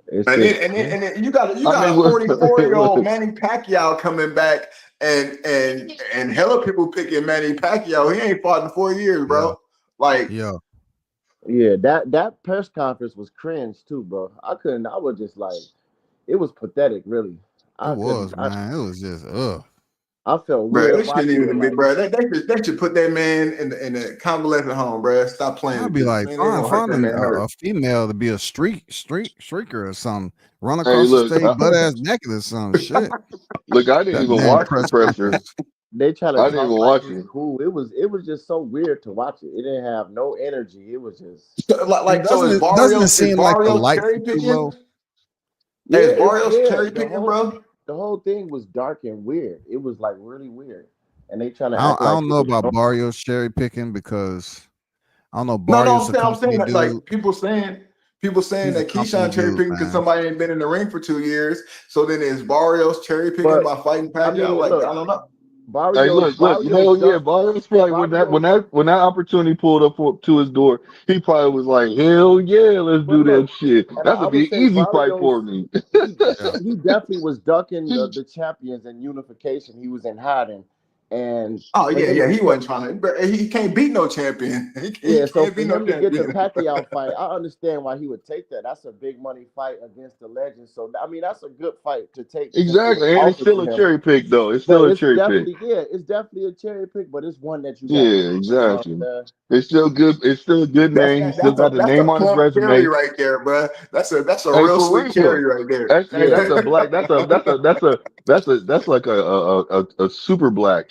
It's And just then you got I mean, a 44-year-old Manny Pacquiao coming back and hella people picking Manny Pacquiao. He ain't fought in 4 years, Yeah. bro. Like Yeah. yeah, that press conference was cringe too, bro. I was just like, it was pathetic, really. It I couldn't. was, man. It was just I felt bro, weird it shouldn't watching it. even be, Like, bro. They should put that man in the convalescent home, bro. Stop playing I'd with be this. like, Man, they gonna hurt that finding man hurt. a female to be a streaker or something. Run hey, across the look, stage, butt ass naked or some shit. look, I didn't That even damn watch the press presser. conference. they try to I didn't talk even like watch it's it. cool. It was just so weird to watch it. It didn't have no energy. It was just So, And so doesn't it Is seem like the Barrios lights cherry are too picking? low? Hey, is it's Barrios cherry weird. The picking, whole bro? the whole thing was dark and weird. It was like really weird, and they trying to I act don't, I like don't it know was about normal. Barrios cherry picking because I don't know. No, Barrios a I'm saying company that dude. like people saying He's a that company Keyshawn cherry dude, picking because man. somebody ain't been in the ring for 2 years. So then is Barrios cherry picking But by fighting I Pacquiao? mean, Like look, I don't know. Hey, Barrios look, Barrios hell yeah, duck Barrios probably Barrios. when that opportunity pulled up to his door, he probably was like, hell yeah, let's But do that look, shit. and That's I gonna be would an say easy fight for Barrios, me. Yeah. he definitely was ducking the champions in unification. He was in hiding, and Oh for yeah, him to yeah. He get the wasn't trying to. But he can't beat no champion. He yeah, so can't for beat no him to get the champion. Pacquiao fight, I understand why he would take that. That's a big money fight against the legend. So I mean, that's a good fight to take since it was Exactly, and it's offered still to a him. cherry pick though. It's But still a cherry pick. it's definitely a cherry pick, but it's one that you got to Yeah, take. You know exactly. what I'm saying? It's still good. It's still a good name. He still got the That's name a on his plump carry resume. right there, bro. That's a Hey, real for slick carry real. right there. That's Yeah, a black. That's like a super black.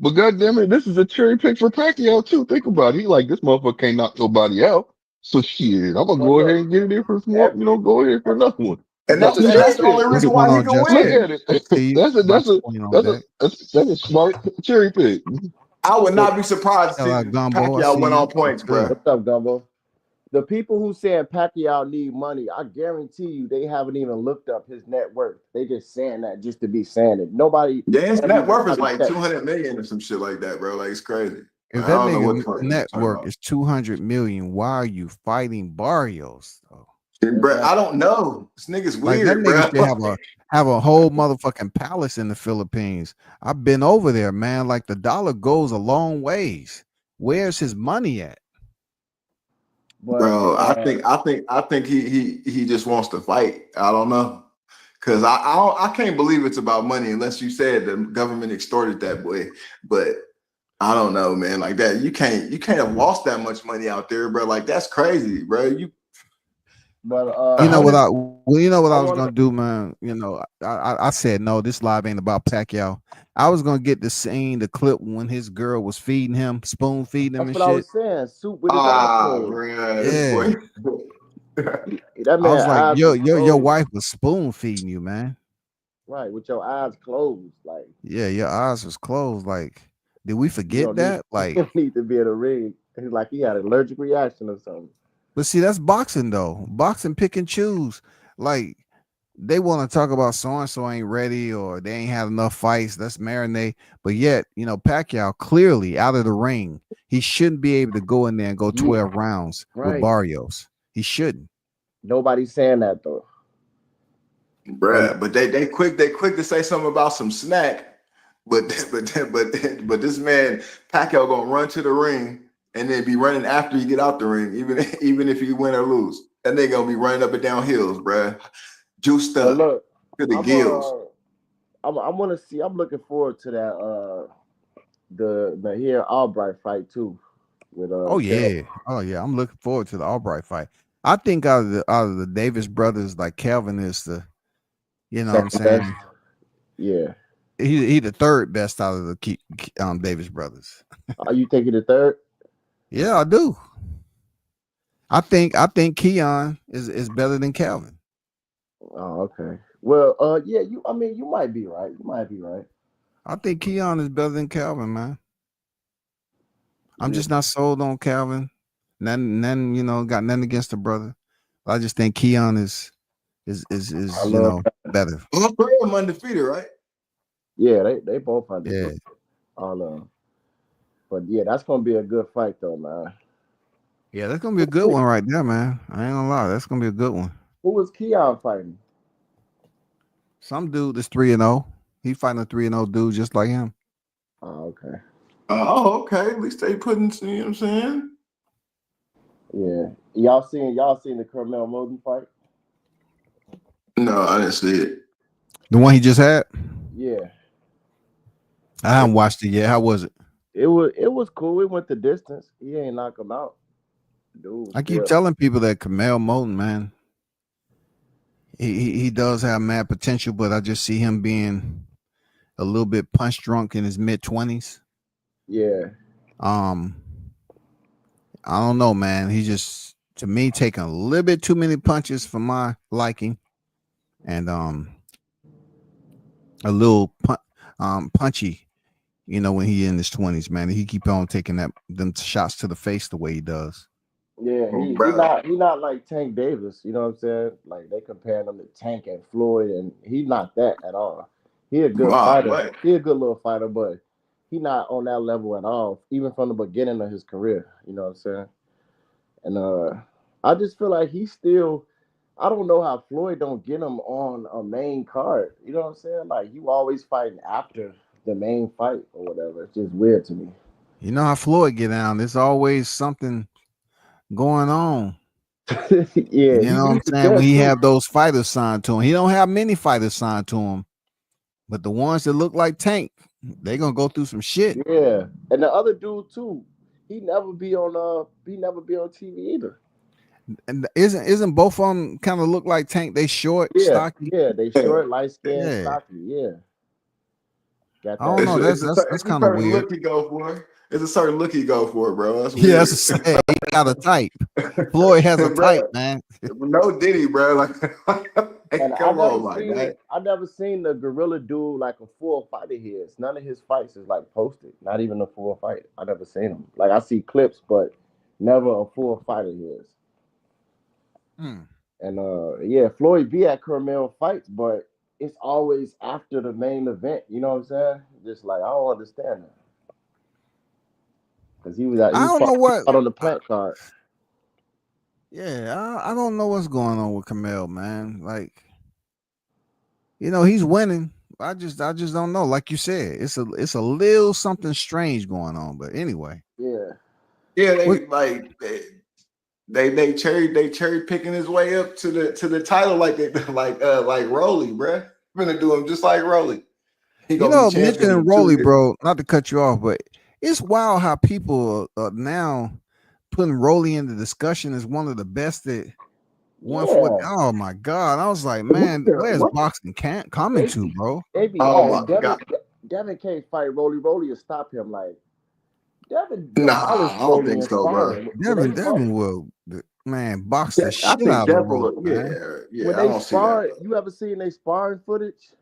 But goddamn it, this is a cherry pick for Pacquiao too. Think about it. He like this motherfucker can't knock nobody out. So shit, I'm gonna Well, go ahead look, and get it in for some more. every, Go ahead for another one. And That's look, a that's cherry the only pick. Look reason at one why he on can Look Justin. win. at it. Steve, That's a about that's your a point on that's a that. that's a smart cherry pick. I would look, not be surprised to Hell see out Gumbo. I Pacquiao see win you. on What's points, good? bro. what's up, Gumbo? The people who saying Pacquiao need money, I guarantee you they haven't even looked up his net worth. They just saying that just to be saying it. Nobody Yeah, his ever net even worth is probably like checked. 200 million or some shit like that, bro. Like it's crazy. If Like, I that don't know what nigga the fuck you're talking network about. is 200 million, why are you fighting Barrios? Though? And, bro, I Exactly. don't know. This nigga's Like that weird, nigga bro. should have a whole motherfucking palace in the Philippines. I've been over there, man. Like the dollar goes a long ways. Where's his money at? But Bro, I think he just wants to fight. I don't know. Cause I can't believe it's about money unless you said the government extorted that boy. But I don't know, man. Like that, you can't have lost that much money out there, bro. Like that's crazy, bro. but You know what honest, you know what I I was want gonna do, man. You know, I said no, this live ain't about Pacquiao. I was gonna get the clip when his girl was feeding him, spoon feeding him that's and what I shit. was saying. Soup with his eyes closed. Bro, this Yeah. boy. That I man was like, eyes was your closed, wife was spoon feeding you, man. right? With your eyes closed, like Yeah, your eyes was closed. Like, did we you forget don't need that? you Like, don't need to be in a ring. He's like he had an allergic reaction or something. but see, that's boxing though. Boxing pick and choose. Like, they want to talk about so and so ain't ready or they ain't had enough fights. Let's marinate. But yet, Pacquiao clearly out of the ring. He shouldn't be able to go in there and go Yeah, 12 rounds with right. Barrios. He shouldn't. Nobody's saying that though. And Bruh, but they quick to say something about some snack, but but this man Pacquiao gonna run to the ring and then be running after you get out the ring, even if you win or lose. That nigga gonna be running up and down hills, bruh. Juiced but up look, to the I'm gills. I'm gonna see. I'm looking forward to that the here Albright fight too with Oh Kel. yeah. Oh yeah. I'm looking forward to the Albright fight. I think out of the Davis brothers, like Calvin is the, you know what I'm Second best. saying? Yeah. He the third best out of the Davis brothers. Are you taking the third? Yeah, I do. I think Keon is better than Calvin. Oh, okay. Well, yeah, I mean, you might be right. You might be right. I think Keon is better than Calvin, man. I'm Yeah. just not sold on Calvin. None, got nothing against the brother. I just think Keon I is love. better. All three of them undefeated, right? Yeah, they both Yeah. undefeated. All of them. But yeah, that's gonna be a good fight though, man. Yeah, that's gonna be a good one right there, man. I ain't gonna lie, that's gonna be a good one. Who was Keon fighting? Some dude that's 3-0. He fighting a 3-0 dude just like him. Oh, okay. Oh, okay. At least they putting, you know what I'm saying? Yeah. Y'all seen the Carmel Moden fight? No, I didn't see it. The one he just had? Yeah. I haven't watched it yet. How was it? It was cool. It went the distance. He ain't knock him out. Dude, I keep still. telling people that Kamel Moten, man, he does have mad potential, but I just see him being a little bit punch drunk in his mid-20s. Yeah. I don't know, man. He just, to me, taking a little bit too many punches for my liking, and a little punchy. When he in his 20s, man, he keep on taking them shots to the face the way he does. Yeah, he Bro. not like Tank Davis, you know what I'm saying? Like they comparing him to Tank and Floyd, and he's not that at all. He a good Wow, fighter. what? He a good little fighter, but he not on that level at all, even from the beginning of his career. You know what I'm saying? And I just feel like he's still. I don't know how Floyd don't get him on a main card. You know what I'm saying? Like you always fighting after the main fight or whatever. It's just weird to me. You know how Floyd get down. There's always something going on. Yeah, You know what I'm he's the saying? When best he too. have those fighters signed to him, he don't have many fighters signed to him, but the ones that look like Tank, they gonna go through some shit. Yeah, and the other dude too. He never be on TV either. And isn't both of them kind of look like Tank? They short, Yeah, stocky. yeah, they short, light skinned, Yeah, stocky. Yeah, Got I don't that. know. That's It's a kind of certain weird. look he go for. It's a certain look he go for, bro. That's Yeah, weird. that's a, he got a type. Floyd has a Bro, type, man. no Diddy, bro. Like, And come on, my guy. I never seen the gorilla do like a full fight of his. None of his fights is like posted. Not even a full fight. I never seen him. Like I see clips, but never a full fight of his. Hmm. And yeah, Floyd be at Carmel fights, but it's always after the main event. You know what I'm saying? Just like I don't understand that because he was I don't know what. out on the plant card. Yeah, I don't know what's going on with Camille, man. Like, he's winning. I just don't know. Like you said, it's a little something strange going on. But anyway, Yeah. Yeah, What- they cherry picking his way up to the title like Rolly, bro. Gonna do him just like Rolly. He gonna be champion mentioning in 2 Rolly, years. bro. Not to cut you off, but it's wild how people are now putting Rolly in the discussion as one of the best at 140. Yeah. Oh my god! I was like, man, where's What? boxing coming to, bro? They be Oh my God. Devin can't fight Rolly. Rolly will stop him. Like Devin Nah, demolished I don't Rolly think in so, bro. sparring. Devin will, man, box the I shit think out of Devil, Rolly, man. yeah, When I they don't see sparred, that. you ever seen they sparring footage?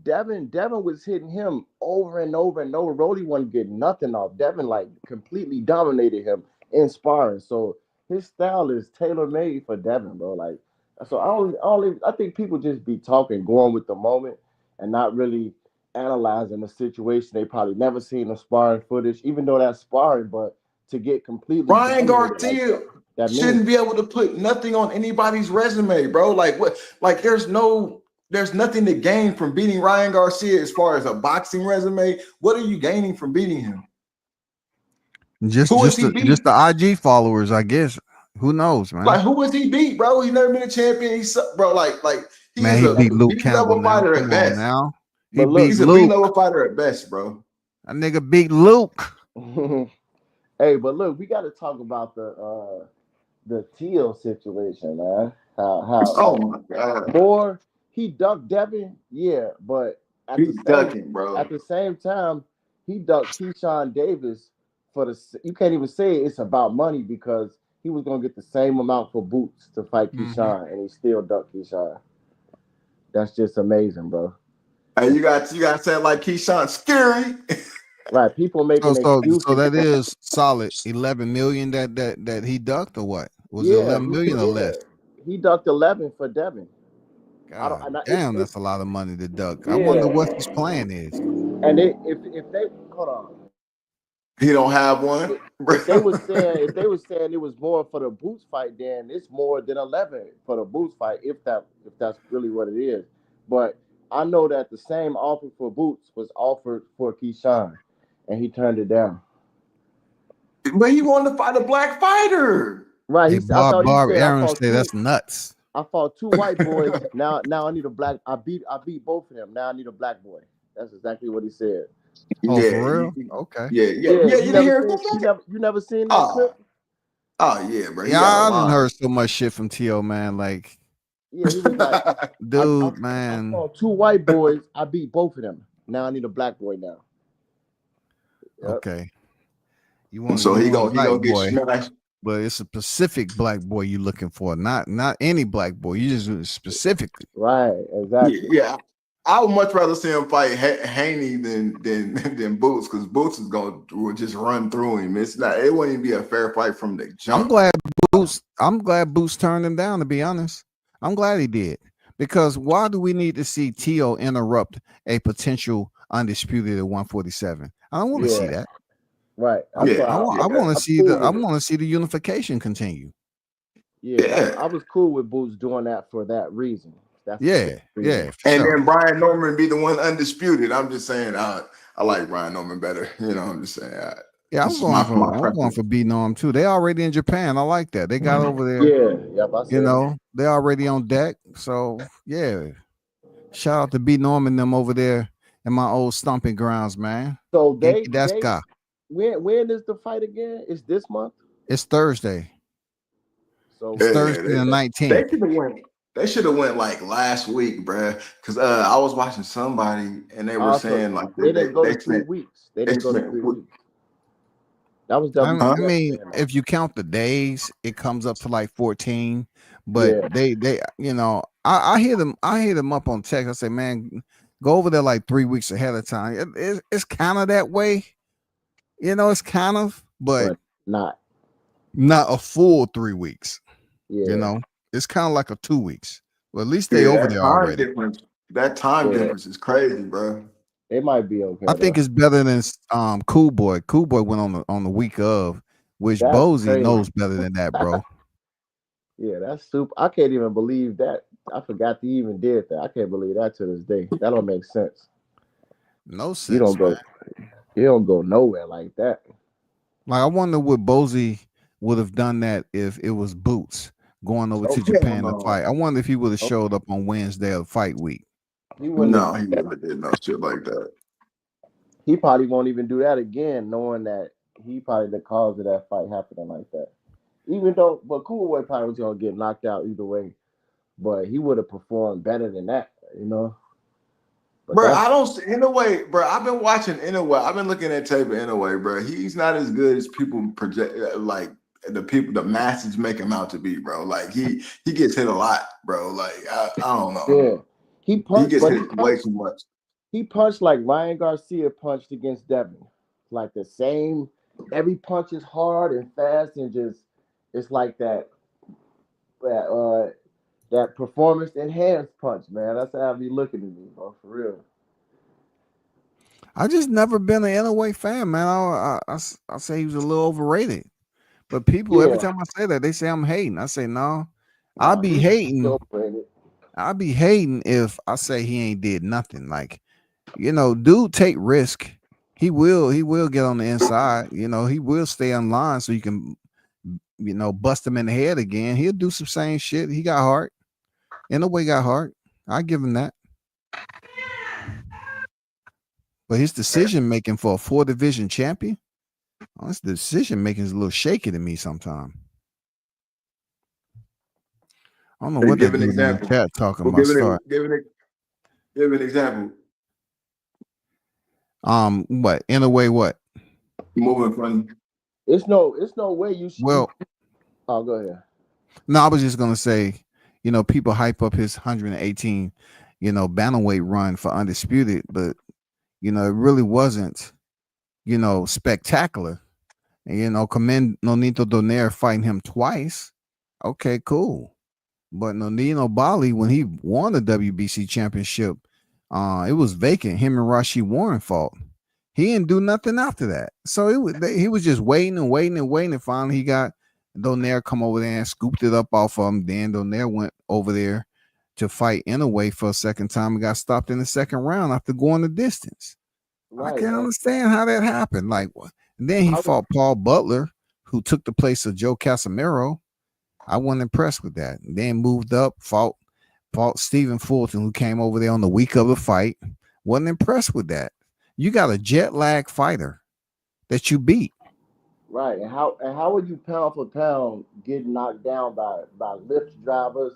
Devin was hitting him over and over and over. Rolly wasn't getting nothing off. Devin like completely dominated him in sparring. So his style is tailor made for Devin, bro. Like, so I think people just be talking, going with the moment, and not really analyzing the situation. They probably never seen the sparring footage, even though that's sparring. But to get completely Ryan dominated like Garcia that means shouldn't be able to put nothing on anybody's resume, bro. Like what? Like there's nothing to gain from beating Ryan Garcia as far as a boxing resume. What are you gaining from beating him? Just Who is just he the, beat? just the IG followers, I guess. Who knows, man? Like who was he beat, bro? He's never been a champion. Bro, like he Man, is he a beat Luke B Campbell level now. fighter Come at on best. now. He But look, beat He's a B Luke. level fighter at best, bro. That nigga beat Luke. hey, but look, we got to talk about the Teal situation, man. How Oh like my God, more he ducked Devin, yeah, but he's ducking, bro. at the same time he ducked Keyshawn Davis for you can't even say it's about money because he was gonna get the same amount for Boots to fight Keyshawn, and he still ducked Keyshawn. That's just amazing, bro. And you got to say it like Keyshawn scary. Right? People making So excuses. that is solid 11 million that he ducked or what? Was it Yeah, 11 million or less? he ducked 11 for Devin. God It's damn, that's a lot of money to duck. I wonder yeah. what his plan is. And if they hold on, He don't have one. if they was saying it was more for the Boots fight, then it's more than 11 for the Boots fight. If that's really what it is, but I know that the same offer for Boots was offered for Keyshawn, and he turned it down. But he wanted to fight a black fighter. Right? Hey, I thought he Bob said Aaron said that's nuts. I fought 2 white boys. Now I need a black. I beat both of them. Now I need a black boy. That's exactly what he said. Oh, Yeah, for real? Okay. Yeah. You didn't hear it? You never seen that clip? Oh yeah, bro. Yeah, I done heard so much shit from T.O., man. Like, Yeah, he was like, dude, I man. fought 2 white boys. I beat both of them. Now I need a black boy now. Yep. Okay. You want so he gonna black get boy, smashed. but it's a specific black boy you're looking for, not any black boy. You just specifically. Right, exactly. Yeah. I would much rather see him fight Haney than Boots, because Boots will just run through him. It wouldn't even be a fair fight from the jump. I'm glad Boots turned him down, to be honest. I'm glad he did. Because why do we need to see T.O. interrupt a potential undisputed at 147? I don't want to see that. Right. I want to see the unification continue. Yeah. I was cool with Boots doing that for that reason. And then Brian Norman be the one undisputed. I'm just saying, I like Brian Norman better. You know, I'm just saying. I'm going for B Norm too. They already in Japan. I like that. They got over there. Yeah. They already on deck. So yeah, shout out to B Norm and them over there in my old stomping grounds, man. So when is the fight again? It's this month. It's Thursday. So it's Thursday the 19th. They could win. They should have went like last week, bruh. Cause I was watching somebody and they were Also, saying like they didn't go they to 3 spent weeks. They they didn't go to spent 3 weeks. That was I huh? WTF mean, saying that. if you count the days, it comes up to like 14. But Yeah, they I hear them up on text. I say, man, go over there like 3 weeks ahead of time. It's kind of that way, it's kind of, but but not. not a full 3 weeks. You Yeah, know, it's kind of like a 2 weeks. Well, at least they Yeah, over there already. that time yeah. difference is crazy, bro. It might be I okay think though. it's better than Cool Boy. Cool Boy went on the week of, which That's Bozy crazy. knows better than that, bro. Yeah, that's super. I can't even believe that. I forgot he even did that. I can't believe that to this day. That don't make sense. No You don't sense, man. go. You don't go nowhere like that. Like I wonder what Bozy would have done that if it was Boots going over to Okay. Hell Japan to no. fight. I wonder if he would have Oh, showed up on Wednesday of fight week. he wouldn't have. No, he wouldn't have did no shit like that. He probably won't even do that again, knowing that he probably the cause of that fight happening like that. Even though, but Cool Boy probably was gonna get knocked out either way. But he would have performed better than that, you know. But Bro, that's I don't see in a way, bro. I've been watching in a way. I've been looking at tape in a way, bro. He's not as good as people project, like the masses make him out to be, bro. Like he gets hit a lot, bro. Like I don't know. yeah. He He punched, gets but he hit way punched. too much. He punched like Ryan Garcia punched against Devin, like the same. Every punch is hard and fast and just it's like that that performance enhanced punch, man. That's how I be looking at me, bro, for real. I just never been an NOA fan, man. I say he was a little overrated. But people, every Yeah, time I say that, they say I'm hating. I say no. I'll nah, be he's hating. overrated. I'll be hating if I say he ain't did nothing. Like, dude take risk. He will get on the inside. He will stay on line so you can, bust him in the head again. He'll do some same shit. He got heart. In a way, got heart. I give him that. But his decision making for a 4 division champion, his decision making is a little shaky to me sometimes. I don't know Hey, what give that an dude in the example. chat talking Well, about. Start. give an example. What? In a way, what? Moving from It's no way you. Well, Oh, go ahead. no, I was just gonna say, people hype up his 118, bantamweight run for undisputed, but it really wasn't, spectacular. And commend Nonito Donaire fighting him twice. Okay, cool. But Nonino Bali, when he won the WBC championship, it was vacant. Him and Rashi Warren fought. He didn't do nothing after that. So he was just waiting and waiting and waiting. And finally, he got Donaire come over there and scooped it up off of him. Then Donaire went over there to fight Inoue for a second time and got stopped in the second round after going the distance. I Right. can't understand how that happened. Like, what? And then he How fought Paul Butler, who took the place of Joe Casimiro. I wasn't impressed with that. And then moved up, fought Stephen Fulton, who came over there on the week of the fight. Wasn't impressed with that. You got a jet lag fighter that you beat. Right, and how would you pound for pound get knocked down by lift drivers?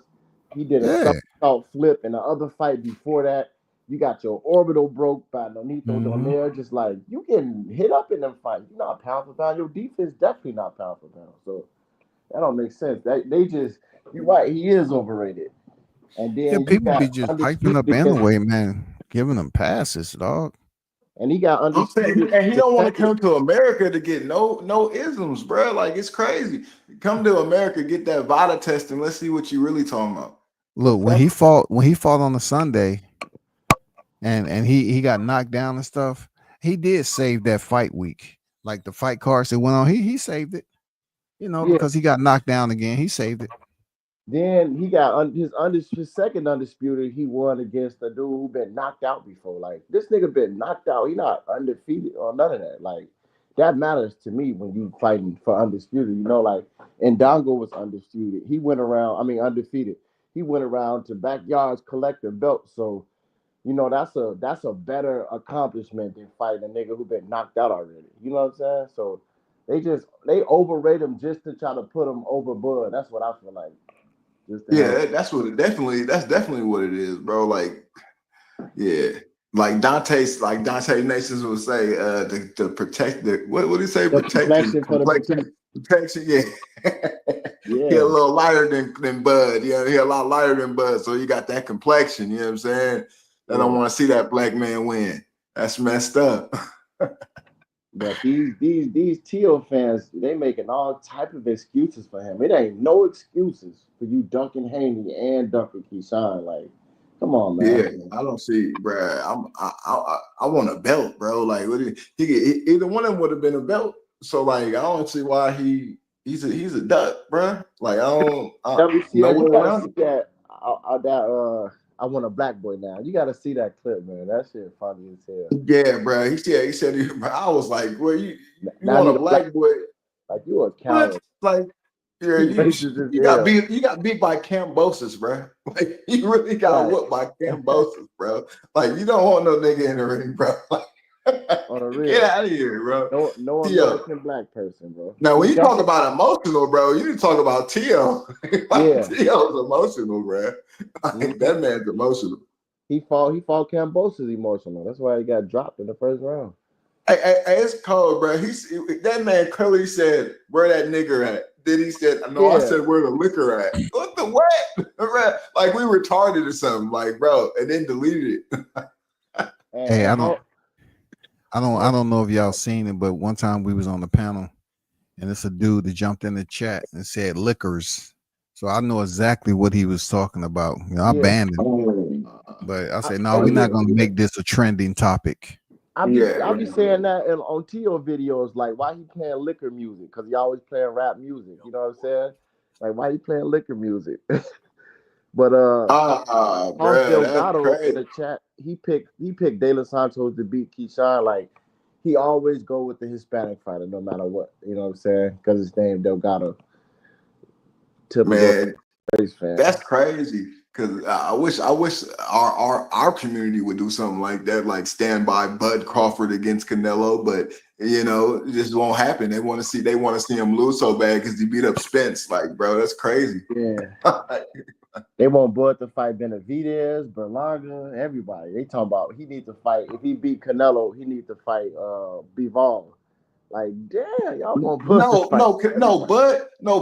He did a Yeah. somersault flip in the other fight before that. You got your orbital broke by Nonito Mm-hmm. Donaire. Just like you getting hit up in them fights. You're not pound for pound. Your defense definitely not pound for pound. So that don't make sense. They just you're right. He is overrated. And Yeah, then you people be got just hyping undisputed up against, Anaway, man, giving them passes, dog. and he got I'm saying, undisputed and he don't want to defended. come to America to get no isms, bro. Like it's crazy. Come to America, get that VADA test, and let's see what you really talking about. Look, when he fought on the Sunday, and he got knocked down and stuff, he did save that fight week. Like the fight cards that went on, he saved it. Yeah. Because he got knocked down again, he saved it. Then he got his second undisputed. He won against a dude who been knocked out before. Like this nigga been knocked out. He not undefeated or none of that. Like that matters to me when you fighting for undisputed. Like Ndongo was undisputed. He went around. I mean undefeated. He went around to backyards collecting belts. So that's a better accomplishment than fighting a nigga who been knocked out already. You know what I'm saying? So they overrate him just to try to put him over Bud. That's what I feel like. That's what it definitely. That's definitely what it is, bro. Like, yeah, like Dante Nations would say, to protect the what would he say? The Protect complexion for the protection. protection. Yeah, Yeah. he a little lighter than Bud. Yeah, he a lot lighter than Bud, so you got that complexion. You know what I'm saying? I don't want to see that black man win. That's messed up. But these Teal fans, they making all type of excuses for him. It ain't no excuses for you dunking Haney and dunking Keyshawn. Like, come on, man. Yeah, I don't see, bro. I want a belt, bro. Like, what either one of them would have been a belt. So, like, I don't see why he's a duck, bro. Like, I don't WCA, no way you gotta around see it. that. I want a black boy now. You gotta see that clip, man. That shit funny as hell. Yeah, bro. He said, I was like, well, you Now want he a black boy? like you a What? coward. Like, yeah, He racist as hell. you got beat by Cambosis, bro. Like, you really got Right. whooped by Cambosis, bro. Like, you don't want no nigga in the ring, bro. On the real. Get out of here, bro. No Tio. American black person, bro. Now, when you talk about emotional, bro, you need to talk about Tio. Yeah. Tio's emotional, bro. Like, that man's emotional. He fought Cambosis emotional. That's why he got dropped in the first round. Hey, it's cold, bro. That man clearly said, "Where that nigger at?" Then he said, "No, I said where the liquor at." What the what? Like we retarded or something, like, bro, and then deleted it. Hey, I don't know if y'all seen it, but one time we was on the panel, and it's a dude that jumped in the chat and said liquors. So I know exactly what he was talking about. You know, I banned him, but I said, no, we're not going to make this a trending topic. I'll be saying that on Tio videos, like, why he playing liquor music? Because he always playing rap music. You know what I'm saying? Like, why he playing liquor music? But Delgado in the chat, he picked De Los Santos to beat Keyshawn. Like, he always go with the Hispanic fighter, no matter what. You know what I'm saying? Because his name Delgado. Man, that's crazy. Because I wish our community would do something like that, like stand by Bud Crawford against Canelo. But you know, it just won't happen. They want to see him lose so bad because he beat up Spence. Like, bro, that's crazy. Yeah. They want Bud to fight Benavidez, Berlanga, everybody. They talking about he needs to fight. If he beat Canelo, he needs to fight Bivol. Like, damn, y'all want Bud to fight.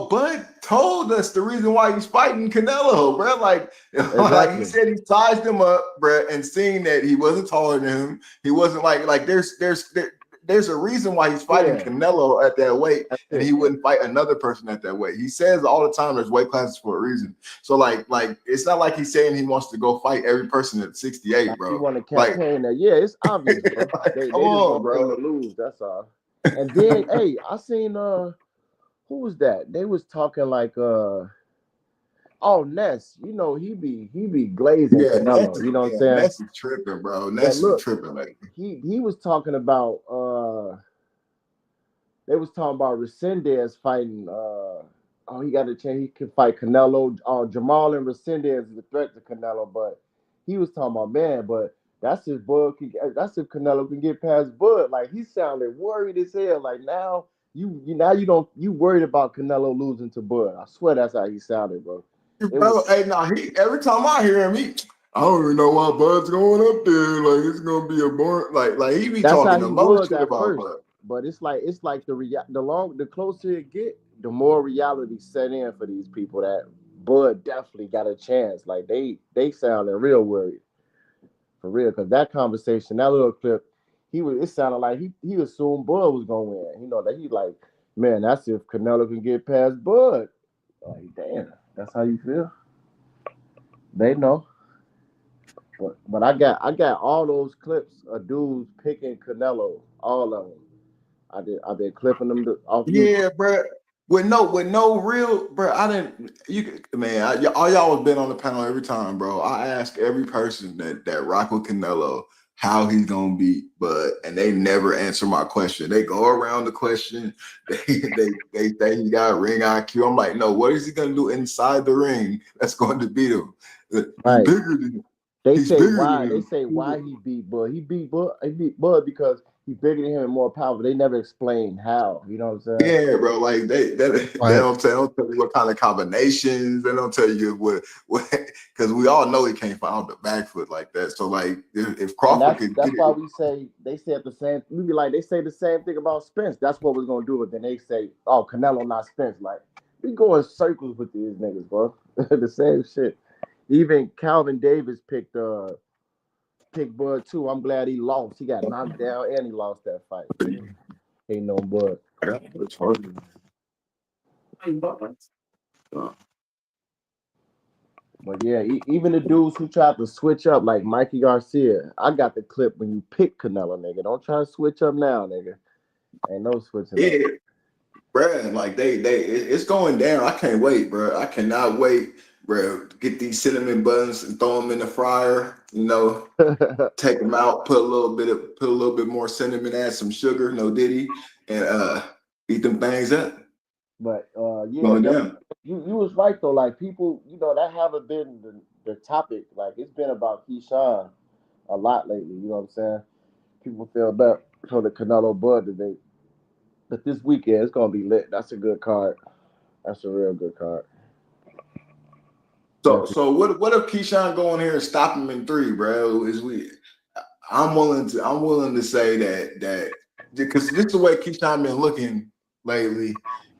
Bud told us the reason why he's fighting Canelo, bro. Like he said he sized him up, bro, and seeing that he wasn't taller than him. He wasn't like there's a reason why he's fighting Canelo at that weight, and he wouldn't fight another person at that weight. He says all the time there's weight classes for a reason. So like it's not like he's saying he wants to go fight every person at 68, bro. He want to campaign that. Yeah, it's obvious, bro. Like, they come just on, want bro. him to lose. That's all. And then, hey, I seen who was that? They was talking like Ness. You know, he be glazing Canelo. You know what I'm saying? Ness is tripping, bro. Ness is tripping. Like he was talking about they was talking about Resendez fighting he got a chance he could fight Canelo. Jamal and Resendez is a threat to Canelo, but he was talking about, man, but that's if Canelo can get past Bud. Like, he sounded worried as hell. Like, now you worried about Canelo losing to Bud. I swear that's how he sounded, bro. Every time I hear him, I don't even know why Bud's going up there. Like, it's gonna be a boring. Like he be talking the most shit about Bud. But it's like the closer it get, the more reality set in for these people that Bud definitely got a chance. Like, they sounding real worried. For real, because that conversation, that little clip, it sounded like he assumed Bud was gonna win. You know, that he's like, man, that's if Canelo can get past Bud. Like, damn, that's how you feel. They know. But I got all those clips of dudes picking Canelo, all of them. I've been clipping them off. Yeah, bro. With no real, bro. All y'all have been on the panel every time, bro. I ask every person that rock with Canelo how he's gonna beat Bud, and they never answer my question. They go around the question. They say he got ring IQ. I'm like, no, what is he gonna do inside the ring that's going to beat him? Right. He's bigger than him. They say why he beat Bud. He beat Bud because He bigger than him and more powerful. They never explain how. You know what I'm saying? Yeah, bro. Like they Right. don't tell you what kind of combinations. They don't tell you what because we all know he can't find the back foot like that. So like if And Crawford could that's get why it, we say they said the same. We be like they say the same thing about Spence. That's what we're gonna do. But then they say, oh, Canelo not Spence. Like we go in circles with these niggas, bro. The same shit. Even Calvin Davis picked Bud too. I'm glad he lost. He got knocked down and he lost that fight. Ain't no Bud. it's hard. But yeah, even the dudes who tried to switch up, like Mikey Garcia, I got the clip when you pick Canelo, nigga. Don't try to switch up now, nigga. Ain't no switching up. Yeah, bro. Like it's going down. I can't wait, bro. I cannot wait, bro. Get these cinnamon buns and throw them in the fryer. You know, take them out, put a little bit more cinnamon, add some sugar, no diddy, and eat them things up. But yeah, Going down. you was right though. Like people, that haven't been the topic. Like it's been about Keyshawn a lot lately. You know what I'm saying? People feel bad for the Canelo Bud debate, but this weekend it's gonna be lit. That's a good card. That's a real good card. So what if Keyshawn go in here and stop him in 3, bro? I'm willing to say that because this is the way Keyshawn been looking lately,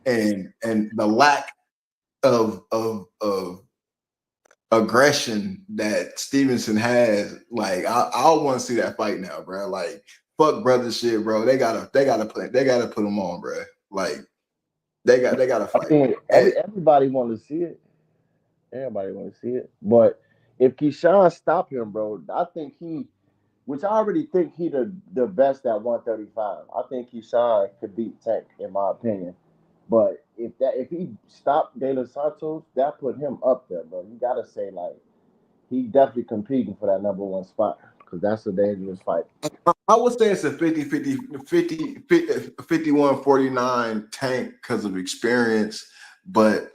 and the lack of aggression that Stevenson has, like I want to see that fight now, bro. Like fuck brother shit, bro. They gotta put him on, bro. Like they gotta fight. I mean, everybody want to see it. Everybody want to see it. But if Keyshawn stop him, bro, I think which I already think he the best at 135. I think Keyshawn could beat Tank in my opinion. But if he stopped De Los Santos, that put him up there, bro. You gotta say like he definitely competing for that number 1 spot because that's a dangerous fight. I would say it's a 51-49 Tank because of experience, but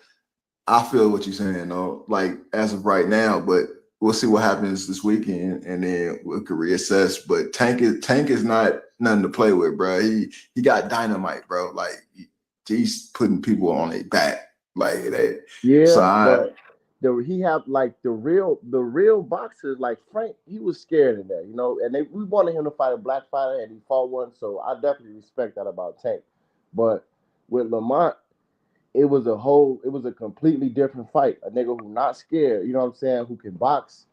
I feel what you're saying, though. Like as of right now, but we'll see what happens this weekend, and then we could reassess. But Tank is not nothing to play with, bro. He got dynamite, bro. Like he's putting people on their back, like that. Yeah, So he have like the real boxers like Frank. He was scared of that, and we wanted him to fight a black fighter, and he fought one. So I definitely respect that about Tank. But with Lamont, it was a completely different fight. A nigga who not scared, you know what I'm saying, who can box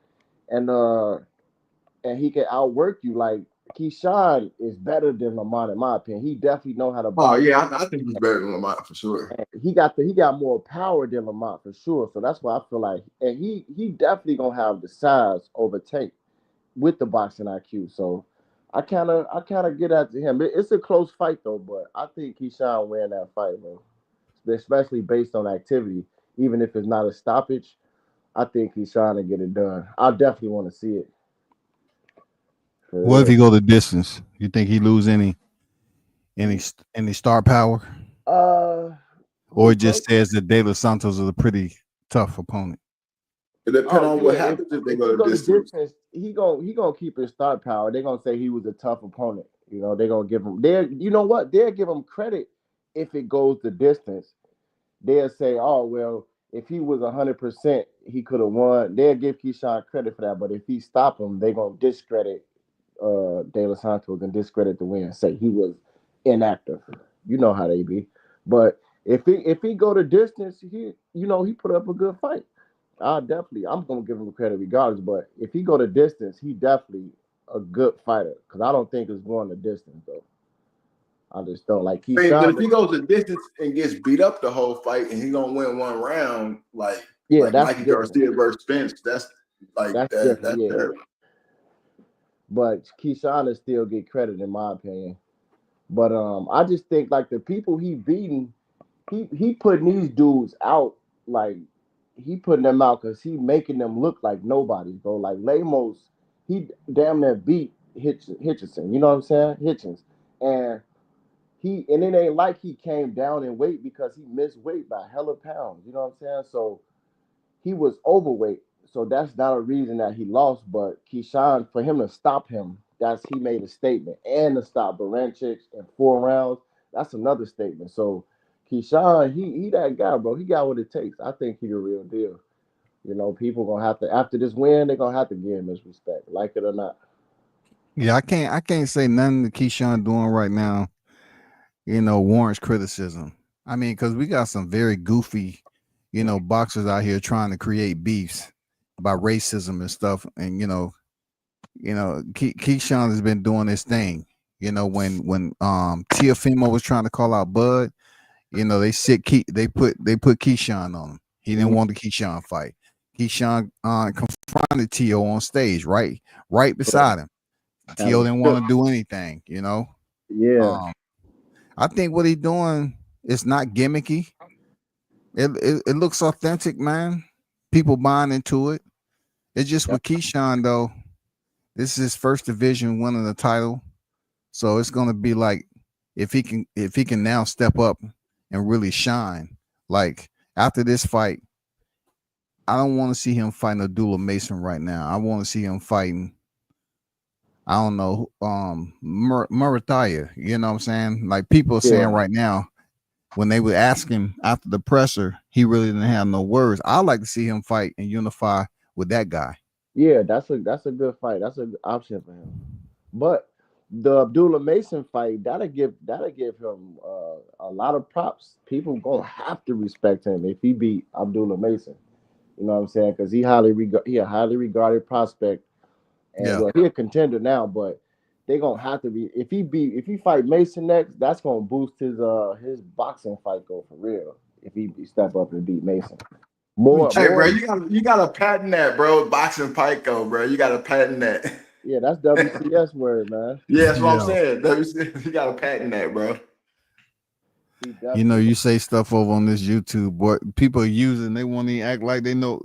and he can outwork you. Like Keyshawn is better than Lamont in my opinion. He definitely know how to box. yeah, I think he's better than Lamont for sure. And he got more power than Lamont for sure. So that's why I feel like, and he definitely gonna have the size over Tank with the boxing IQ. So I kind of get at him. It's a close fight though, but I think Keyshawn win that fight, bro. Especially based on activity, even if it's not a stoppage, I think he's trying to get it done. I definitely want to see it. What if he go the distance? You think he lose any star power? Or it just says that De Los Santos is a pretty tough opponent. It depends on what happens if they go to distance. He gonna keep his star power. They're gonna say he was a tough opponent. They're gonna give him they'll give him credit if it goes the distance. They'll say, oh well, if he was 100%, he could have won. They'll give Keyshawn credit for that. But if he stop him, they're gonna discredit De Los Santos and discredit the win. Say he was inactive. You know how they be. But if he go the distance, he put up a good fight. I'm gonna give him credit regardless. But if he go the distance, he definitely a good fighter. Because I don't think it's going the distance though. I just don't like Keyshawn. But if he goes the distance and gets beat up the whole fight, and he gonna win one round, like that's Mikey Garcia versus Spence, that's terrible. But Keyshawn still get credit in my opinion. But I just think like the people he beating, he putting these dudes out, like he putting them out because he making them look like nobody, bro. Like Lamos, he damn near beat Hitchison. You know what I'm saying? Hitchens. And it ain't like he came down in weight because he missed weight by hella pounds. You know what I'm saying? So he was overweight. So that's not a reason that he lost. But Keyshawn, for him to stop him, he made a statement, and to stop Baranchik in 4 rounds, that's another statement. So Keyshawn, he that guy, bro. He got what it takes. I think he the real deal. People gonna have to, after this win, they're gonna have to give him his respect, like it or not. Yeah, I can't say nothing that Keyshawn doing right now, warrants criticism. I mean, because we got some very goofy, boxers out here trying to create beefs by racism and stuff. And Keyshawn has been doing this thing. When Tiafimo was trying to call out Bud, they put Keyshawn on him. He didn't want the Keyshawn fight. Keyshawn confronted Tio on stage, right beside him. Tio didn't want to do anything, Yeah. I think what he's doing is not gimmicky. It looks authentic, man. People buying into it. It's just with Keyshawn though. This is his first division winning the title, so it's gonna be like if he can now step up and really shine. Like after this fight, I don't want to see him fighting Abdullah Mason right now. I want to see him fighting. I don't know, Murataia. You know what I'm saying? Like people are saying right now, when they were asking after the presser, he really didn't have no words. I'd like to see him fight and unify with that guy. Yeah, that's a good fight. That's a good option for him. But the Abdullah Mason fight, that'll give him a lot of props. People gonna have to respect him if he beat Abdullah Mason. You know what I'm saying? Because he a highly regarded prospect, and well, he a contender now. But they gonna have to be if he fight Mason next, that's gonna boost his boxing fight go for real. If he step up and beat Mason. Hey, bro, you gotta patent that, bro. Boxing Pico, bro. You gotta patent that. Yeah, that's WCS word, man. Yeah, that's what I'm saying. WCS, you gotta patent that, bro. You say stuff over on this YouTube, boy. People are using. They want to act like they know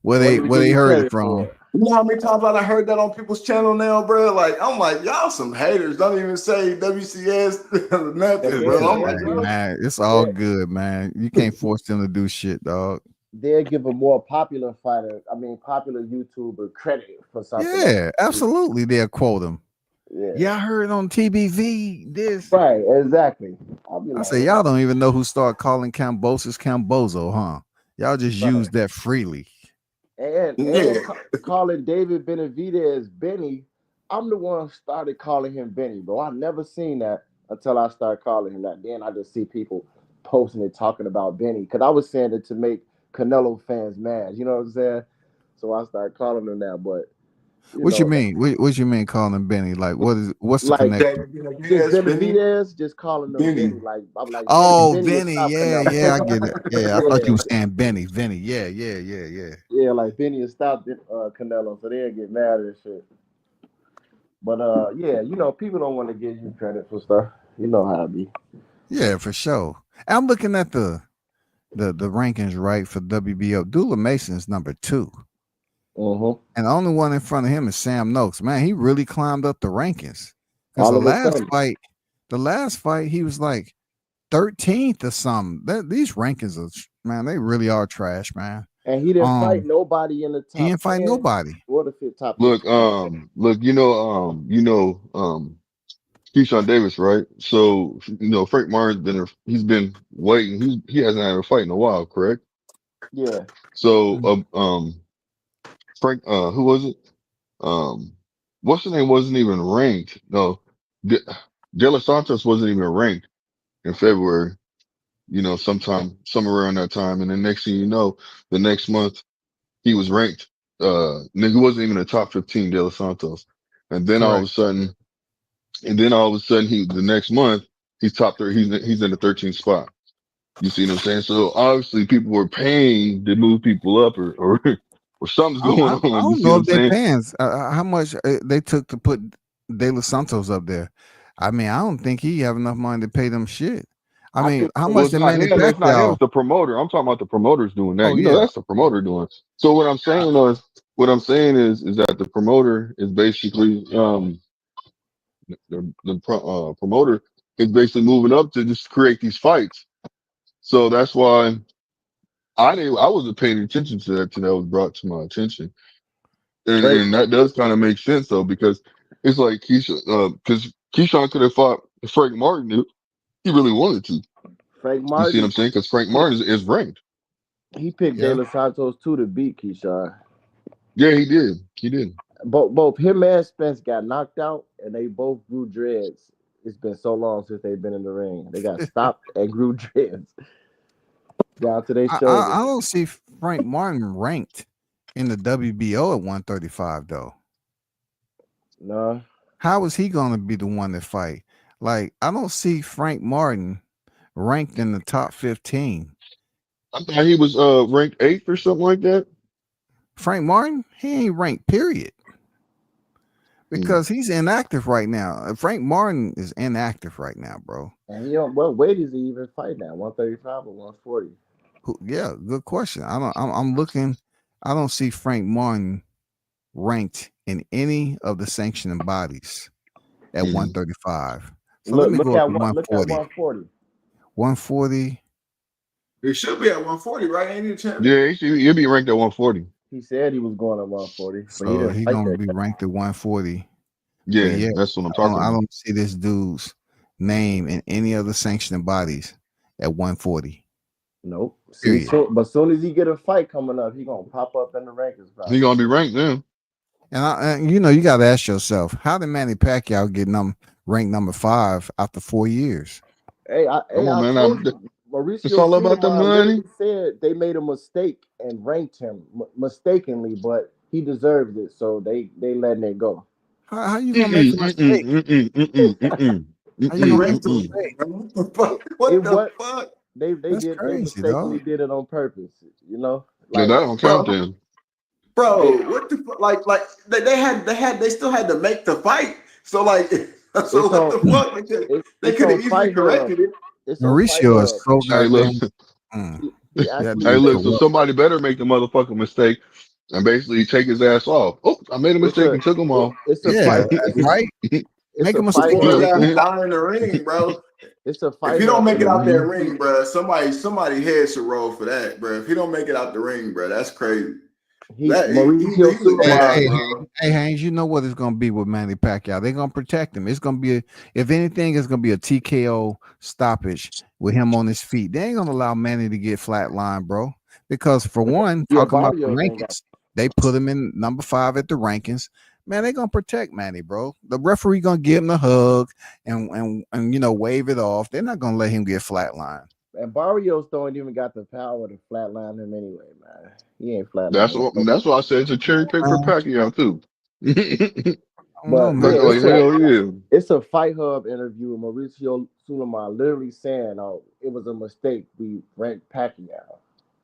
where they heard it from. You know how many times I heard that on people's channel now, bro? Like I'm like, y'all some haters. Don't even say WCS nothing, bro. I'm like, man, it's all good, man. You can't force them to do shit, dog. They'll give a more popular YouTuber credit for something. Yeah, absolutely. They'll quote him. Yeah, I heard on TBV this. Right, exactly. I say y'all don't even know who started calling Cambosis Cambozo, huh? Y'all just use that freely. And calling David Benavidez Benny, I'm the one who started calling him Benny, bro. I never seen that until I started calling him that. Then I just see people posting and talking about Benny because I was saying it to make Canelo fans mad. You know what I'm saying? So I started calling him that. But what you mean? What you mean calling him Benny? Like what's the connection? Benavidez, just calling him Benny. Like I'm like, oh, Benny. Yeah, I get it. Yeah, I thought you were saying Benny. Yeah. Yeah, like Benny has stopped Canelo, so they'll get mad and shit. But yeah, people don't want to give you credit for stuff. You know how it be. Yeah, for sure. I'm looking at the rankings, right, for WBO. Abdullah Mason is number 2. And the only one in front of him is Sam Noakes. Man, he really climbed up the rankings. Because the last fight, he was like 13th or something. These rankings are, man, they really are trash, man. And he didn't fight nobody in the top. He didn't fight nobody. What if it top? Look, Keyshawn Davis, right? So Frank Martin's he's been waiting. He hasn't had a fight in a while, correct? Yeah. So Frank, who was it? What's his name wasn't even ranked. No, De Los Santos wasn't even ranked in February. Somewhere around that time, and then next thing you know, the next month he was ranked. He wasn't even in the top 15, De Los Santos, and then all of a sudden, the next month he's top 30. He's in the 13th spot. You see what I'm saying? So obviously people were paying to move people up, or something's going on. I don't know if they're paying how much they took to put De Los Santos up there. I mean, I don't think he have enough money to pay them shit. I mean, how much they made it back now? It's the promoter. I'm talking about the promoters doing that. That's the promoter doing. So what I'm saying is that the promoter is basically the promoter is basically moving up to just create these fights. So that's why I wasn't paying attention to that until that was brought to my attention, and that does kind of make sense though, because It's like Keyshawn, because Keyshawn could have fought Frank Martin if he really wanted to. Frank You see what I'm Martin, saying? Because Frank Martin is ranked. he picked De Yeah. Los Santos too to beat Keyshawn. Yeah, he did. He did. Both him and Spence got knocked out, and they both grew dreads. It's been so long since they've been in the ring. They got stopped and grew dreads down to their shoulders. I don't see Frank Martin ranked in the WBO at 135 though. No, How is he going to be the one to fight? Like, I don't see Frank Martin ranked in the top 15. I thought he was ranked 8th or something like that. Frank Martin, he ain't ranked, period. Because he's inactive right now. Frank Martin is inactive right now, bro. and what weight is he even fighting at? 135 or 140? Yeah, good question. I'm looking. I don't see Frank Martin ranked in any of the sanctioning bodies at 135. So let me Look go at up to 140. 140. 140. He should be at 140, right? Ain't he the champion? Yeah, he'll be ranked at 140. He said he was going at 140, but he So didn't he's fight gonna that. be ranked at 140. Yeah, Yeah, that's what I'm I talking about. don't see this dude's name in any other sanctioning bodies at 140. Nope. Period. But soon as he get a fight coming up, he gonna pop up in the rankings. He's gonna be ranked then. And you know, you got to ask yourself, how did Manny Pacquiao get ranked number 5 after 4 years? Hey, Come on, man. told you, Mauricio It's all about the Sulaiman money. literally said they made a mistake and ranked him mistakenly, but he deserved it, so they letting it go. How you gonna make a mistake? How you gonna make a mistake? What the fuck? They That's did crazy, they mistakenly dog. did it on purpose, you know. Yeah, that don't count then. Bro, what the fuck? Like they still had to make the fight. So like, so what the fuck? They could have easily corrected it. Mauricio is so Hey, look. Hey, look. So somebody better make the motherfucking mistake and basically take his ass off. Oh, I made a mistake and took him off. It's a fight, right? Make a mistake. Die in the ring, bro. It's a fight. If you don't make it out that ring, bro, somebody head should roll for that, bro. If he don't make it out the ring, bro, that's crazy. Hey, Haynes, you know what it's gonna be with Manny Pacquiao. They're gonna protect him. It's gonna be if anything, it's gonna be a TKO stoppage with him on his feet. They ain't gonna allow Manny to get flatlined, bro. Because for one, talking about the rankings, they put him in number 5 at the rankings. Man, they're gonna protect Manny, bro. The referee gonna give him a hug and you know, wave it off. They're not gonna let him get flatlined. And Barrios don't even got the power to flatline him anyway, man. He ain't flatline. That's why I said it's a cherry pick for Pacquiao too. But yeah, it's a Fight Hub interview with Mauricio Sulaiman literally saying, "Oh, it was a mistake. We ranked Pacquiao."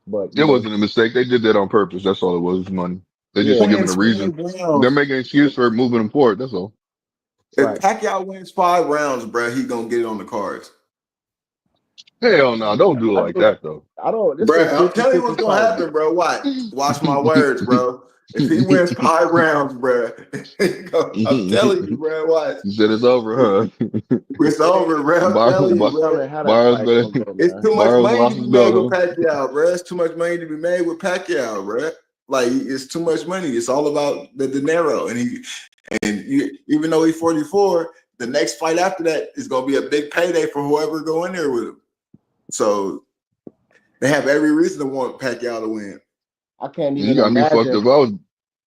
But it wasn't a mistake. They did that on purpose. That's all it was. Money. They just giving a reason. They're making an excuse for moving him forward. That's all. If Pacquiao wins 5 rounds, bro, he gonna get it on the cards. Hell no, don't do it like that though. I don't, bro. I'm telling you what's gonna happen, bro. Watch my words, bro. If he wins 5 rounds, bro, I'm telling you, bro. Watch. You said it's over, huh? It's over, bro. I'm telling you, bro. It's too much money to be made with Pacquiao, bro. It's too much money to be made with Pacquiao, bro. Like it's too much money. It's all about the dinero, even though he's 44, the next fight after that is gonna be a big payday for whoever go in there with him. So they have every reason to want Pacquiao to win. I can't even. You got me fucked up.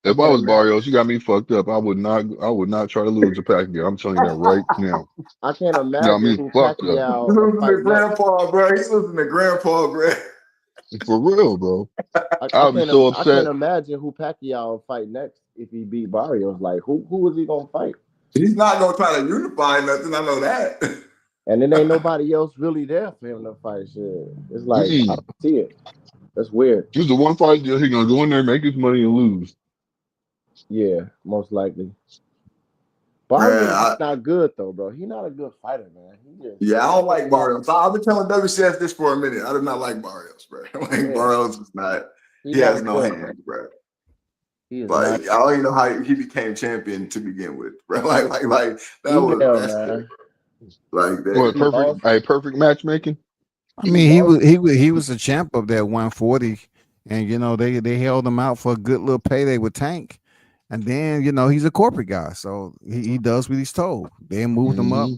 If I was Barrios, you got me fucked up. I would not try to lose to Pacquiao. I'm telling you that right now. I can't imagine who Pacquiao. Losing to Grandpa, bro. He's losing to Grandpa, bro. For real, bro. I would be so upset. I can't imagine who Pacquiao will fight next if he beat Barrios. Like, who is he gonna fight? He's not gonna try to unify nothing. I know that. And then ain't nobody else really there for him to fight. Shit, it's like I don't see it. That's weird. He's the one fight deal. He's gonna go in there, make his money, and lose. Yeah, most likely. Barrios is not good though, bro. He's not a good fighter, man. I don't like Barrios. I've been telling WCS this for a minute. I do not like Barrios, bro. Barrios is not. He has no hands, bro. But I don't even know how he became champion to begin with, bro. Like that was like that. Perfect matchmaking. I mean, he was a champ of that 140, and you know they held him out for a good little payday with Tank, And then, he's a corporate guy, so he does what he's told. They moved him up.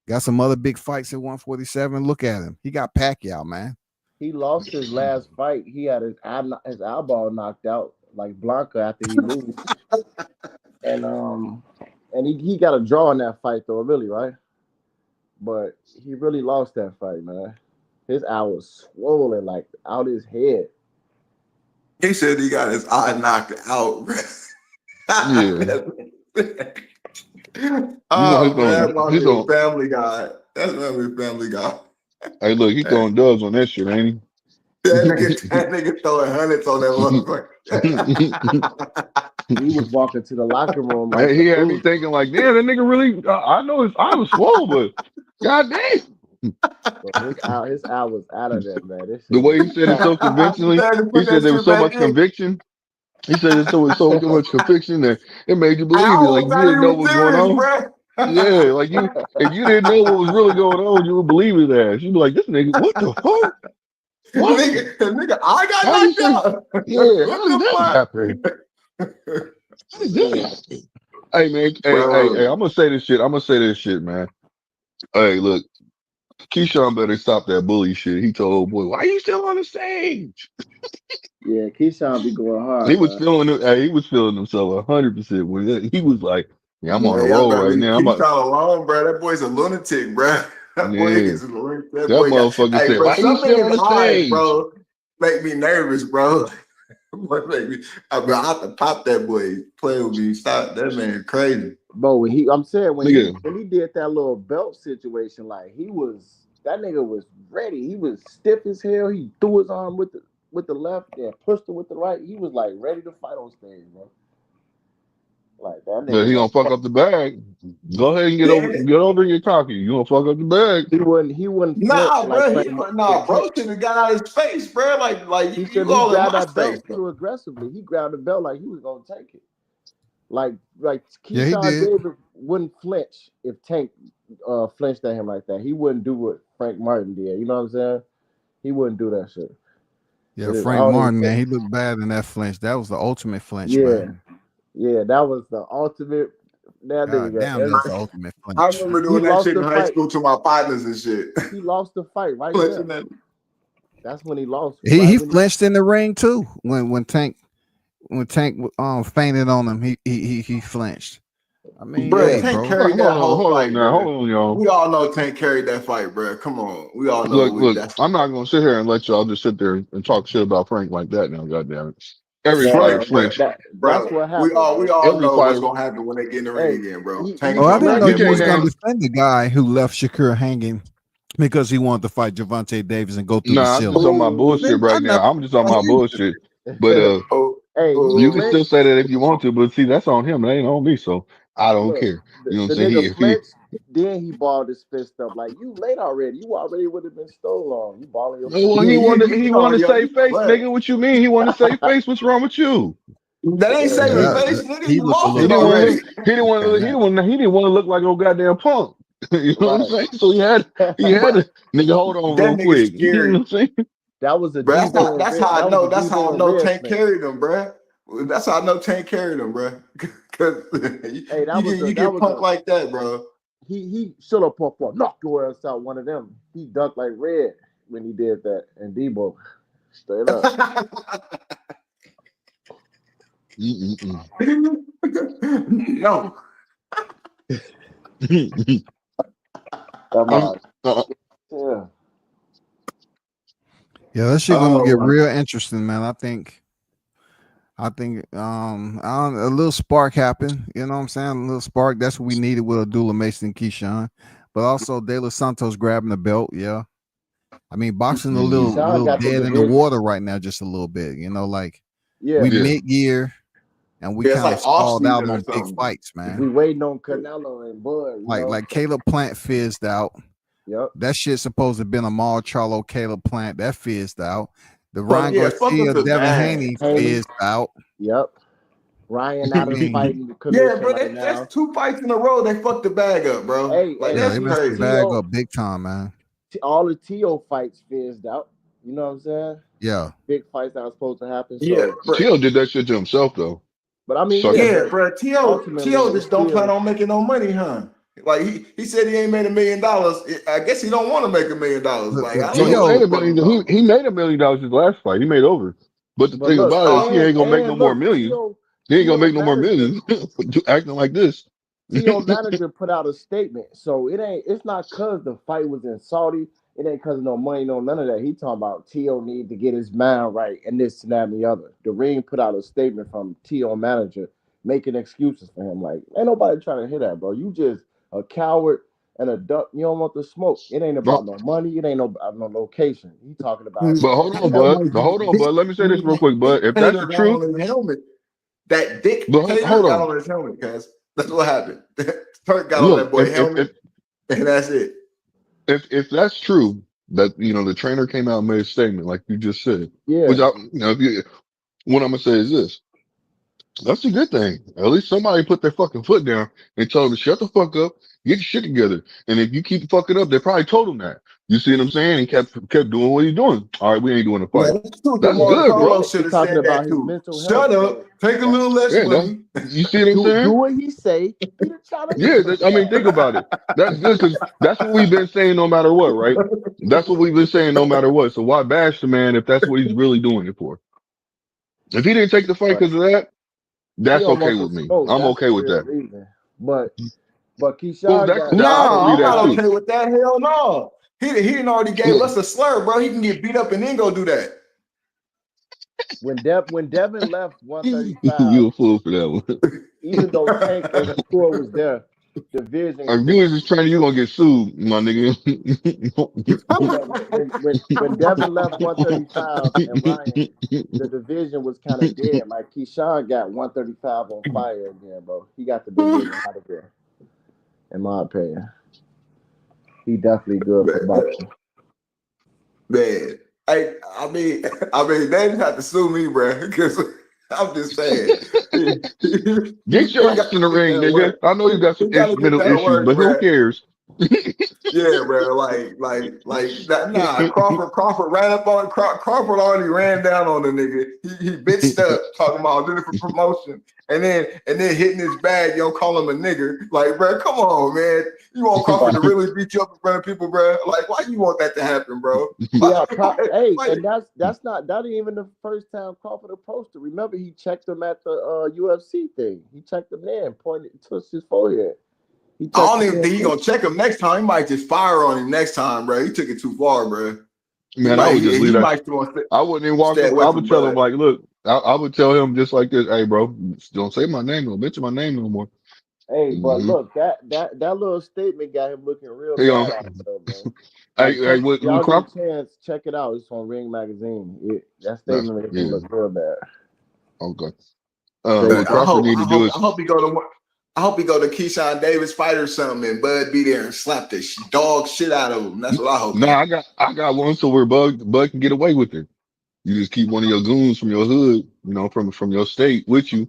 Got some other big fights at 147. Look at him. He got Pacquiao, man. He lost his last fight. He had his eyeball knocked out like Blanca after he moved. and he got a draw in that fight though, really, right? But he really lost that fight, man. His eye was swollen like out his head. He said he got his eye knocked out. Yeah. Oh, man, that's my Family Guy. That's my Family Guy. Hey, look, he throwing dubs on that shit, ain't he? That nigga throwing hundreds on that motherfucker. He was walking to the locker room like he had me thinking like, damn, that nigga really. I know his eye was swole, but goddamn. His eye was out of there, man. The way he said it so convincingly, he said there was so much conviction. He said it's so much conviction that it made you believe it. Like you didn't know what was going on. Yeah, like if you didn't know what was really going on, you would believe his ass. You'd be like, this nigga, what the fuck? What? Nigga, I got knocked out. Yeah, how did that happen? How did that happen? Hey man, hey, I'm gonna say this shit, man. Hey, look, Keyshawn better stop that bully shit. He told old boy, why are you still on the stage? Yeah, Keyshawn be going hard. He was feeling it. Hey, he was feeling himself 100%. When he was like, "Yeah, I'm on a roll right now." I'm alone, bro. That boy's a lunatic, bro. That boy is a lunatic. That motherfucker said, bro, "Why you still on the stage, bro?" Make me nervous, bro. I have to pop that boy. Play with me. Stop that man. Crazy, bro. When he did that little belt situation, like that nigga was ready. He was stiff as hell. He threw his arm with the left and pushed it with the right. He was like ready to fight on stage, bro. Like that nigga. But he gonna fuck up the bag. Go ahead and get over your cocky. You gonna fuck up the bag. He wouldn't. Nah, bro. Bro should have got out of his face, bro. Like he grabbed that belt too aggressively. He grabbed the belt like he was gonna take it. Like Keyshawn Davis wouldn't flinch if Tank flinched at him like that. He wouldn't do what Frank Martin did. You know what I'm saying? He wouldn't do that shit. Yeah, Frank Martin, man, he looked bad in that flinch. That was the ultimate flinch, man. Yeah, that was the ultimate. That's the ultimate flinch. I remember doing that shit in high school to my partners and shit. He lost the fight right there. That's when he lost. He flinched in the ring too. When Tank fainted on him, he flinched. I mean, Tank carried that whole fight. Hold on, y'all. We all know Tank carried that fight, bro. Come on, we all know. Look, I'm not gonna sit here and let y'all just sit there and talk shit about Frank like that now. Goddamn it. Every fighter flinched. That's what happened. We all know what's gonna happen when they get in the ring again, bro. I didn't know he was gonna defend the guy who left Shakur hanging because he wanted to fight Gervonta Davis and go through the ceiling. I'm just on my bullshit right now. I'm just on my bullshit. But you can still say that if you want to, but see, that's on him. It ain't on me, so I don't care. You know what I'm saying? Then he balled his fist up like, you late already. You already would have been stolen. You balling your fist. Well, he wanted to save face, nigga. What you mean? He wanted to save face. What's wrong with you? That ain't saving face, nigga. He didn't want to look like no goddamn punk. You know what I'm saying? So he had to nigga hold on real quick. You know what I'm saying? That was a that's how I know Tank carried him, bro. That's how I know Tank carried him, bro. Because you get punked like that, bro. He should have knocked your ass out. One of them. He ducked like red when he did that. And Debo, straight up. No. Yeah, that shit gonna get real interesting, man. I think a little spark happened. You know what I'm saying? A little spark. That's what we needed with Abdullah Mason and Keyshawn. But also De Los Santos grabbing the belt. Yeah. I mean, boxing a little dead in the water right now, just a little bit. You know, like we mid-year and we kind of stalled out on big fights, man. We waiting on Canelo and Bud. Like Caleb Plant fizzed out. Yep. That shit supposed to have been a Mar Charlo Caleb Plant. That fizzed out. The Ryan Garcia, Devin Haney fizzed out. Yep. Ryan out of the fighting. Yeah, bro, that's 2 fights in a row. They fucked the bag up, bro. Hey, they messed the bag up big time, man. All the T.O. fights fizzed out. You know what I'm saying? Yeah. Big fights that was supposed to happen. So. Yeah, T.O. did that shit to himself, though. But I mean, Suck yeah, it. Yeah, but bro. ultimately, T.O. it's just don't plan still on making no money, huh? Like he said he ain't made $1 million. I guess he don't want to make $1 million. Like I don't No, he know what made T.O. the a fuck he million. talking. He made $1 million his last fight. He made over. But the But thing look, about it is, he ain't gonna make no and more look, millions. He ain't gonna T.O. make no more manager, millions acting like this. T.O. manager put out a statement. So it's not cause the fight was in Saudi. It ain't cause of no money, no none of that. He talking about T.O. need to get his mind right and this and that and the other. The ring put out a statement from T.O. manager making excuses for him. Like, ain't nobody trying to hear that, bro. You just a coward and a duck. You don't want the smoke. It ain't But about no money. It ain't no about no location. He talking about hold on, bud. But hold on, bud. Let me say this real quick, bud. If that's Taylor the got truth, on his helmet. That Dick but Taylor hold got on. on his helmet, cuz. That's what happened. Turk got on Look, that boy helmet, and that's it. if that's true, that the trainer came out and made a statement like you just said, yeah. which what I'm gonna say is this. That's a good thing. At least somebody put their fucking foot down and told him to shut the fuck up, get your shit together. And if you keep fucking up, they probably told him that. You see what I'm saying? He kept doing what he's doing. All right, we ain't doing a Yeah, fight. that's true. That's Yeah, good, Marcelo bro. should he have talking said about that his too. mental health. Shut up, So take a little less Yeah, money. you see what I'm do saying? what he say. He the trying to Yeah, I mean, think about it. That's good because that's what we've been saying no matter what, right? That's what we've been saying no matter what. So why bash the man if that's what he's really doing it for? If he didn't take the fight Right. because of that, He that's don't okay want the with me. smoke. I'm That's okay the with real that. reason. But Well, Keyshawn that got could, I could Nah, believe I'm that not too. okay with that. Hell no. He didn't already gave Look, us a slur, bro. He can get beat up and then go do that. when Devin left 135, you a fool for that one. even though Tank and Shakur was there, division If you was just training, you gonna get sued, my nigga. when Devin left 135 and Ryan, the division was kind of dead. Like Keyshawn got 135 on fire again, bro. He got the division out of there, in my opinion. He definitely good for boxing. Man, I mean, they didn't have to sue me, bro. Because I'm just saying, Get he your got ass in to the get ring, that nigga. work. I know you got some He got to get instrumental that issues, work, but who bro. cares? Yeah, bro. Like that. Nah, Crawford ran up on Crawford already ran down on the nigga. He bitched up talking about doing it for promotion, and then hitting his bag. You don't call him a nigger. Like, bro, come on, man. You want Crawford to really beat you up in front of people, bro? Like, why you want that to happen, bro? Yeah, hey, Like, and that's not that ain't even the first time Crawford approached him. Remember, he checked him at the UFC thing. He checked him there and pointed, touched his forehead. He I checked don't him even there. think he's gonna check him next time. He might just fire on him next time, bro. He took it too far, bro. Man, I would just leave He that. might still want to I wouldn't even walk stay up. away I from would tell him Bud. like, look, I would tell him just like this. Hey, bro, don't say my name. Don't mention my name no more. Hey, but Mm-hmm. look, that little statement got him looking real Hey, bad out there, man. hey, Like, hey, if with y'all get a Crawford, chance, check it out. It's on Ring Magazine. That that's statement made him yeah, look real bad. okay. Crazy. What Crawford need to do I is hope he go to Keyshawn Davis fight or something, and Bud be there and slap the dog shit out of him. That's what I hope. no. I got one so where Bud can get away with it. You just keep one of your goons from your hood, from your state with you.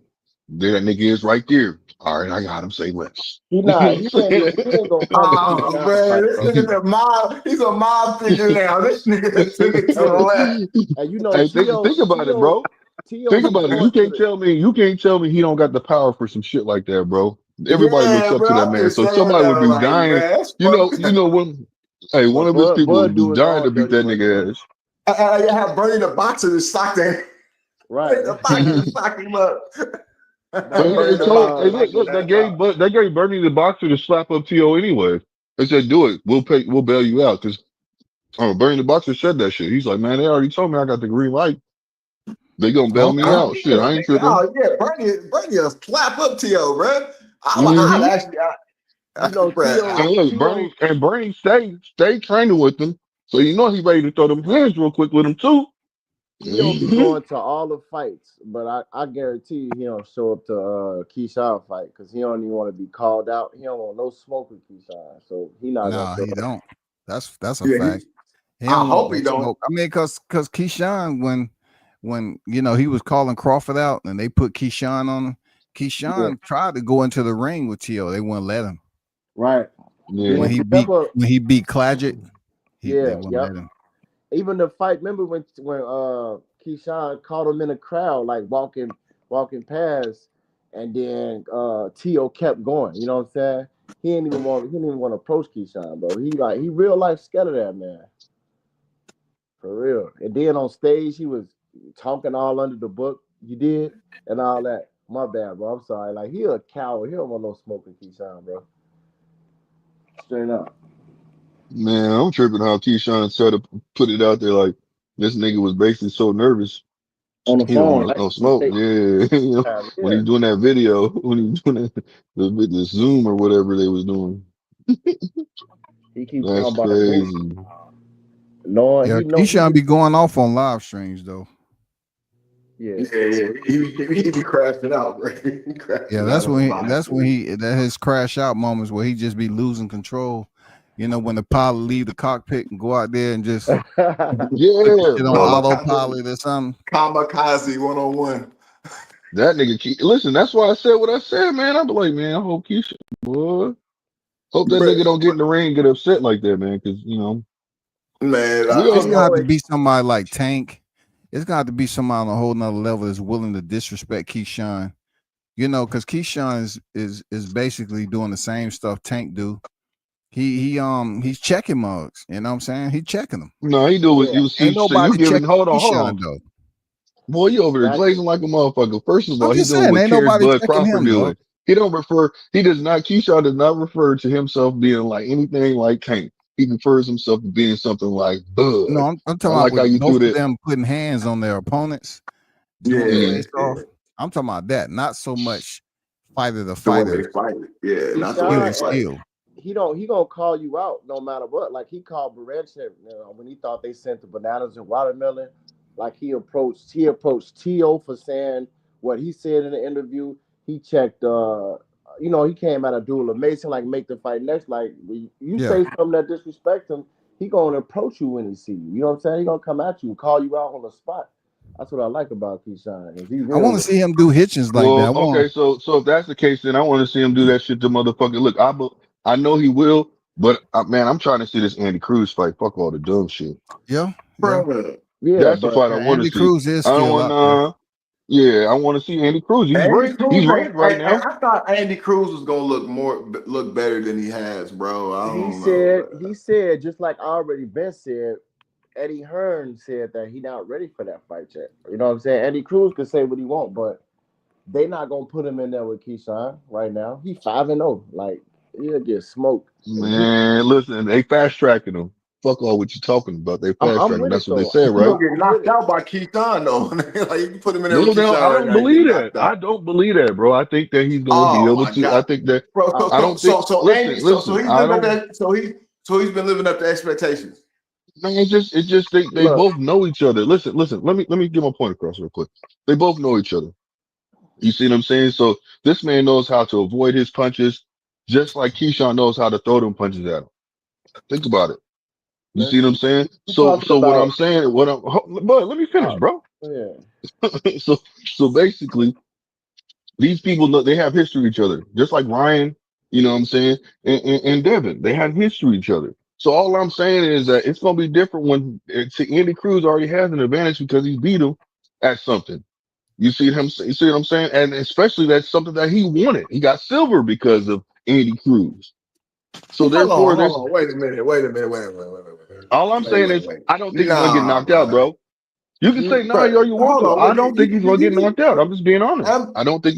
There, that nigga is right there. All right, I got him. Say less. He You know not. He what I'm ain't. He ain't gonna come to Oh Keyshawn man, fight, this bro. nigga's a mob. He's a mob figure now. This nigga took it to the Hey, left. and you know, Hey, think about it, bro. T.O. Think be about it. going to the. You can't tell me he don't got the power for some shit like that, bro. Everybody looks Yeah, up to bro. that I'm man. just So saying somebody would though, be like, dying. man, that's You know, fucked. when one But of his people would Bud be do his dying own to beat dirty that work, nigga though. ass. I have Bernie the boxer to sock that. Right. The boxer to sock him up. But Bernie they the told, hey, boxer uh, look, knocking they that gave, out. but they gave Bernie the boxer to slap up To anyway. They said, do it. We'll bail you out because Bernie the boxer said that shit. He's like, man, they already told me I got the green light. They gonna bail me Okay. out. Shit, I ain't tripping. Bernie will slap up T.O., bro. I'd Mm-hmm. actually, you know, bro. And look, Bernie stay training with him, so you know he ready to throw them hands real quick with him too. T.O. be Mm-hmm. going to all the fights, but I guarantee you he don't show up to Keyshawn fight because he don't even want to be called out. He don't want no smoke with Keyshawn, so he not gonna No, show he up. don't. That's a Yeah, fact. He I don't want hope no he don't. smoke. I mean, cause Keyshawn, when he was calling Crawford out and they put Keyshawn on him, Yeah, Keyshawn tried to go into the ring with T.O. They wouldn't let him. right. Yeah. When And he remember, beat Clagett, they yeah, wouldn't yep. let him. Even the fight. Remember when Keyshawn caught him in a crowd, like walking past, and then T.O. kept going. You know what I'm saying? He didn't even want to approach Keyshawn, bro. He real life scared of that man. For real. And then on stage he was talking all under the book. You did and all that. My bad, bro. I'm sorry. Like he a coward. He don't want no smoking Keyshawn, bro. Straight up. Man, I'm tripping how Keyshawn said to put it out there like this nigga was basically so nervous. On the He don't phone, want right? no smoke. Yeah. You know, when Yeah. he's doing that video, when he's doing the Zoom or whatever they was doing. He keeps That's talking about a movie. crazy. No, Yeah, he know. Keyshawn be going off on live streams though. Yeah. Yeah. He be crashing out, bro. He crashing Yeah, out on live that's when stream. that his crash out moments where he just be losing control. You know, when the pilot leave the cockpit and go out there and just put the Yeah, shit on bro. autopilot or something. Kamikaze 101. That nigga listen, that's why I said what I said, man. I'm like, man, I hope Keisha, boy. Hope that nigga don't get in the ring and get upset like that, man. Cause you know, Man, It's gonna have to always, be somebody like Tank. It's gonna have to be somebody on a whole nother level that's willing to disrespect Keyshawn. You know, because Keyshawn is basically doing the same stuff Tank do. He's checking mugs. You know what I'm saying? He's checking them. no, he do was yeah, you see, Ain't so you nobody giving checking hold on. Keyshawn though. Boy, you over there exactly. glazing like a motherfucker. First of I'm all, he just doing saying, what ain't Cares nobody Bud checking Crawford him though. doing. Keyshawn does not refer to himself being like anything like Tank. He refers himself to being something like No, Bud. I'm I talking about like how with you both threw of that. them putting hands on their opponents, doing the yeah, face off. I'm talking about that, not so much fighter to the way they fighter, fight it. Yeah, not the way skill they to Keyshawn, fight it. skill. he gonna call you out no matter what. Like he called Baranchik, when he thought they sent the bananas and watermelon. Like he approached T.O. for saying what he said in the interview. He checked he came out of Duel Mason, like make the fight next. Like you Yeah. say something that disrespect him, he gonna approach you when he see you. You know what I'm saying? He gonna come at you, call you out on the spot. That's what I like about Keyshawn. He I real want to with see him do hitchings like that. Well, I want okay, so if that's the case, then I want to see him do that shit to motherfucker. Look, I know he will, but man, I'm trying to see this Andy Cruz fight. Fuck all the dumb shit. yeah. Bro, Yeah, That's the but fight I Yeah, want to Andy see. Cruz is I don't still want out there. yeah, I want to see Andy Cruz. He's Andy ranked. He's Cruz, ranked right now. I thought Andy Cruz was gonna look better than he has, bro. I he don't know, said bro. he said just like already been said. Eddie Hearn said that he not ready for that fight yet. You know what I'm saying? Eddie Cruz could say what he want, but they not gonna put him in there with Keyshawn right now. He 5-0. Like he'll get smoked. Man, listen, they fast tracking him. Fuck all what you talking about. They fast I'm tracking. with it That's what they though. said, He right? gonna get I'm with knocked it. out by Keyshawn though. Like you can put him in there with No, no, Keyshawn I right don't now and get believe that. knocked I out. don't believe that, bro. I think that he's gonna be Oh able my to. I god, think that. bro. Uh, I don't think. So Andy, so Listen. he's I living up don't. that. So he's been living up to expectations. Man, it's just they look, both know each other. Listen. Let me get my point across real quick. They both know each other. You see what I'm saying? So this man knows how to avoid his punches, just like Keyshawn knows how to throw them punches at him. Think about it. You see what I'm listen. saying? You So talking so what I'm about? saying, but let me finish, bro. Yeah. So basically, these people know they have history with each other, just like Ryan. You know what I'm saying? And Devin, they have history with each other. So all I'm saying is that it's gonna be different when see, Andy Cruz already has an advantage because he beat him at something. You see what I'm saying? And especially that's something that he wanted. He got silver because of Andy Cruz. So therefore, Hold there's on. Wait a minute. all I'm saying is Wait. I don't think he's gonna get Nah, knocked out, bro. bro. You can say nah Bro, all you want hold to. on. I Look, don't think he's gonna get knocked out. I'm just being honest. am- I don't think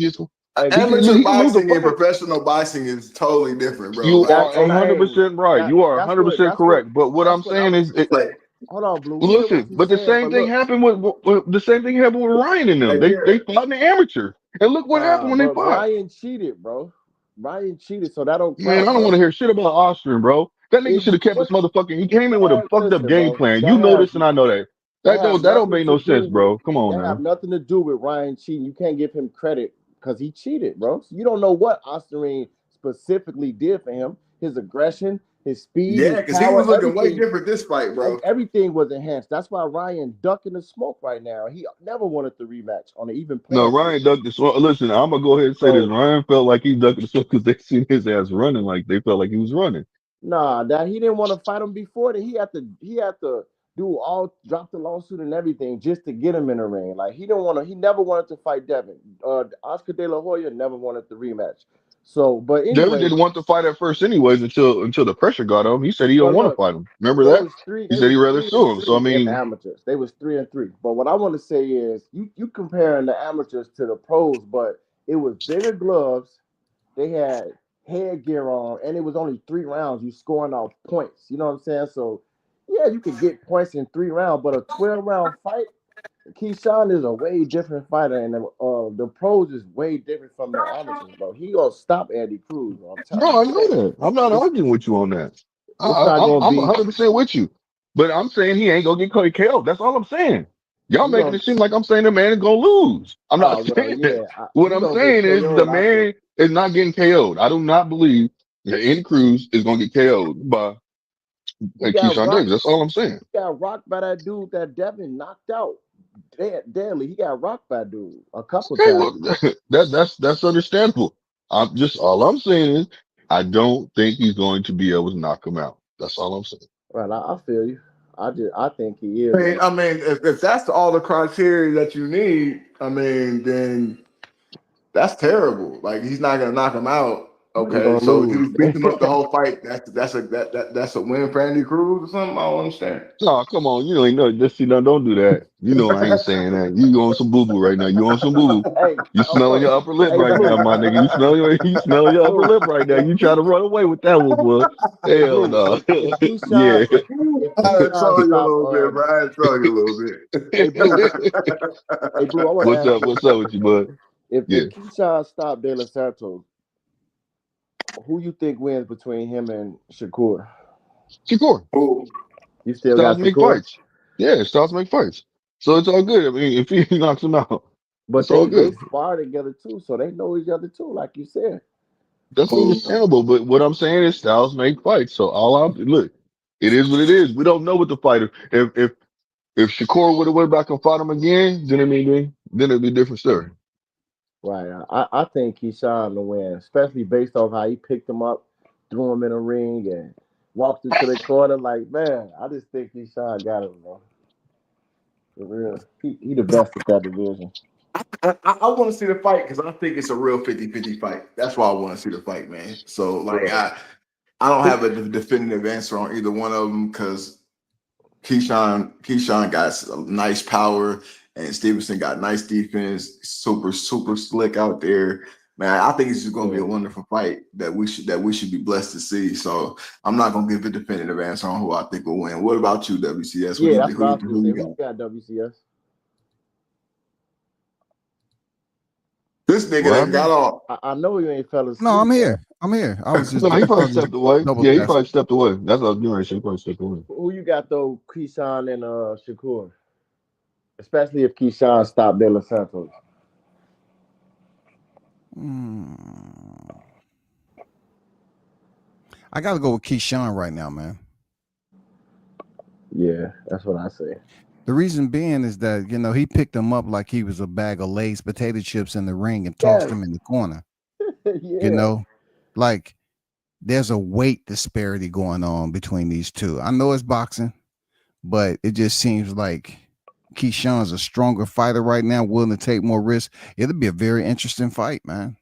amateur he can lose the boxing and fight. professional boxing is totally different, bro. You Like, are That so, hey, 100% right. that You are that's what 100% that's what correct. But what I'm that's what I saying was is, gonna say. like, Hold on, Blue. We hear what listen. you're But the saying, same but thing look, happened with the same thing happened with Ryan and them. They again, fought in the amateur, and look what happened nah, when they but fought. Ryan cheated, bro. Ryan cheated, so that don't Man, I count, don't want bro. to hear shit about Austrian, bro. That nigga It should have kept his what motherfucking. He came in with a man, fucked up listen, game bro. plan. You know this, and I know that. That have That don't nothing make to no do sense, with bro. Come on that have now. nothing to do with Ryan cheating. You can't give him credit because he cheated, bro. So you don't know what Osterine specifically did for him. His aggression, his speed, yeah, his because he was power, looking way everything. different this fight, bro. Everything was enhanced. That's why Ryan ducking the smoke right now. He never wanted the rematch on an even No, playing field. Ryan ducked this. Well, listen, I'm gonna go ahead and say this. So Ryan felt like he ducked this because they seen his ass running. Like they felt like he was running. nah, that he didn't want to fight him before. That he had to dude all dropped the lawsuit and everything just to get him in the ring. Like he never wanted to fight Devin. Oscar De La Hoya never wanted the rematch. So, but Devin anyway, didn't want to fight at first, anyways, until the pressure got on him. He said he don't but want to look, fight him. Remember they that? was three. He They said was he'd rather three and sue him. So I three in the mean, amateurs. They was 3-3. But what I want to say is, you comparing the amateurs to the pros, but it was bigger gloves. They had headgear on, and it was only 3 rounds. You scoring off points. You know what I'm saying? So, yeah, you could get points in 3 rounds, but a 12-round fight, Keyshawn is a way different fighter, and the pros is way different from the amateurs, bro. He gonna stop Andy Cruz. Bro. I'm telling no, I you, know that. I'm not it's arguing with you on that. it's not gonna I'm be. 100% with you. But I'm saying he ain't gonna get KO'd. That's all I'm saying. Y'all He making gonna. it seem like I'm saying the man is gonna lose. I'm not Oh well, saying that. yeah. What He I'm gonna get saying is the KO'd. I think. man is not getting KO'd. I do not believe that Andy Cruz is gonna get KO'd by He got Keyshawn rocked. Davis. That's all I'm saying. He got rocked by that dude that Devin knocked out. Daily, he got rocked by dude a couple Okay, times. well, that's understandable. I'm just all I'm saying is I don't think he's going to be able to knock him out. That's all I'm saying. Right, I feel you. I think he I is. mean, if that's all the criteria that you need, I mean, then that's terrible. Like he's not gonna knock him out. But he Okay, gonna so he lose. was beating him up the whole fight. That's a win for Andy Cruz or something. I don't understand. No, come on, you ain't know. Just see, no, don't do that. You know I ain't saying that. You on some boo boo right now. You on some boo boo. Hey, You smelling okay. your upper lip Hey, right now, Blue. my nigga. You smelling your upper Blue. lip right now. You trying to run away with that one, boy? Hey, Hell Blue. no. If Keyshawn, Yeah. if I Keyshawn saw you a stop, little bit, bro. I saw you a little hey, Blue. bit. Hey, Blue. I want to What's ask up? you a What's up with you, question. bud? Yeah. If Keyshawn stop De Los Santos, who you think wins between him and Shakur? Shakur. Ooh. You still Styles got make Shakur, fights. Yeah, styles make fights. So it's all good. I mean, if he knocks him out, but it's all they good. spar together too, so they know each other too, like you said. That's understandable. But what I'm saying is styles make fights. So all I'm look, it is what it is. We don't know what the fighter. If Shakur would have went back and fought him again, then it'd be a different story. Right. I think Keyshawn to win, especially based off how he picked him up, threw him in a ring, and walked into the corner. Like, man, I just think Keyshawn got him, bro. For real. He the best at that division. I want to see the fight because I think it's a real 50-50 fight. That's why I want to see the fight, man. So like Yeah. I don't have a definitive answer on either one of them because Keyshawn got nice power and Stevenson got nice defense, super slick out there. Man, I think it's just going to be a wonderful fight that we should be blessed to see. So I'm not going to give a definitive answer on who I think will win. What about you, WCS? Yeah, that's what I was gonna Who say. you Who got? you got, WCS? This nigga What done got happened? off. I know you ain't fell No, asleep, I'm man. here. I'm here. I was just No, he I probably was just stepped away. double Yeah, he checking. probably stepped away. That's what I was doing. He probably stepped away. Who you got though, Keyshawn and Shakur? Especially if Keyshawn stopped De Los Santos. Hmm. I got to go with Keyshawn right now, man. Yeah, that's what I say. The reason being is that he picked him up like he was a bag of Lay's potato chips in the ring and tossed Yes. him in the corner. Yeah. Like there's a weight disparity going on between these two. I know it's boxing, but it just seems like Keyshawn's a stronger fighter right now, willing to take more risks. It'll be a very interesting fight, man.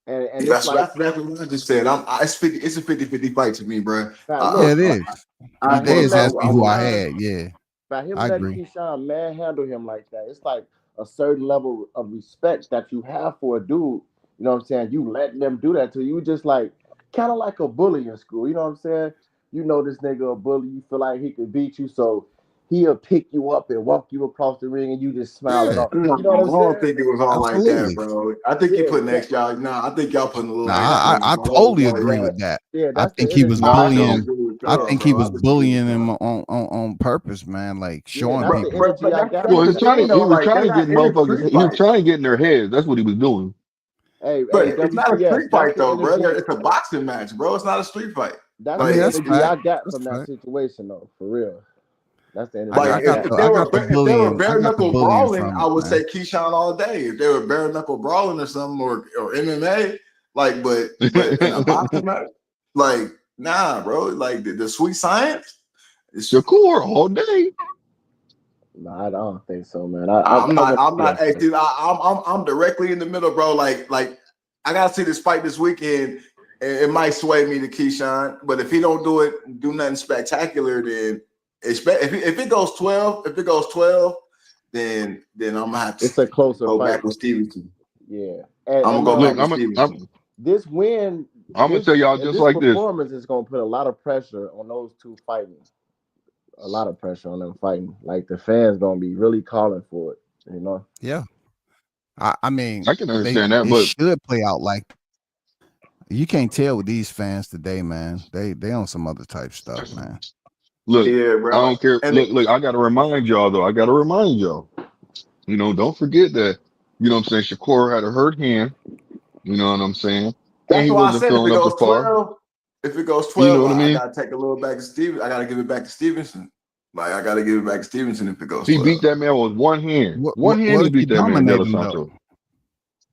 And it's That's like exactly what I just said. It's a 50-50 fight to me, bro. now Yeah, look, it is. by They him just asked letting me who I Keyshawn had. Yeah, by him I letting agree. Keyshawn manhandle him like that, it's like a certain level of respect that you have for a dude. You know what I'm saying? You letting them do that to you, just like kind of like a bully in school. You know what I'm saying? You know this nigga a bully. You feel like he could beat you, so he'll pick you up and walk you across the ring, and you just smile it Yeah, off. No, You know I what I'm don't saying? think it was all like that, absolutely. bro. I think you Yeah, putting y'all. Nah, I think y'all putting a little Nah, extra. I totally agree with that. yeah. I That's the think he was energy No, I I got. bullying. disagree with I y'all, think he bro. was I disagree with bullying him y'all. on purpose, man. Like Yeah, showing that's the people. energy I got Well, from he's the trying You to know, he beginning. was like trying they're to get not in a motherfuckers. street He was fight. trying to get in their heads. That's what he was doing. Hey, But it's not a WCS. street That's fight the though, bro. energy. It's a boxing match, bro. It's not a street fight. That's I the mean, Like that's energy fact. I got That's from that fact. situation, though. For real, that's the I energy got, I I got got. the I got the if they were bullying. I bare got the knuckle bullying brawling, from I it, would man. say Keyshawn all day. If they were bare knuckle brawling or something or MMA, like, but in a boxing match, like, nah, bro. Like the sweet science. Shakur all day. No, I don't think so, man. I'm not. wouldn't I'm say not. that. Hey, dude, I'm directly in the middle, bro. Like I gotta see this fight this weekend. It might sway me to Keyshawn, but if he don't do nothing spectacular, then if it goes 12, then I'm gonna have to It's a closer go fight. back with Stevenson. Yeah, I'm gonna go back with Stevenson. this win. I'm gonna tell y'all this just like this. performance is gonna put a lot of pressure on those two fighting. A lot of pressure on them fighting. Like the fans gonna be really calling for it. You know. Yeah. I mean, I can understand that, it but should play out like you can't tell with these fans today, man. They on some other type stuff, man. look, Yeah, bro. I don't care. And Look, I gotta remind y'all though. You know, don't forget that. You know what I'm saying? Shakur had a hurt hand. You know what I'm saying? And that's he why I wasn't said feeling up to par. if it goes 12, You know what I I mean? gotta take a little back to Stevenson. I gotta give it back to Stevenson. Like I gotta give it back to Stevenson if it goes He 12. beat that man with one hand. What He if he beat that man, De dominate La him though? Santos.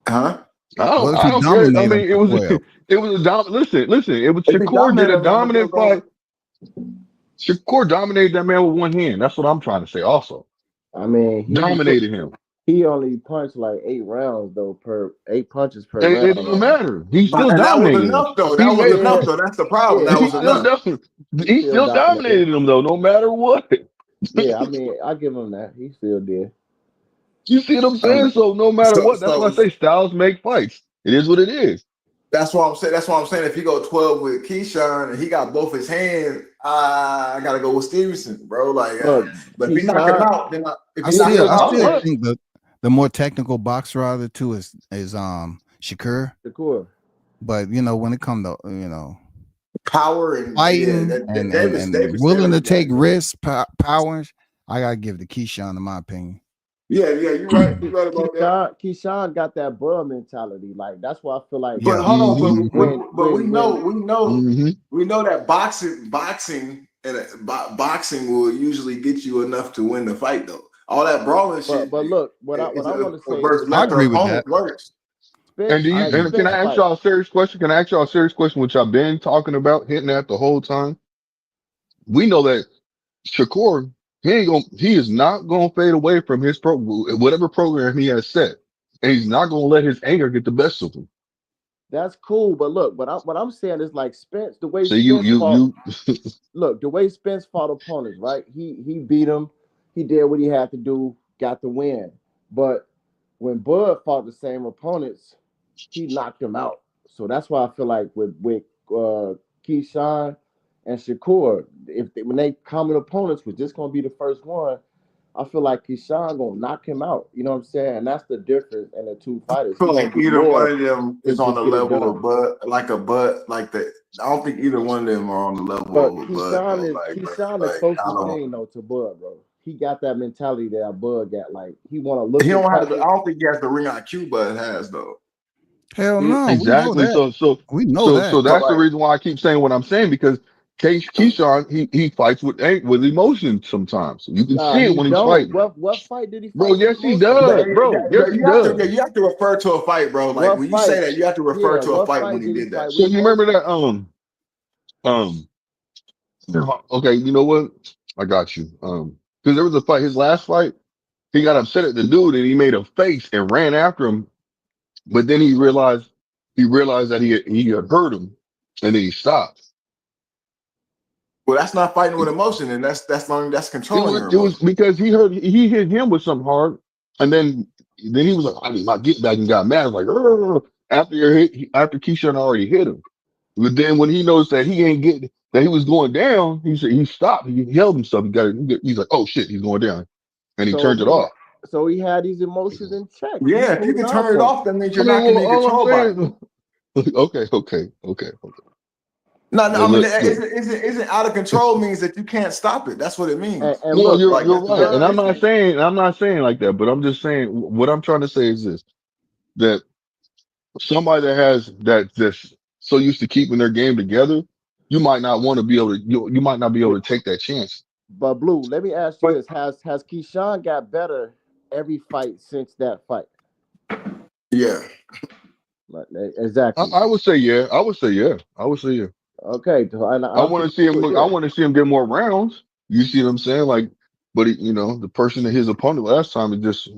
Huh? What if I he don't care. I dominate him mean, for 12? it was a listen. It was If he Shakur did dominated a him, I'm gonna dominant go. fight. Shakur dominated that man with one hand. That's what I'm trying to say. Also, I mean, dominated him. he only punched like 8 rounds though 8 punches per It round. doesn't matter. He still And that was dominated him. enough, though. He That was made, enough, though. That's the problem. Yeah, That he was still enough. he still dominated him though, no matter what. Yeah, I mean, I give him that. He still did. You see what I'm saying? So no matter what, that's why I say styles make fights. It is what it is. That's what I'm saying. That's what I'm saying. If you go 12 with Keyshawn and he got both his hands, I gotta go with Stevenson, bro. Like, Look, but if he knock him out, then I still think the more technical boxer out of the two is Shakur. But you know, when it comes to power and fighting Davis willing to take risks, powers, I gotta give it to Keyshawn, in my opinion. Yeah, you're right. You're right about that. Keyshawn got that Bud mentality. Like that's why I feel like. But hold on, but we know that boxing will usually get you enough to win the fight, though. All that brawling shit. But look, what I want to say, I agree with that. Works. And can I ask y'all a serious question? Which I've been talking about, hitting at the whole time? We know that Shakur, he is not gonna fade away from his whatever program he has set, and he's not gonna let his anger get the best of him. That's cool, but look, what I'm saying is like Spence, the way So look, the way Spence fought opponents, right? He beat him, he did what he had to do, got the win. But when Bud fought the same opponents, he knocked him out. So that's why I feel like with Keyshawn and Shakur, when they common opponents was just gonna be the first one, I feel like Keyshawn gonna knock him out. You know what I'm saying? And that's the difference in the two fighters. I feel like either one of them is on the level of Bud, like that. I don't think either one of them are on the level of Bud. Keyshawn is closest thing though to Bud, bro. He got that mentality that Bud got. Like he want to look. He don't have. I don't think he has the ring IQ Bud has though. Hell no. Exactly. We know that. So that's the reason why I keep saying what I'm saying, because Keyshawn, he fights with emotion sometimes. You can see it when he's fighting. What fight did he fight? Bro, yes, he does, bro. Yes, he does. You have to refer to a fight, bro. Like when you say that, you have to refer to a fight when he did that. So you remember that? Okay, you know what? I got you. Because there was a fight, his last fight, he got upset at the dude and he made a face and ran after him. But then he realized that he had hurt him, and then he stopped. Well, that's not fighting with emotion, and that's controlling. It was because he hit him with something hard, and then he was like, I need my get back, and got mad. I was like, "Ugh." After Keyshawn already hit him. But then when he noticed that he was going down, he stopped. He held himself. He's like, oh shit, he's going down, and he turned it off. So he had these emotions in check. Yeah, if you can turn it off, that means you're not going to control by it. Okay. No, I mean, isn't out of control means that you can't stop it. That's what it means. And no, look, you're right. And I'm not saying like that, but I'm just saying what I'm trying to say is this: that somebody that's so used to keeping their game together, you might not want to be able to. You might not be able to take that chance. But Blue, let me ask you this: Has Keyshawn got better every fight since that fight? Yeah. Exactly. I would say yeah. I would say yeah. Okay. I want to see him. I want to see him get more rounds. You see what I'm saying? Like, but you know, the person that his opponent last time is just,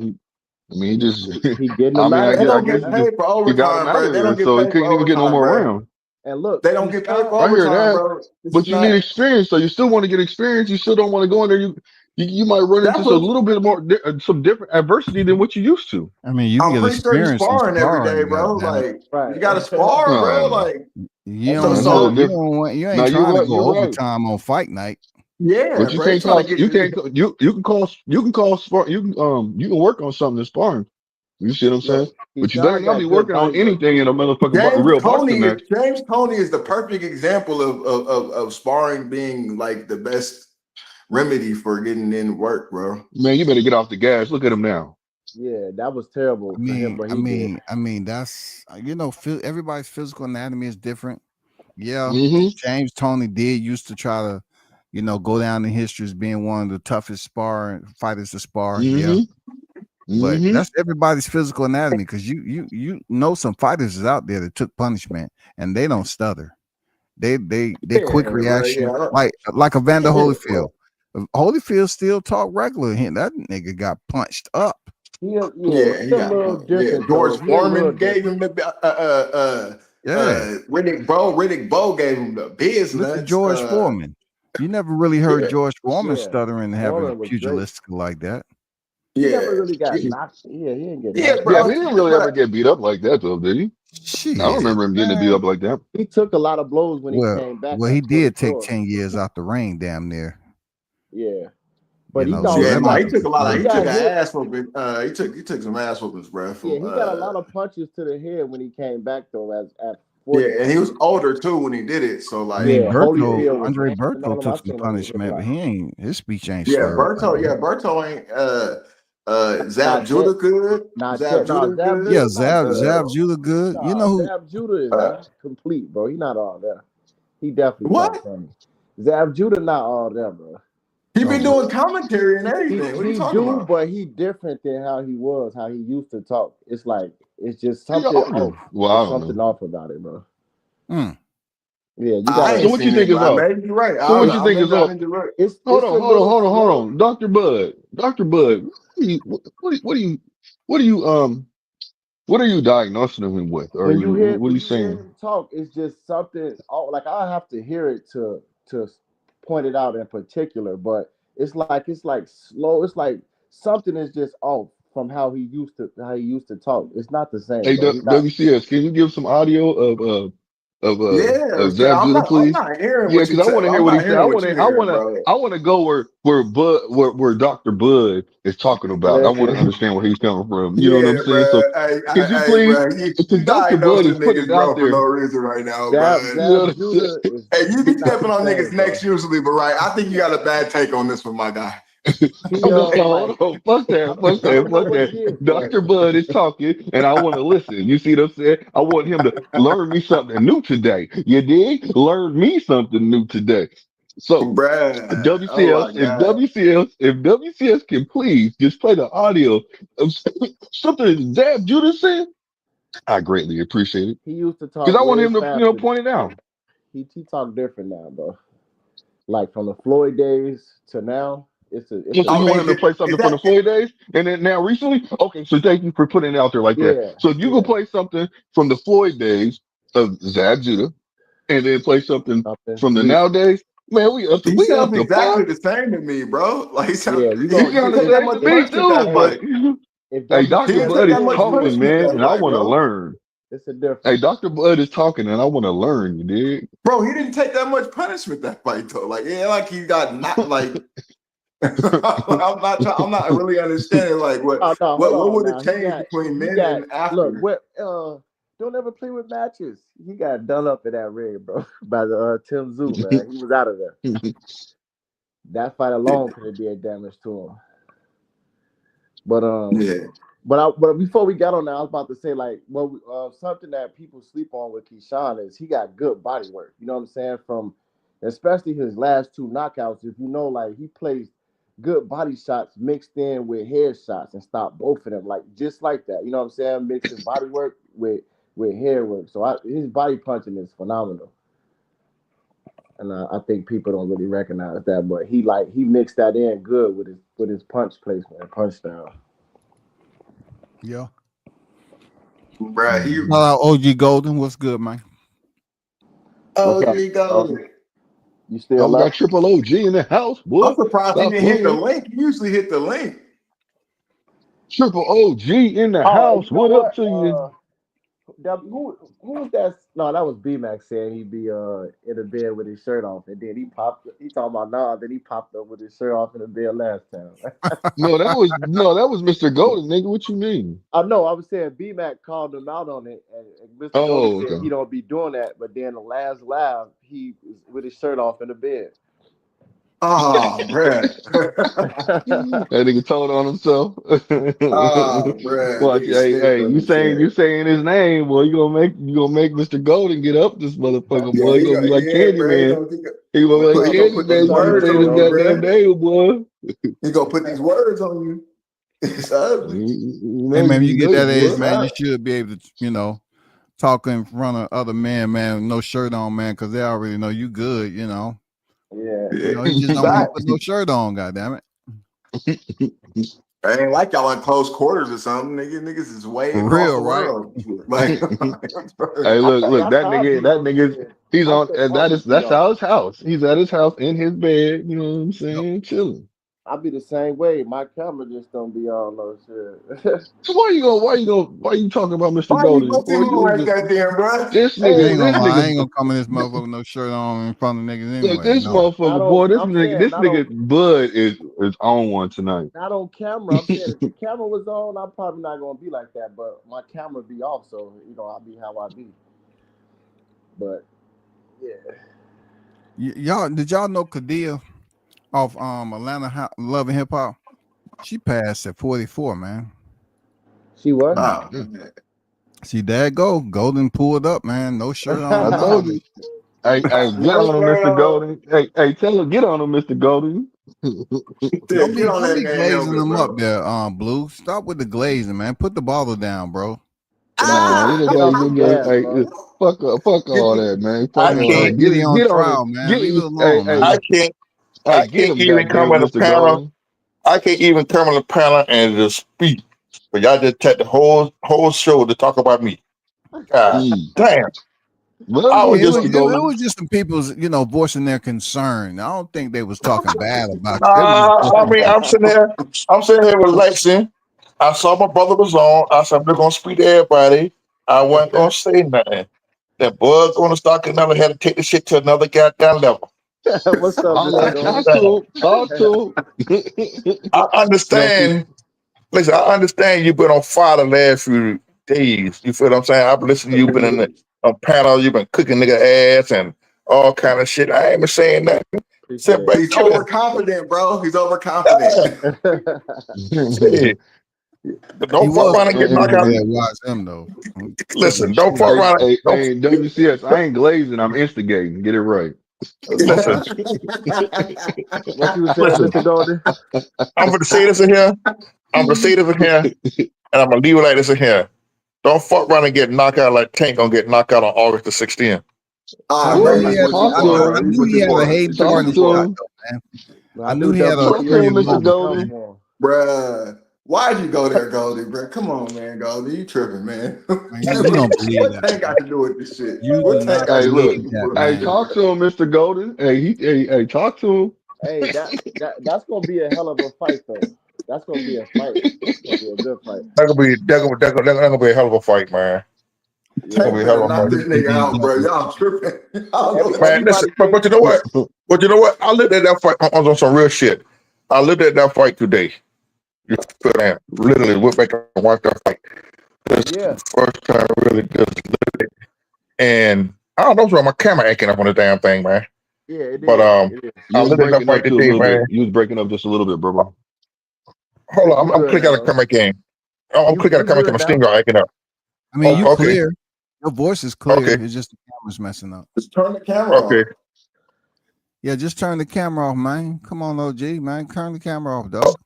he just, He getting I them mean, out of They I don't there. guess get paid for he got him overtime, out bro. of They there, don't get so he paid for couldn't even get no overtime, more bro. rounds. And look, They don't get paid for I hear overtime, that, bro. This but is you need not. experience, so you still want to get experience. You still don't want to go in there. You might run into That's a what little bit more, some different adversity than what you used to. I mean, you can I'm get pretty sure he's experience in sparring every day, sparring, bro. goddamn it. Like right. you got to spar, bro. Oh, Like You And so, look, don't that's a little want, so you different. don't want, you No, ain't trying to you're go right. overtime on fight night. yeah, But you bro. He's can't trying call, to you get. can't, you can call spar, you can work on something in sparring. You see what I'm saying? look, But you better Keyshawn not be got good working on body work anything too, in a bro. motherfucking real boxing match. James Tony is the perfect example of sparring being like the best remedy for getting in work, bro. Man, you better get off the gas. Look at him now. Yeah, that was terrible for him, what he did. That's everybody's physical anatomy is different. Yeah, Mm-hmm. James Tony did used to try to, go down in history as being one of the toughest sparring fighters to spar. Yeah, Mm-hmm. but Mm-hmm. that's everybody's physical anatomy because you know some fighters is out there that took punishment and they don't stutter. They quick Yeah, bro. reaction Yeah, like a Vander yeah, bro. Holyfield. Holyfield still talk regular. That nigga got punched up. Yeah, Yeah, he he a got little punked. Yeah, different George though. He a little Foreman gave different. him the Yeah, Riddick Bowe gave him the biz look at nuts. George Foreman. You never really heard Yeah, George Foreman Yeah, stuttering and having Foreman was great. pugilistic like that. He never yeah, really got knocked. Yeah, he didn't get yeah, knocked Yeah, bro. but out. he didn't really ever But get beat up like that, though, did he? I don't Shit, remember him getting beat man. up like that. He took a lot of blows when he Well, came back well, he at did take 24. 10 years out the ring, damn near. Yeah, but he So yeah, that no, also must he have took a lot he of been he took got an hit. ass whooping. He took some ass whoopings, bro. Yeah, From he got a lot of punches to the head when he came back though. As at yeah, 41. and he was older too when he did it. So I mean, like, Yeah, Holyfield was Andre handing all Berto them. I took some seen him hit a punishment, but lot. his speech ain't yeah, slurred like that. Berto ain't Zab Not yet. Judah good. Not Zab yet. No, Judah Zab good. Yeah, Judah not good, Zab bro. Judah good. You know Nah, who? Zab Judah is Uh, not complete, bro. He not all there. He definitely what? talk funny. Zab Judah not all there, bro. He Oh, been really? doing commentary and everything. What are you He talking do, about? but he different than how he was, how he used to talk. It's like it's just He something older. off. Well, I It's don't something know. off about it, bro. Mm. Yeah, you I gotta. So ain't what you seen think it, is but up? maybe you're right. So what you I think is maybe I up? need to look. It's a little Hold slow. on, Doctor Bud. Doctor Bud, what do you what are you diagnosing him with? Are When you you hear what are you saying? him talk, it's just something. Like I have to hear it to point it out in particular. But it's like slow. It's like something is just off from how he used to talk. It's not the same, Hey, bro. He's not. WCS, can you give some audio Yeah, of Zab Judah, I'm please? not hearing Yeah, what you because I say. want to hear I'm what he not said. hearing what you hearing, bro. I want to go where Doctor Bud is talking about. I want to Listen, understand where he's coming from. You know what I'm Yeah, saying? So bro. could you Hey, please? bro. Because You Doctor Bud diagnosing is putting it niggas, out bro, for there. no reason right now, Zab bro. You know what Zab I'm saying? Judah is Hey, you he be not stepping the on niggas' same, necks bro. usually, but right, I think you got a bad take on this one, my guy. He I'm just saying, like hold on, fuck that, fuck I that, don't know fuck what it that. is, but Dr. Bud is talking, and I want to listen. You see what I'm saying? I want him to learn me something new today. You dig? Learn me something new today. So, Bruh. Oh WCS, my God. if WCS can please just play the audio of something Zab Judah said, I greatly appreciate it. he used to talk Because I want way him to, faster. point it out. He talk different now, bro. Like from the Floyd days to now, it's Oh, a so I you want mean, him to play is something from that the Floyd days, and then now recently? Okay, so thank you for putting it out there like that. yeah, So if you yeah. can play something from the Floyd days of Zab Judah, and then play something Something from the recent. nowadays, man, he we up sounds to exactly par. the same to me, bro? Like Yeah, you he He gonna didn't sound the take that same to much me punishment too, that but fight. if hey, He Dr. didn't WCS take Bud that is much can talking, punishment man, that and I fight, want to bro. learn. it's a Hey, difference. Dr. Bud is talking, and I want to learn. You dig? Bro, he didn't take that much punishment that fight though. Like, yeah, like he got not like I'm not really understanding like Oh no, hold what on would have now. He changed got between he then got and look after. what don't ever play with matches. He got done up in that ring, bro, by the Tim Zoo, man. He was out of there. That fight alone could have did damage to him. But Yeah. but before we got on that, I was about to say like something that people sleep on with Keyshawn is he got good body work. You know what I'm saying? From especially his last two knockouts, if you know, like he plays good body shots mixed in with head shots and stop both of them, like just like that. You know what I'm saying? Mixing body work with head work. So his body punching is phenomenal. and I think people don't really recognize that. But he mixed that in good with his punch placement and punch style. Yeah. Bruh, he OG Golden, what's good, man? What's up? OG Golden. You still Oh, we got up? Triple OG in the house. I'm What? surprised he Stop didn't hit the playing. link. He usually hit the link. Triple OG in the Oh, house. you know What up what? to you? Who was that? No, that was B-Max saying he'd be in the bed with his shirt off, and then he talking about then he popped up with his shirt off in the bed last time. No, that was Mr. Golden, nigga. What you mean? I know. I was saying B-Mac called him out on it, and Mr. Golden Oh, said okay. he don't be doing that. But then the last live, he was with his shirt off in the bed. Oh, bruh. That nigga told on himself. Oh, bruh. Watch, Nigga stick hey, on you the shit. saying his name, boy. You gonna make Mr. Golden get up this motherfucker, Yeah, boy. He gonna be like bruh. Candyman. He gonna be What's like up? Put these Candyman when you words say on this you, goddamn bruh. name, boy. He gonna put these words on you. It's ugly. Hey, man, you get that age, boy. man, you should be able to, talk in front of other men, man, with no shirt on, man, because they already know you good, Yeah. You just don't want to put no shirt on, goddamn it. I ain't like y'all in close quarters or something. Niggas is way For across real, the right? world. Like, Hey, look, That's how that people nigga's said. he's I on, said, and oh, that's how his house. He's at his house in his bed. You know what I'm saying? Chilling. I be the same way. My camera just don't be on no shit. So why you talking about Mr. why you Golden? looking at Boy, me like that, then, bro? this I nigga, ain't this gonna lie, I ain't nigga, gonna come in this motherfucker with no shirt on in front of niggas look, anyway. this No. motherfucker, boy, this I'm nigga, saying this nigga Bud is on one tonight. not on camera. I'm saying if the camera was on, I'm probably not gonna be like that. But my camera be off, so I'll be how I be. But yeah, Did y'all know Kadia off Atlanta Love and Hip Hop? She passed at 44, man. she what? Oh, man. See, there go. Golden pulled up, man. No shirt I on, told nothing. you. Hey, get on him, Mr. Golden. Hey, tell him, get on him, Mr. Golden. Don't Get be on that man glazing helmet, them up bro. there, Blue. Stop with the glazing, man. Put the bottle down, bro. Nah, Ah! Get anybody off the get gas, hey, bro. fuck all that, man. Fuck I Man, all Lil can't, that. Diddy on Get on trial, him. man. Leave it Hey, alone, hey, I man. can't, hey, I get can't him, even come goddamn on the Mr. panel. Golden. I can't even come on the panel and just speak. But y'all just take the whole show to talk about me. God Mm. damn! Well, I I was mean, just, Mr. it Golden. was just some people's, voicing their concern. I don't think they was talking bad about you. They were just I voicing mean, I'm sitting here relaxing. I saw my brother was on. I said, I'm not gonna speak to everybody. I wasn't gonna say nothing. That Bud's gonna start another had to take the shit to another goddamn level. What's up, All Mr. right, God talk Golden? damn. to him. Talk to I him. yo, see, understand. Listen, I understand you've been on fire the last few days. You feel what I'm saying? I've listened to you, been in the on panel, you've been cooking nigga ass and all kind of shit. I ain't been saying nothing. Sit Appreciate back, He's chill. overconfident, bro. He's Yeah, overconfident. it. shit. he Don't fuck was around and get coming knocked in out. there. Watch him though. Took the Listen, don't shit fuck out. Hey, around. hey, Don't hey, WCS, I ain't glazing, I'm instigating. Get it right. listen, What you were saying, listen. Mr. Golden? I'm gonna say this in here. I'm gonna say this in here, and I'm gonna leave it like this in here. Don't fuck around and get knocked out like Tank gonna get knocked out on August the 16th. I Ah, knew bro, he this Well, is had. what you talk to want, I bro. him. This is knew what he you had a want. Hayden This is what Talk you Burning to shot want. him. though, man. I I knew knew he had a Talk to WCS him, was pretty Mr. about to loaded. come Golden. for him. Bruh. Why'd you go there, Goldie, bro? Come on, man, Goldie. You tripping, man. Man, you don't believe What that, Tank man. got to do with this shit? You What do Tank not got Hey, to do look. with believe this that, Hey, man. bullshit, talk bro? to him, Mr. Golden. Hey, talk to him. Hey, that's gonna be a hell of a fight, though. That's gonna be a fight. It's gonna be a good fight. That gonna be a hell of a fight, man. It's gonna Yeah. Tank be a hell better of a knock fight. this It's gonna nigga be out, bro. enjoyable. Y'all tripping. I don't know what Man, listen, Everybody but think you know what? But you know what? I looked at that fight on some real shit. I looked at that fight today. You feel man? Literally went back and watched that fight. This is yeah, the first time really just looked at it. And I don't know what's wrong. My camera acting up on the damn thing, man. yeah, it But is. It is. You I was looked at that breaking fight up too a today, little bit. man. You was breaking up just a little bit, bro. Hold on, You I'm good clicking now, out of though. camera game. I'm clicking out You of camera game. good My now. stinger acting up. I mean, you Oh, okay, clear. Your voice is clear. okay, It's just the camera's messing up. Just turn the camera okay. off. Yeah, just turn the camera off, man. Come on, OG, man. Turn the camera off, dog.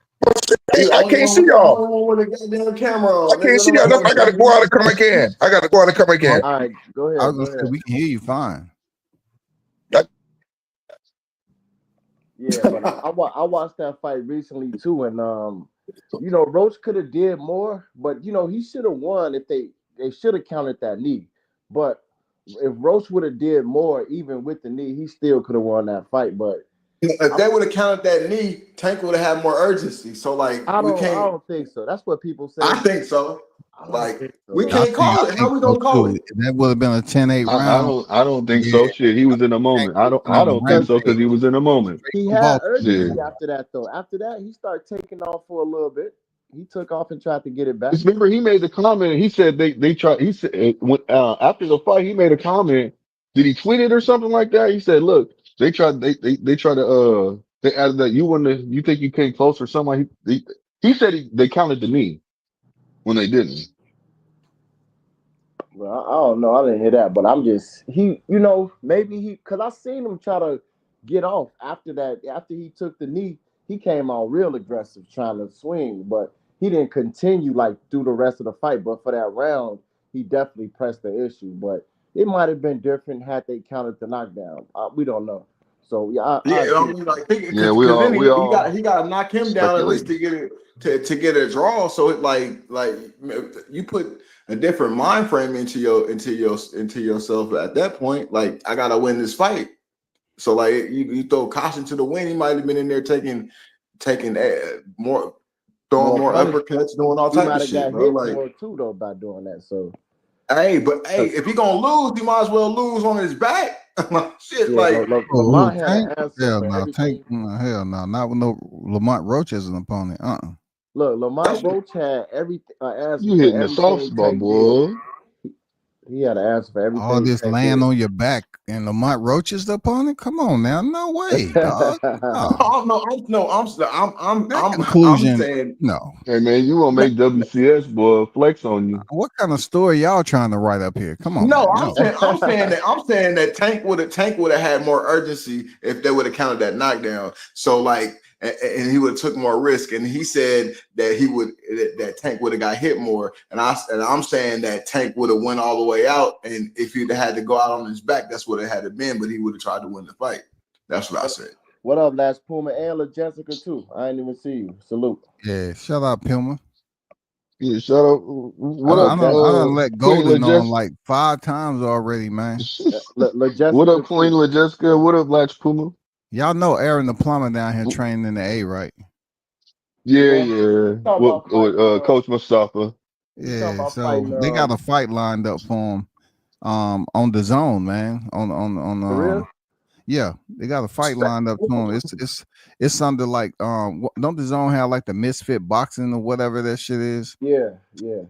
You I only can't see one, you y'all. only one with a goddamn camera I on, can't nigga. see y'all. Nobody I gotta go out and come again. I gotta go out and come again. All right, go I ahead. was Go gonna say ahead. we can hear you fine. Yeah, but I watched that fight recently too, and Roach could have did more, but he should have won if they should have counted that knee. But if Roach would have did more, even with the knee, he still could have won that fight. But If they would have counted that knee, Tank would have had more urgency. So like I we can't. don't think so. That's what people say. I think so. I don't Like think so, we though. can't call it. I How think we so gonna call too. it? That would have been a 10-8 round. I don't think Yeah, so. Shit, he was in a moment. I don't think Because so because he was in a moment. he from had Baltimore. urgency Shit. after that, though. After that, he started taking off for a little bit. He took off and tried to get it back. Just remember, he made the comment. He said they tried. He said when after the fight, he made a comment. Did he tweet it or something like that? He said, "Look, they tried. They tried to they added that you think you came close or something." Like he said they counted the knee when they didn't. Well, I don't know. I didn't hear that, but I'm just maybe because I seen him try to get off after that. After he took the knee, he came on real aggressive trying to swing, but he didn't continue like through the rest of the fight. But for that round, he definitely pressed the issue. But it might have been different had they counted the knockdown. We don't know. So yeah, I Yeah, I agree. mean, like, Yeah, because then we all he got to knock him down at least speculating. to get it to get a draw. So it like you put a different mind frame into yourself at that point. Like I gotta win this fight. So like you throw caution to the wind. He might have been in there taking more, throwing more Funny, uppercuts, doing all he type might of have shit, got bro. hit Like, more too though by doing that. So if he gonna lose, he might as well lose on his back. Shit, yeah, like. Lamont had Tank? an answer Hell for no, Tank. everything. Hell no, not with no Lamont Roach as an opponent. Look, Lamont Roach had everything answer You for hitting the soft everything spot, Tank did. boy. He had an answer for All everything this Tank laying did. on your back and Lamont Roach is the opponent. Come on now, no way, dog. No. That I'm conclusion, saying no. Hey man, you gonna make WCS boy flex on you? What kind of story y'all trying to write up here? Come on, no. man. No. I'm saying that Tank would have had more urgency if they would have counted that knockdown. So like, and he would have took more risk. And he said that that Tank would have got hit more. And I'm saying that Tank would have went all the way out. And if he'd had to go out on his back, that's what it had to been. But he would have tried to win the fight. That's what I said. What up, Last Puma and La Jessica too? I ain't even see you. Salute. Yeah, shut up, Pilma. Yeah, shut up. What up, I done let Queen Golden on LaJessica? like 5 times already, man. La Jessica What up, Queen too. LaJessica? What up, Latch Puma? Y'all know Aaron the plumber down here training in the A, right? Yeah, Man, yeah. talking What, about fighting, Coach Mustafa? we talking Yeah, about so fighting. they got a fight lined up for him on the zone, man. For real? Yeah, they got a fight lined up to him. It's under like don't the zone have like the misfit boxing or whatever that shit is? Yeah. Yeah,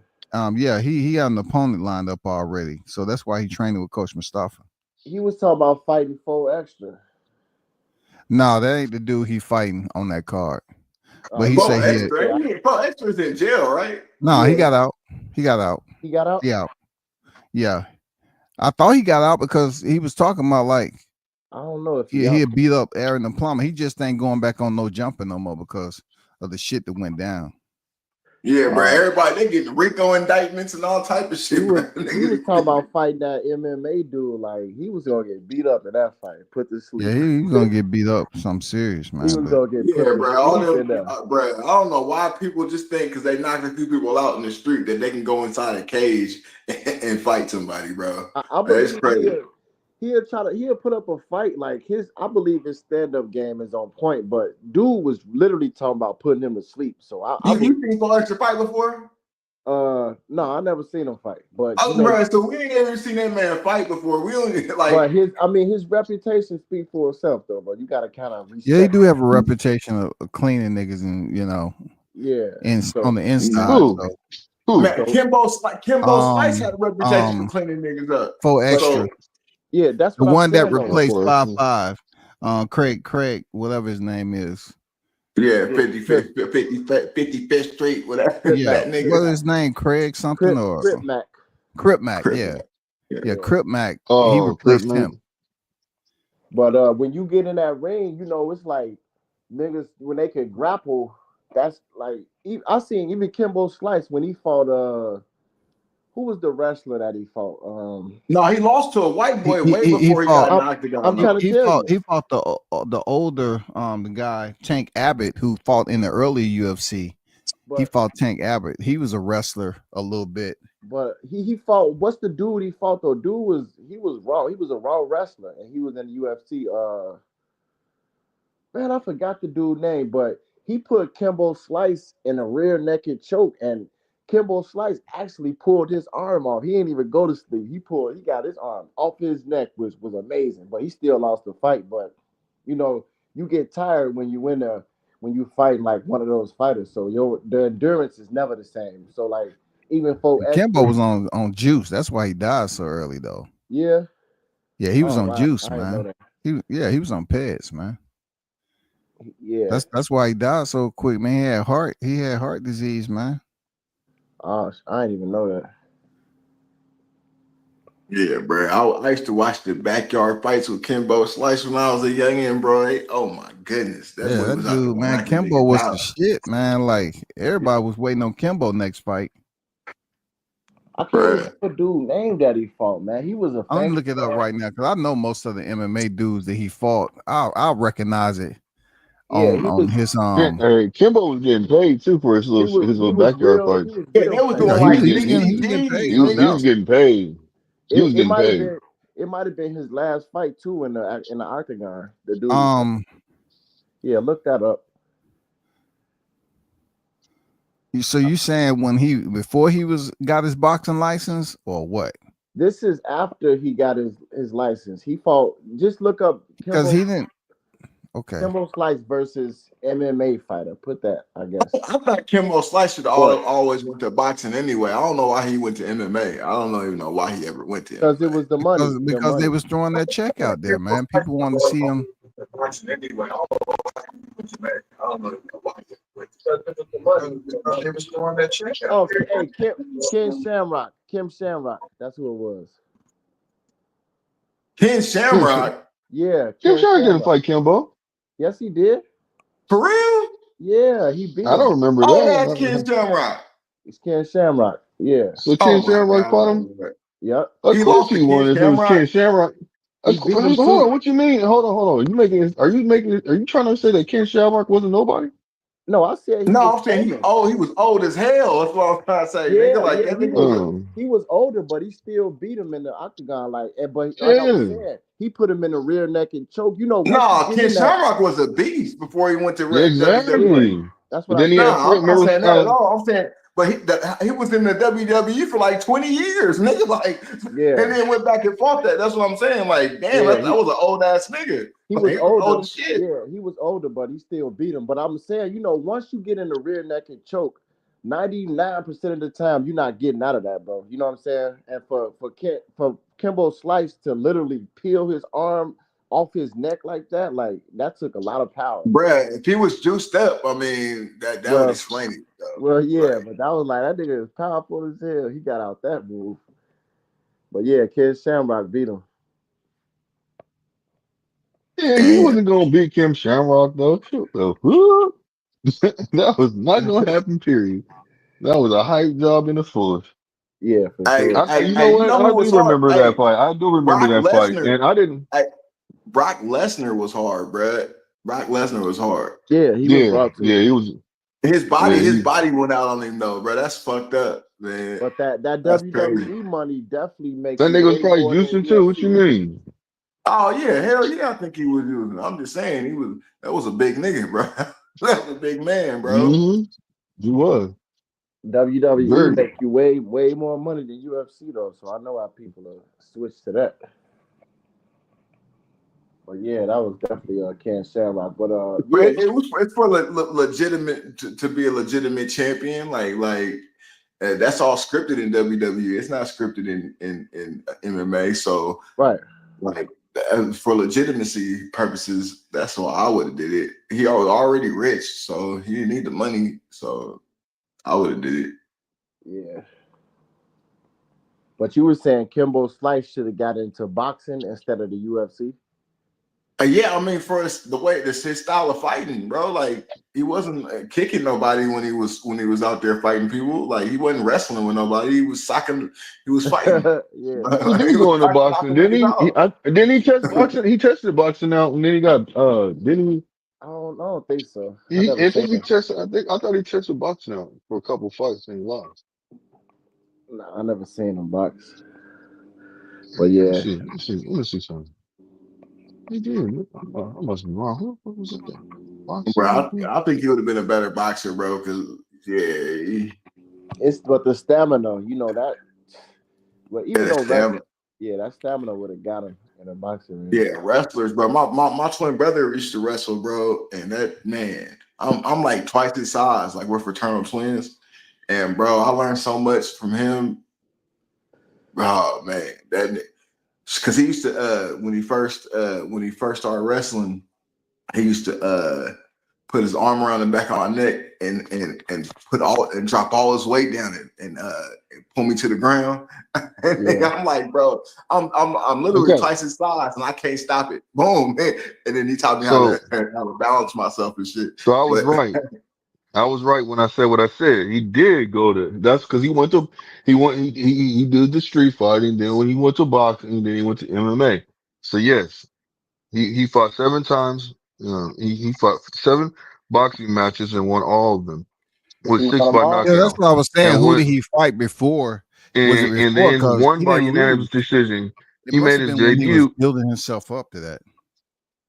he had an opponent lined up already. So that's why he training with Coach Mustafa. He was talking about fighting 4 extra. No, that ain't the dude he fighting on that card. But he Bo said he had, Extra, Bo Extra's in jail, right? no, Yeah. he got out. He got out. He got out? Yeah. I thought he got out because he was talking about like I don't know if he had beat up Aaron the plumber. He just ain't going back on no jumping no more because of the shit that went down. Yeah, bro. Everybody they getting RICO indictments and all type of shit. He was talking about fighting that MMA dude. Like he was gonna get beat up in that fight, put to sleep. Yeah, he's gonna get beat up. Something serious, man. He was gonna get put to bro. All sleep them, in there. bro. I don't know why people just think because they knocked a few people out in the street that they can go inside a cage and fight somebody, bro. I believe That's crazy. he'll put up a fight like I believe his stand-up game is on point, but dude was literally talking about putting him to sleep. So You seen Bo Extra fight before? No, I never seen him fight. But bro, so we ain't ever seen that man fight before. We only like but his reputation speaks for itself though, but you gotta kind of respect. Yeah, he do have a reputation of cleaning niggas and on the inside. Who? Man, Kimbo Slice had a reputation for cleaning niggas up. 4 extra. Yeah, that's the what one I'm that saying, replaced 5-5. Craig, whatever his name is. Yeah, 55th Street, whatever. Yeah, that nigga. what is his name? Craig something Crip Mac. Yeah, Crip Mac. He replaced him. But when you get in that ring, it's like niggas when they can grapple. That's like I seen even Kimbo Slice when he fought who was the wrestler that he fought? No, he lost to a white boy way he before he fought. got knocked I'm out. trying to tell you. He fought the older the guy Tank Abbott who fought in the early UFC. He But fought Tank Abbott. He was a wrestler a little bit. but he fought. What's the dude he fought though? Dude was raw. He was a raw wrestler, and he was in the UFC. Man, I forgot the dude name, but he put Kimbo Slice in a rear naked choke, and Kimbo Slice actually pulled his arm off. He didn't even go to sleep. He got his arm off his neck, which was amazing. But he still lost the fight. But you know, you get tired when you when you fight like one of those fighters. So the endurance is never the same. So like even for Kimbo was on juice. That's why he died so early though. yeah. Yeah, he was Oh, on wow. juice, I didn't know man. that. He was on peds, man. Yeah. That's why he died so quick, man. He had heart disease, man. Oh, I didn't even know that. Yeah, bro. I used to watch the backyard fights with Kimbo Slice when I was a youngin', bro. Oh my goodness, that boy That was out there dude, man. knocking Kimbo niggas was out. the shit, man. Like everybody was waiting on Kimbo next fight. I can't remember the dude name that he fought, man. He was a I'm gonna famous look it up right now because I know most of the MMA dudes that he fought. I'll recognize it Yeah, he on was. his Hey, Kimbo was getting paid too for his He little was backyard real. He fights. was Yeah, real they was doing famous. No, he like was getting he was getting paid, no he doubt. was getting paid. He was It getting might have paid. been. It might have been his last fight too in the octagon. The dude. Yeah, look that up. So you saying before he got his boxing license or what? This is after he got his license. He fought. Just look up Because he didn't. Okay. Kimbo Slice versus MMA fighter. Put that, I guess. I thought Kimbo Slice should But always went to boxing anyway. I don't know why he went to MMA. I don't even know why he ever went to because it MMA. was the money. The Because they money. was throwing that check out there, man. People wanted to see him. Boxing anyway. I don't know why he went to MMA. I don't know why he went to MMA. Because they was throwing that check out Oh, there. hey, Kim Shamrock. Kim Shamrock. That's who it was. Ken Shamrock. Yeah, Kim Ken Shamrock didn't Shamrock. fight Kimbo. Yes, he did. For real? Yeah, he beat I him. don't remember Oh, that's that. Ken Shamrock. It's Ken Shamrock. Yeah. So Ken Oh my Shamrock fought him. God. Yep. Of He course lost he to won Ken if it was Ken Shamrock. Shamrock. He beat him Hold too. on, what you mean? Hold on. Are you trying to say that Ken Shamrock wasn't nobody? No, I said he No, was I'm saying famous. he was old as hell. That's what I'm trying to say. Nigga, Yeah, like yeah, that nigga was he was older, but he still beat him in the octagon. But like I was Yeah. saying, he put him in a rear naked choke. You know, once you No, get Ken in that, Shamrock was a beast before he went to Yeah, yeah, WWE. exactly. that's But what I then he No, had said. Frank. I'm not Remember? saying that at all. I'm saying, but he was in the WWE for like 20 years, nigga. Like, Yeah, and then went back and fought that. That's what I'm saying. Like, damn, yeah, that was an old ass nigga. he Like, was he was older. old as shit. Yeah, he was older, but he still beat him. But I'm saying, once you get in the rear naked choke, 99% of the time you're not getting out of that, bro. You know what I'm saying? And for Kimbo Slice to literally peel his arm off his neck like that took a lot of power. Bruh, if he was juiced up, I mean, that would Well, explain it, though. well, yeah, Like, but that was like that nigga is powerful as hell. He got out that move. But yeah, Kid Shamrock beat him. Yeah, he damn. wasn't gonna beat Kim Shamrock though. Shoot, though. That was not gonna happen. Period. That was a hype job in the fullest. Yeah, for sure. You know You what? know I who was do hard? remember that Hey, fight. I do remember Brock that fight, Lesnar. and I didn't. Hey, Brock Lesnar was hard, bruh. Brock Lesnar was hard. Yeah, he was Yeah, raw too. yeah, he was. His Yeah, body went out on him though, bro. That's fucked up, man. But that That's crazy. WWE money definitely make that you nigga was way probably more than juicing too. What you UFC. mean? Oh yeah, hell yeah, I think he was using. I'm just saying that was a big nigga, bro. That was a big man, bro. Mm-hmm. He was WWE very. make you way more money than UFC though, so I know how people are switch to that. But yeah, that was definitely Ken Shamrock. But yeah, It's for legitimate to be a legitimate champion. Like that's all scripted in WWE. It's not scripted in MMA. So right. Like for legitimacy purposes, that's why I would have did it. He was already rich, so he didn't need the money. So I would have did it. Yeah. But you were saying Kimbo Slice should have got into boxing instead of the UFC? Yeah, I mean, for the way this his style of fighting, bro. Like he wasn't kicking nobody when he was out there fighting people. Like he wasn't wrestling with nobody. He was socking. He was fighting. Yeah. He He did was go into fighting, boxing, knocking didn't niggas he? out. Didn't he test boxing? He tested boxing out, and then he got didn't he? I don't think so. I never I seen think he him. tested. I thought he tested boxing out for a couple fights and he lost. No, I never seen him box. But yeah, Let me see something. He did. I must be wrong. What was it? Bro, Boxing. I think he would have been a better boxer, bro. Because it's but the stamina, that. But even though damn, that stamina would have got him in a boxing ring. yeah, wrestlers, bro. My twin brother used to wrestle, bro, and that man, I'm like twice his size. Like we're fraternal twins, and bro, I learned so much from him. Oh man, that because he used to when he first started wrestling, he used to put his arm around the back of my neck and drop all his weight down and pull me to the ground. And I'm like, bro, I'm literally Okay. twice his size and I can't stop it. Boom, man. And then he taught me how to balance myself and shit. So I was right. I was right when I said what I said. He did go to. That's because he did the street fighting. Then when he went to boxing, then he went to MMA. So yes, he fought 7 times. He fought 7 boxing matches and won all of them with He 6 won 'em by all? Yeah, that's knockout. what I was saying. And Who went did he fight before? Was it and before? then Because won he by didn't unanimous lose. decision. It He must made have his been when he was debut. building himself up to that.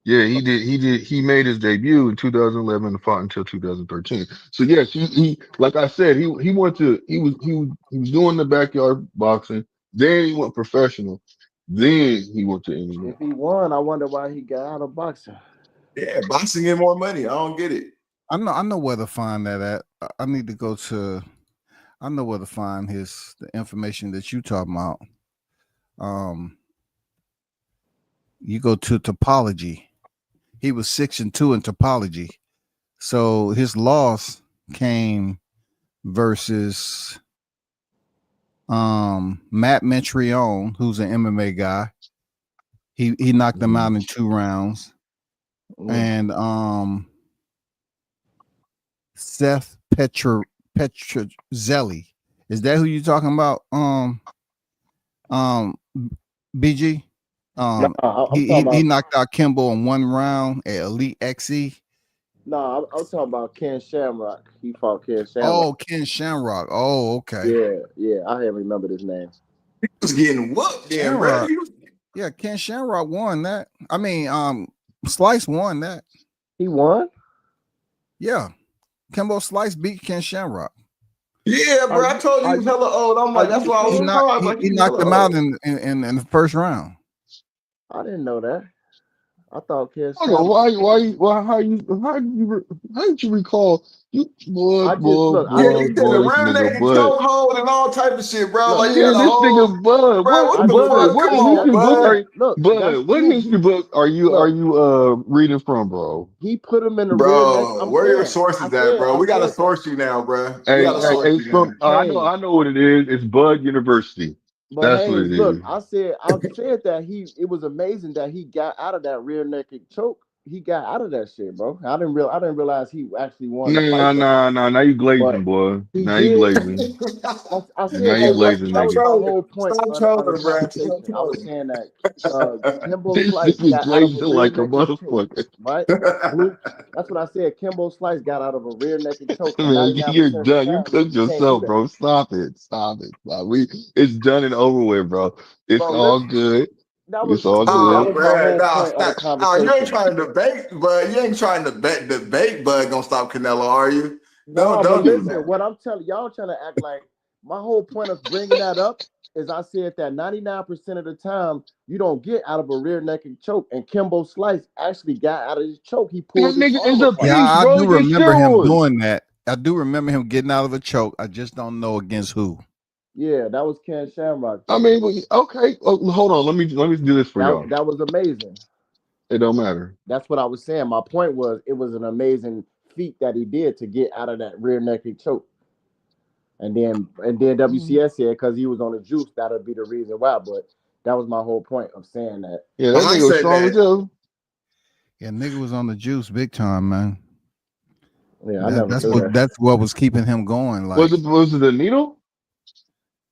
Yeah, he did. He made his debut in 2011 and fought until 2013. So yes, he like I said, he was doing the backyard boxing. Then he went professional. Then he went to MMA. If he won, I wonder why he got out of boxing. Yeah, boxing get more money. I don't get it. I know where to find that at. I need to go to. I know where to find the information that you talking about. You go to topology. He was 6-2 in topology. So his loss came versus Matt Mentrione, who's an MMA guy. He knocked him out in 2 rounds. And Seth Petrozelli. Is that who you talking about? BG? I'm talking He about knocked out Kimbo in 1 round at Elite XE. I'm talking about Ken Shamrock. He fought Ken Shamrock. Oh, Ken Shamrock. Oh, okay. Yeah, I haven't remembered his name. He was getting whooped, then, bro. Yeah, Ken Shamrock won that. I mean, Slice won that. He won? Yeah. Kimbo Slice beat Ken Shamrock. Yeah, bro. I told you he was hella old. I'm like, that's why I was surprised. He knocked him out in the first round. I didn't know that. I thought Ken I don't know how did you recall you boy he did a this real nigga naked Bud. chokehold and all type of shit, bro. Like, Man, this nigga Bud. bro, what the fuck? Come on, What history book are you reading from, bro? He put him in the rear neck. Bro, where are your sources at, bro? We gotta source you now, bro. Hey, it's from I know what it is. It's Bud University. But That's what it look, is. I said that it was amazing that he got out of that rear naked choke. He got out of that shit, bro. I didn't realize he actually won the fight. Nah. Now you glazing, boy. Now you glazing. I said Now you glazing, that was my nigga. whole point of the conversation. I was saying that Kimbo This Slice nigga got out of a glazing rear like a naked choke, motherfucker. right? Luke, that's what I said. Kimbo Slice got out of a rear naked choke. And Man, 99% you're of the done. You time, cooked you can't do yourself, that. bro. Stop it. It's done and over with, bro. It's Bro, all good. It's all Oh, good. bro, whole point of the conversation. you ain't trying to debate, but you ain't trying to debate, bud. Gonna stop Canelo, are you? No, Don't but do listen, that. what I'm telling y'all trying to act like my whole point of bringing that up is I said that 99% of the time you don't get out of a rear naked choke, and Kimbo Slice actually got out of his choke. He pulled his arm apart. Yeah, I do remember him doing that. I do remember him getting out of a choke. I just don't know against who. Yeah, that was Ken Shamrock. I mean, okay. Oh, hold on. Let me do this for y'all. That was amazing. It don't matter. That's what I was saying. My point was it was an amazing feat that he did to get out of that rear naked choke. And then WCS said because he was on the juice, that'll be the reason why. But that was my whole point of saying that. Yeah, that nigga was strong as hell. Yeah, nigga was on the juice big time, man. Yeah, I never That's knew what that. that's what was keeping him going. Like, Was it the needle?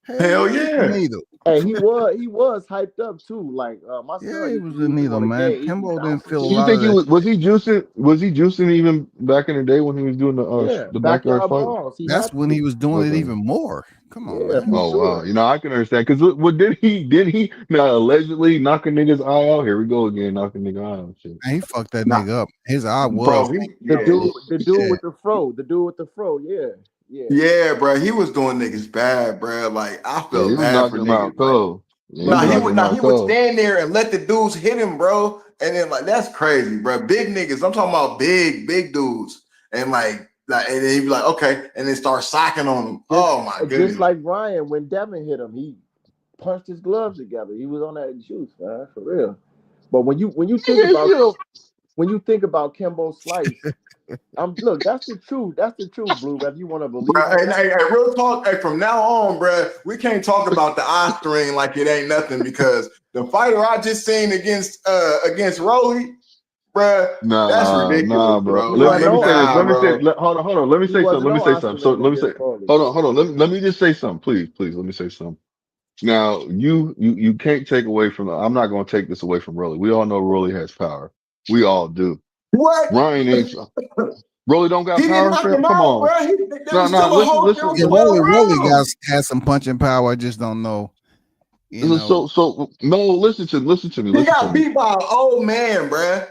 Hell yeah, yeah. needle. Hey, he was hyped up too. Like my Yeah, son it used was to a use him needle, on the man. game. He be Kimbo didn't bouncing feel a Do you shit. lot think of that. was he juicing? Was he juicing even back in the day when he was doing Yeah, the backyard backyard fight? brawls. He That's had when to. he was doing it Okay. even more. Come on, Yeah, man. for Oh wow. sure. You know, I can understand because what did he now allegedly knock a nigga's eye out? Here we go again, knocking nigga eye out. Shit. Man, he fucked that Nah, nigga up. His eye was bro, he, like, The yeah. dude, the dude yeah. with the fro, the dude with the fro. Yeah, yeah. Yeah, bro, he was doing niggas bad, bro. Like I Yeah, he felt was bad for knocking him niggas. out Like, cold. Yeah, he But was nah, look, knocking him he out would cold. stand there and let the dudes hit him, bro. And then like that's crazy, bro. Big niggas. I'm talking about big dudes. And and then he'd be like, okay, and then start socking on them. just Oh my just goodness. like Ryan when Devin hit him, he punched his gloves together. He was on that juice, man, for real. But Nigga, when you think about Kimbo Slice, look, that's the truth. That's the truth, Blue. Whether you want to believe it Bro, or and not. hey, real talk. Hey, from now on, bro, we can't talk about the eye string like it ain't nothing because the fighter I just seen against Rolly, bro, that's ridiculous, nah, bro. bro. He Let, wasn't let Like, me no say this. nah, Let me say. bro. Osterine. Hold on. Let me He say something. wasn't Let me no say something. So Osterine let me say. against Foley. Hold on. Let me just say something, please, please. Let me say something. Now, you can't take away from. I'm not going to take this away from Rolly. We all know Rolly has power. We all do. What? Ryan ain't. Rolly don't got He didn't power, knock fam. him Come out, on. bro. There No, was no. still a Listen, whole, there listen. was Yeah, 12 Rolly rounds. has some punching power. I just don't know. You know, So no. Listen to me. He Listen to got me. beat by an old man, bro.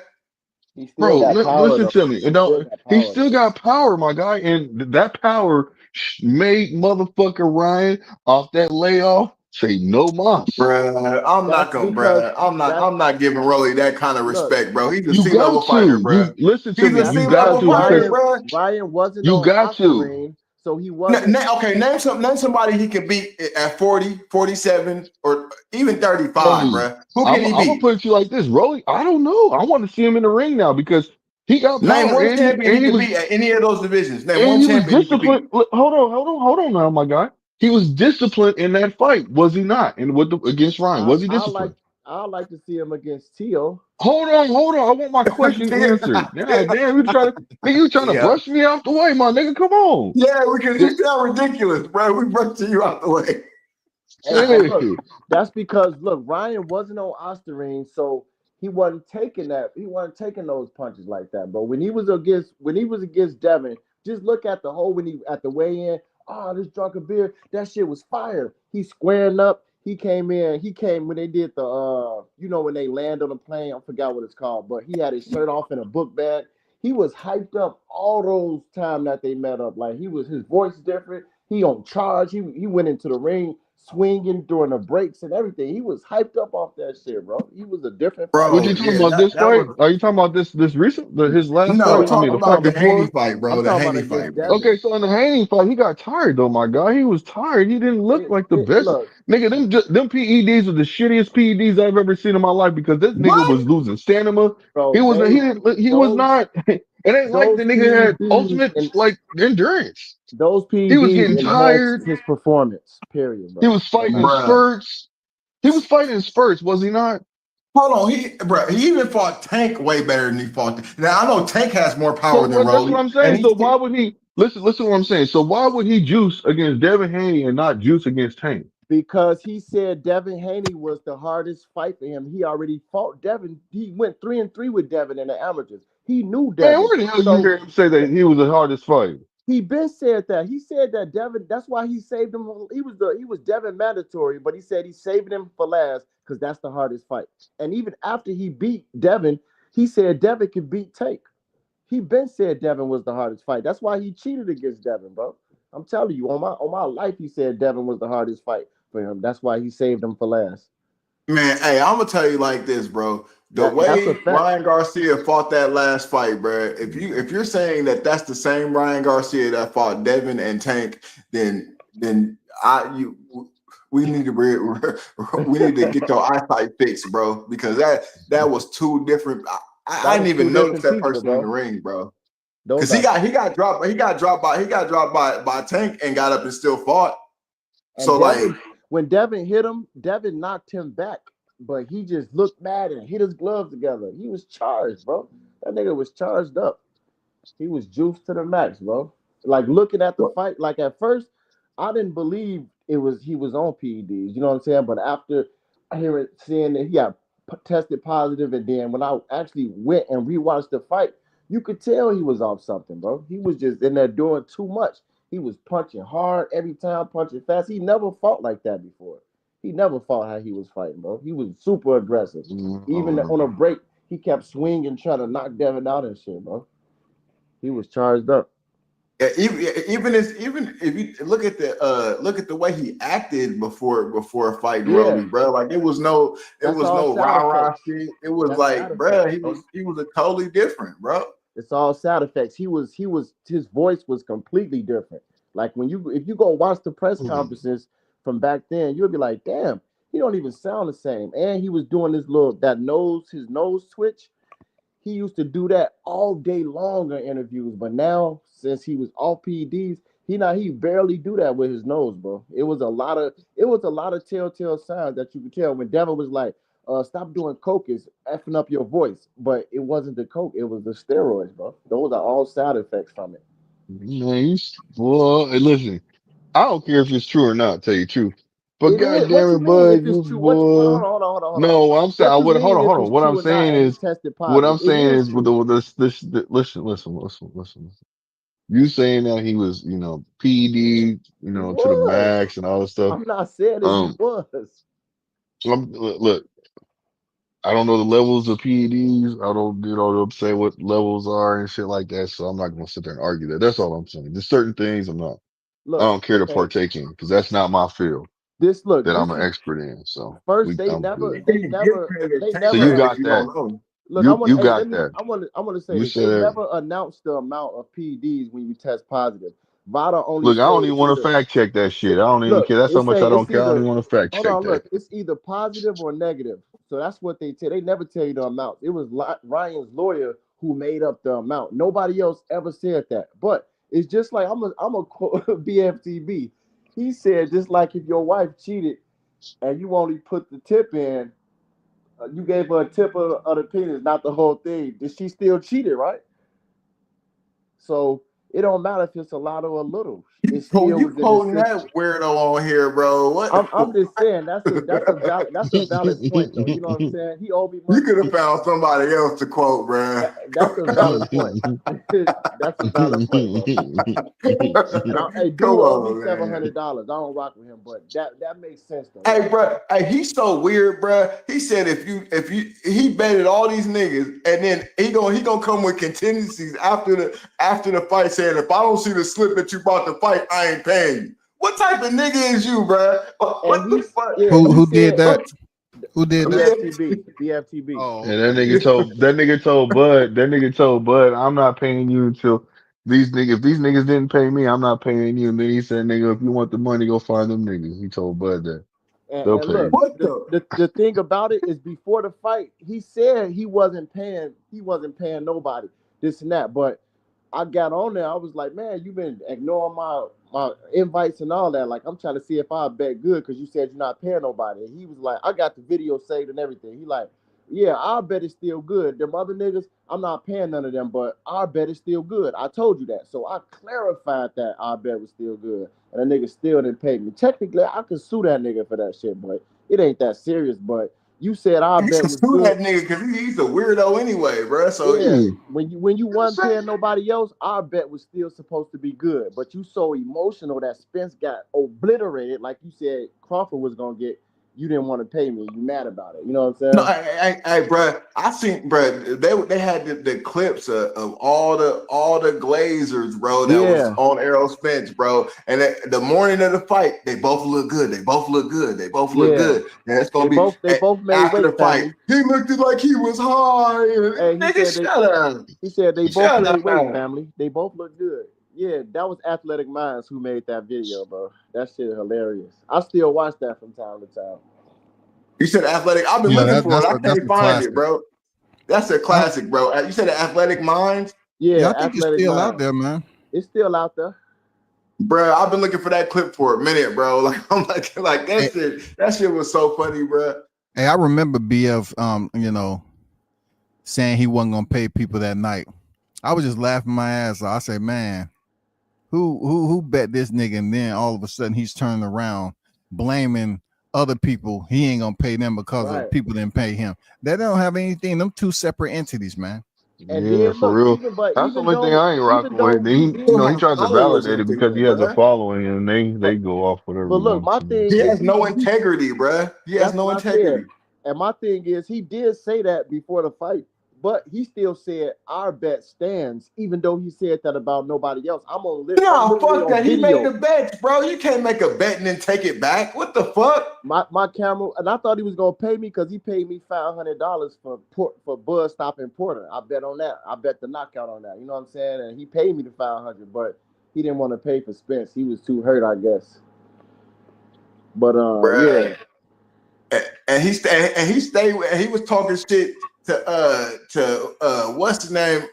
He still Bro, got power listen though. to me. You He still know, got he power still though. got power, my guy, and that power made motherfucker Ryan off that layoff say no mas. Bruh, I'm not That's gonna, because bruh. that I'm not giving Rolly that kind of look. respect, bro. He's a You C got level fighter, to. You bruh. listen to He's me. a That's You C got because level to fighter, because Ryan wasn't you on got to. Osterine, so he wasn't. Name somebody he can beat at 40, 47, or even 35, Bro, bruh. Who can I'm he gonna beat? put it to you like this, Rolly. I don't know. I want to see him in the ring now because he got Name power one champion he and he can was beat at any of those divisions. Name and one he was champion he can disciplined. beat. Hold on now, my guy. He was disciplined in that fight, was he not? And with against Ryan, I was he I like disciplined? I like to see him against Tio. Hold on. I want my question answered. God damn, you trying to Yeah. brush me out the way, my nigga. Come on. Yeah, because Yeah, you sound ridiculous, bro. We brushed you out the way. Hey, but look, yeah. that's because look, Ryan wasn't on Osterine, so he wasn't taking that. He wasn't taking those punches like that. But when he was against Devin, just look at the whole when he at the weigh-in. Oh, this drunken beer, that shit was fire. He squaring up. He came in. He came when they did the when they land on the plane. I forgot what it's called, but he had his shirt off in a book bag. He was hyped up all those time that they met up. Like his voice different. He on charge. He went into the ring swinging during the breaks and everything. He was hyped up off that shit, bro. He was a different fighter. What you Bro, talking yeah, about this that fight? was Are you talking about this recent his last no fight? I When mean talk the about fight the Haney before? fight, bro. I'm The talking about Haney fight, against bro. Devin. Okay, so in the Haney fight, he got tired though, my guy. He was tired. He didn't look like the best. Look, Nigga, them PEDs were the shittiest PEDs I've ever seen in my life because this nigga What? was losing stamina. bro, He was those not. It ain't like those the nigga had PEDs ultimate and like endurance. those He was PEDs getting enhanced tired. his performance. Period, He bro. was fighting in Bruh. spurts. He was fighting in spurts, was he not? Hold on, he even fought Tank way better than he fought. Now I know Tank has more So power than what? That's what Rolly, I'm and saying. So why would he listen? Listen to what I'm saying. So why would he juice against Devin Haney and not juice against Tank? Because he said Devin Haney was the hardest fight for him. He already fought Devin. He went 3-3 with Devin in the amateurs. He knew Man, Devin. where the hell you So hear him say that he was the hardest fight? he been said that. He said that Devin. That's why he saved him. He was Devin mandatory, but he said he's saving him for last because that's the hardest fight. And even after he beat Devin, he said Devin could beat Tank. He been said Devin was the hardest fight. That's why he cheated against Devin, bro. I'm telling you, on my life, he said Devin was the hardest fight for him. That's why he saved him for last. man, hey, I'm gonna tell you like this, bro. The That's a way fact. Ryan Garcia fought that last fight, bro. If you're saying that that's the same Ryan Garcia that fought Devin and Tank, then we need to we need to get your eyesight fixed, bro, because that was two different. I That didn't was two even notice different that people, person in the bro. ring, bro. Those Because are he got dropped by Tank and got up and still fought. and So like, Devin. When Devin hit him, Devin knocked him back. but he just looked mad and hit his gloves together. He was charged, bro. That nigga was charged up. He was juiced to the max, bro. Like looking at the fight, like at first, I didn't believe he was on PEDs. You know what I'm saying? But after seeing that he got tested positive, and then when I actually went and rewatched the fight, you could tell he was off something, bro. He was just in there doing too much. He was punching hard every time, punching fast. He never fought like that before. He never fought how he was fighting, bro. He was super aggressive. Even on a break, he kept swinging, trying to knock Devin out and shit, bro. He was charged up. Yeah, even if you look at the way he acted before fighting Roby, bro, like it was no rah shit. It was like, bro, he was a totally different, bro. It's all side effects. His voice was completely different. Like if you go watch the press conferences from back then, you'll be like, damn, he don't even sound the same. And he was doing his nose twitch. He used to do that all day long in interviews, but now since he was off PEDs, he barely do that with his nose, bro. It was a lot of telltale signs that you could tell when Devin was like, stop doing coke, is effing up your voice. But it wasn't the coke, it was the steroids, bro. Those are all side effects from it. Man, listen, I don't care if it's true or not, tell you the truth. But goddamn it, bud, you boy. Hold on. No, I'm saying What you mean hold if on. it's What true I'm or not saying and he is tested what I'm positive? saying It is is with true. listen. You saying that he was, PD, He to the was. max and all this stuff. I'm not saying that he was. Look, I don't know the levels of PEDs. I don't, say what levels are and shit like that. So I'm not going to sit there and argue that. That's all I'm saying. There's certain things I don't care to partake in because that's not my field that I'm an expert in. So first they I'm never good. So you got that. Look, You got that. I want to say You this. They said, never announced the amount of PEDs when you test positive. Vada only look, I don't said even it's want to either. fact check that shit. I don't even care. That's how much I don't care. I don't even want to fact Hold check on, that. look, it's either positive or negative. So that's what they tell. They never tell you the amount. It was Ryan's lawyer who made up the amount. Nobody else ever said that. But it's just like I'm a quote BFTB. He said just like if your wife cheated and you only put the tip in, you gave her a tip of the penis, not the whole thing. Did she still cheated, right? So it don't matter if it's a lot or a little. It still You was in the quoting system. that weirdo on here, bro. What? I'm just saying that's a valid point though. You know what I'm saying? He owed me You money. could have found somebody else to quote, bro. That's a valid point. That's a valid point, bro. Now, hey, dude Come owed me on, man. $700. I don't rock with him, but that makes sense though. Hey, bro. Hey, he's so weird, bro. He said he betted all these niggas, and then he gonna come with contingencies after the fight, saying if I don't see the slip that you bought the fight, I ain't paying you. What type of nigga is you, bro? What the fuck? Yeah, Who did that? Who did that? BFTB. Oh, And okay. that nigga told Bud, I'm not paying you until if these niggas didn't pay me, I'm not paying you. And then he said, nigga, if you want the money, go find them niggas. He told Bud that they'll And pay look, you. What the? the thing about it is before the fight, he said he wasn't paying nobody, this and that. But I got on there, I was like, man, you've been ignoring my invites and all that. Like, I'm trying to see if I bet good because you said you're not paying nobody. And he was like, I got the video saved and everything. He like, yeah, our bet is still good. Them other niggas, I'm not paying none of them, but our bet is still good. I told you that. So I clarified that our bet was still good. And the nigga still didn't pay me. Technically, I could sue that nigga for that shit, but it ain't that serious. But you said our You bet should was sue good. that nigga because he's a weirdo anyway, bro. So Yeah, Yeah. when you wasn't paying nobody else, our bet was still supposed to be good. But you so emotional that Spence got obliterated, like you said Crawford was gonna get. You didn't want to pay me. You mad about it. You know what I'm no, saying? hey, bro. I seen, bro. They had the clips of all the Glazers, bro. That was Yeah, on Errol Spence, bro. And the morning of the fight, they both look good. They both look good. They both look yeah. good. And it's They gonna be both made after the weight, fight. family. He looked like he was high. Hey, Nigga, shut up. he said they both Shut made weight, up. family. They both look good. Yeah, that was Athletic Minds who made that video, bro. That shit hilarious. I still watch that from time to time. You said athletic. I've been Yeah, looking for it. I that's can't a find it, classic. bro. That's a classic, bro. You said Athletic Minds, Yeah, Yeah, I think it's Athletic still out Minds. there, man. It's still out there. bro. I've been looking for that clip for a minute, bro. Like I'm like that Hey, shit. That shit was so funny, bro. Hey, I remember BF, saying he wasn't gonna pay people that night. I was just laughing my ass off. I say, man, who bet this nigga? And then all of a sudden he's turning around, blaming other people. He ain't gonna pay them because of Right. people didn't pay him. They don't have anything. Them two separate entities, man. And Yeah, then for look, real. even but That's the even only thing though I ain't even rocking with. though he He, did, he Have tries to followers validate on it because he people, has a bruh. following, and they but go off whatever but he look, wants my to. thing He is has no integrity, bruh. He has that's no what I said. integrity. And my thing is he did say that before the fight, but he still said our bet stands, even though he said that about nobody else. I'm No, literally fuck on that. He made the video. bets, bro. You can't make a bet and then take it back. What the fuck? My camera, and I thought he was gonna pay me because he paid me $500 for Buzz stopping Porter. I bet on that. I bet the knockout on that. You know what I'm saying? And he paid me the 500, but he didn't want to pay for Spence. He was too hurt, I guess. But Bruh. yeah, And he was talking shit to what's his name?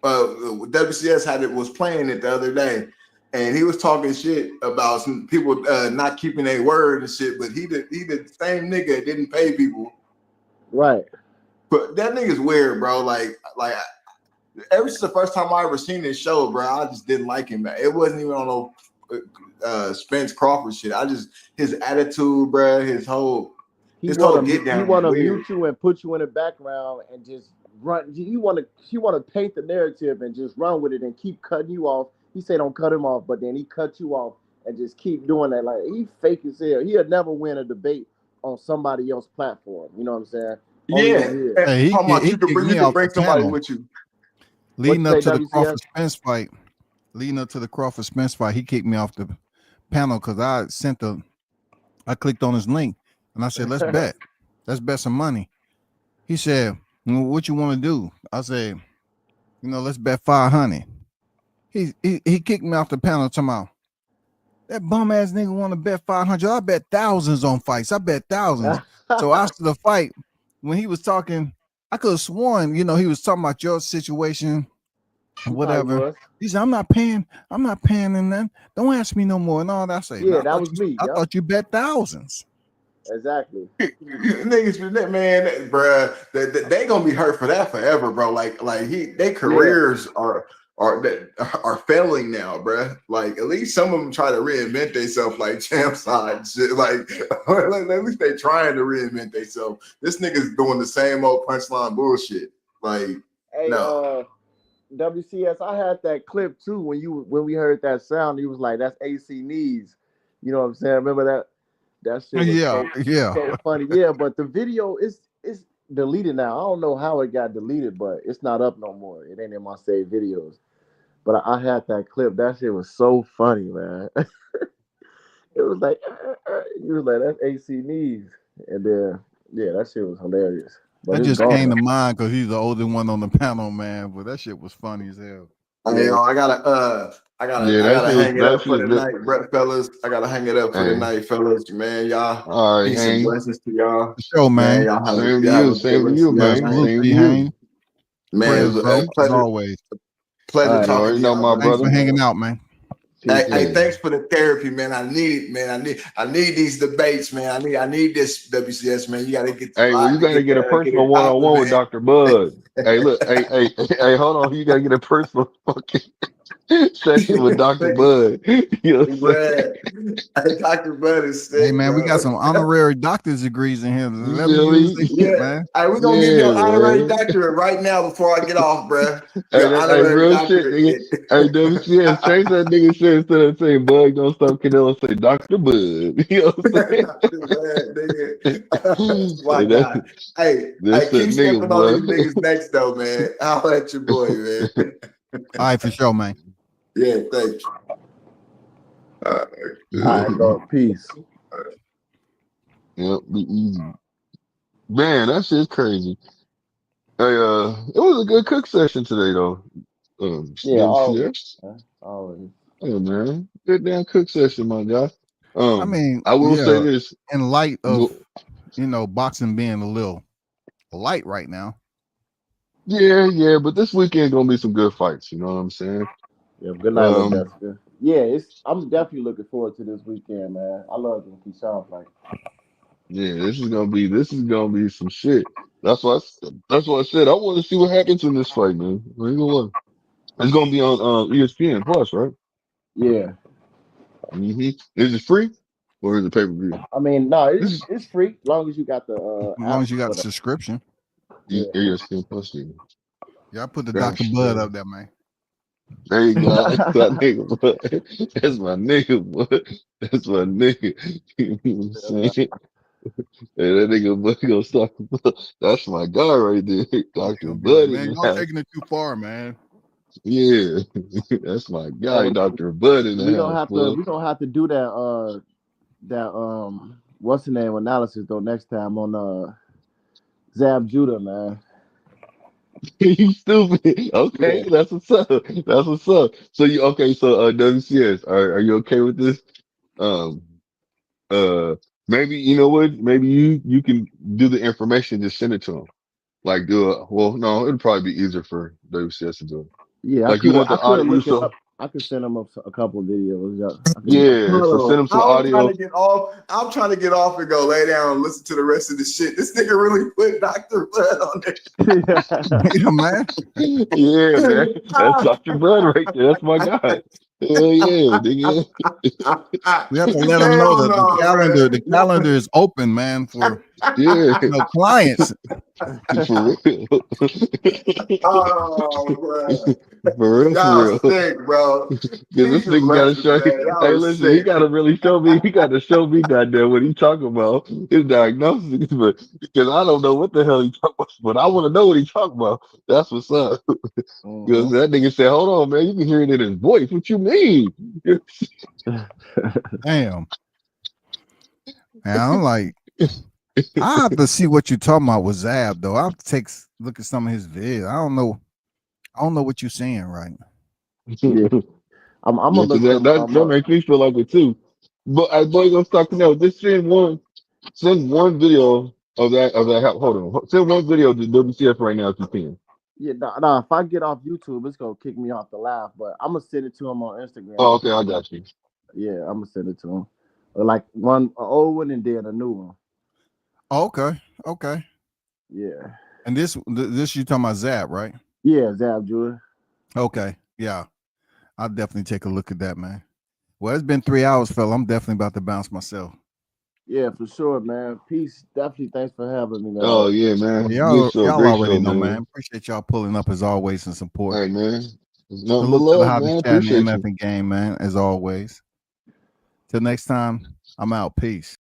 WCS was playing it the other day, and he was talking shit about some people not keeping their word and shit. But he the same nigga that didn't pay people. right. But that nigga's weird, bro. Like ever since the first time I ever seen this show, bro, I just didn't like him. It wasn't even on no Spence Crawford shit. His attitude, bro, his whole get He down was want to weird. mute you and put you in the background and just run. He want to paint the narrative and just run with it and keep cutting you off. He say don't cut him off, but then he cut you off and just keep doing that. Like he fake as hell. He'll never win a debate on somebody else's platform. You know what I'm saying? Only Yeah, on his. and Hey, talking about he kicked you me could off the bring somebody panel with you. What leading you up say, to the WCS? Crawford Spence fight. Leading up to the Crawford Spence fight, he kicked me off the panel because I clicked on his link and I said, let's bet. Let's bet some money. He said, well, what you want to do? I said, let's bet 500. He kicked me off the panel talking about that bum ass nigga want to bet 500. I bet thousands on fights. I bet thousands. So after the fight, when he was talking, I could have sworn, he was talking about your situation or He probably whatever. was. He said, I'm not paying in that. Don't ask me no more. And all that. I say, Yeah, no, that was me. I Yep, thought you bet thousands. exactly. Niggas, man, bruh, they gonna be hurt for that forever, bro. Like their Yeah. careers are failing now, bruh. Like at least some of them try to reinvent themselves, like champ side shit. Like at least they trying to reinvent themselves. This nigga's doing the same old punchline bullshit. Like Hey, no, WCS, I had that clip too when we heard that sound. He was like, "That's AC knees." You know what I'm saying? Remember that? That shit was Yeah, yeah. so funny. Yeah, but the video is deleted now. I don't know how it got deleted, but it's not up no more. It ain't in my saved videos. But I had that clip. That shit was so funny, man. It was like you was like that's AC knees, and then yeah, that shit was hilarious. But That it's just came gone. to mind because he's the older one on the panel, man. But that shit was funny as hell. Yeah, Yeah, I that's gotta just hang it that's up for just the that. night, Brett fellas. I gotta hang it up for the Hey, night, fellas. Man, y'all, all right, peace and Hank. blessings to y'all. For sure, Man, man. Same to y'all have you. a good Same to rest you, of y'all man. night. Salute Same to to you, you. Hank. Man, it Prayers, was bro, a as always. all pleasure right, You man. talking already to know y'all, my man. Thanks for brother. hanging out, man. Peace, Hey, man. thanks for the therapy, man. I need it, man. I need these debates, man. I need this WCS, man. You gotta get Hey, well, you got to get a get personal it popping, one-on-one with man. Dr. Bud. Hey, look, hey, hold on. You got to get a personal fucking session with Dr. Bud. You know what I'm saying? Bruh, Dr. Bud is Hey, sick, man, we got bro. some honorary doctor's degrees in here. You Let them feel use their me? shit, Yeah. man. All right, we're gonna give you Yeah, an honorary man. doctorate right now before I get off, bruh. Hey, Your that, hey, honorary real shit, doctorate. nigga. Hey, WCS, change that nigga shit instead of saying Bud, don't stop Canelo, say Dr. Bud. You know what I'm Dr. Bud, nigga. saying? My Hey, God. Hey, that's that keep nigga, stepping on these boy. niggas next though, man. I'll let your boy, man. All right, for sure, man. Yeah, thanks. Uh, All right, bro. Peace. Yep, be easy. Man, that shit's crazy. Hey, it was a good cook session today, though. Yeah, always. WCS. Man. Always. Hey, man, good damn cook session, my guy. I mean, I will say yeah, this. in light of, Well, boxing being a little light right now. yeah, but this weekend gonna be some good fights. You know what I'm saying? Yeah, good night, little Um, Jessica. Yeah, I'm definitely looking forward to this weekend, man. I love the Keyshawn fight. Yeah, this is gonna be some shit. That's why I said I want to see what happens in this fight, man. I ain't gonna lie. It's gonna be on ESPN Plus, right? Yeah. Is it free or is it pay per view? I mean, no, This it's free as long as you got the As long app as you got for the the subscription. yeah. ESPN Plus. Yeah, I put the Dr. Gosh, Bud up there, man. there you go. That's my nigga, boy. That's my nigga, boy. That's my nigga. You know what I'm saying? Hey, that nigga Bud gonna stop. That's my guy right there, He Dr. gonna be like, Bud in man, the y'all house. taking it too far, man. Yeah, that's my guy, And Dr. Bud in the house, boy. we gonna have to do that what's the name analysis though next time on Zab Judah, man. You stupid. Okay, Yeah. that's what's up. That's what's up. So you okay? So WCS, are you okay with this? Um, maybe you know what? Maybe you can do the information, just send it to him. Like do a well, no, it'd probably be easier for WCS to do it. Yeah, Like you want I the could audio, look it so up. I could send them up a couple of videos. Yeah, I can do that. yeah, so send Hold him some on. I'm trying audio. to get off. I'm trying to get off and go lay down and listen to the rest of the shit. This nigga really put Dr. Bud on there. Yeah, man. Yeah, man, that's Dr. Bud right there. That's my guy. Hell yeah, nigga. We have to let them know Hell that the no, calendar, the man. calendar is open, man, for Yeah, clients. for real. Oh, bro. For real, for Y'all real. sick, bro. Because this Keep your nigga gotta show blessings, you. man. Hey, Y'all was listen, he sick. gotta really show me. He gotta show me goddamn what he talking about, his diagnosis. But because I don't know what the hell he talking about, but I want to know what he talking about. That's what's up. Because Mhm. that nigga said, "Hold on, man, you can hear it in his voice. What you mean?" Damn. And I'm like, I have to see what you're talking about with Zab, though. I have to look at some of his videos. I don't know. I don't know what you're saying, right? Yeah, I'm gonna Yeah, because look them that up. makes me feel like it too. But I boy, gonna start out. Just send one video of that. Hold on, send one video to WCF right now if you can. Yeah, nah, if I get off YouTube, it's gonna kick me off the live. But I'm gonna send it to him on Oh, Instagram. okay, I got you. Yeah, I'm gonna send it to him. Like an old one and then a new one. Oh, okay. Okay. Yeah. And this you talking about Zab, right? Yeah, Zab Judah. Okay. Yeah. I'll definitely take a look at that, man. Well, it's been 3 hours, fella. I'm definitely about to bounce myself. Yeah, for sure, man. Peace. Definitely thanks for having me, man. Oh yeah, man. Good Y'all, show, y'all great already show, know, man. man. Appreciate y'all pulling up as always and All support. right, man. It's nothing but Salute to the love, hobby man. chat and the Appreciate MF you. and game, man, as always. Till next time, I'm out. Peace.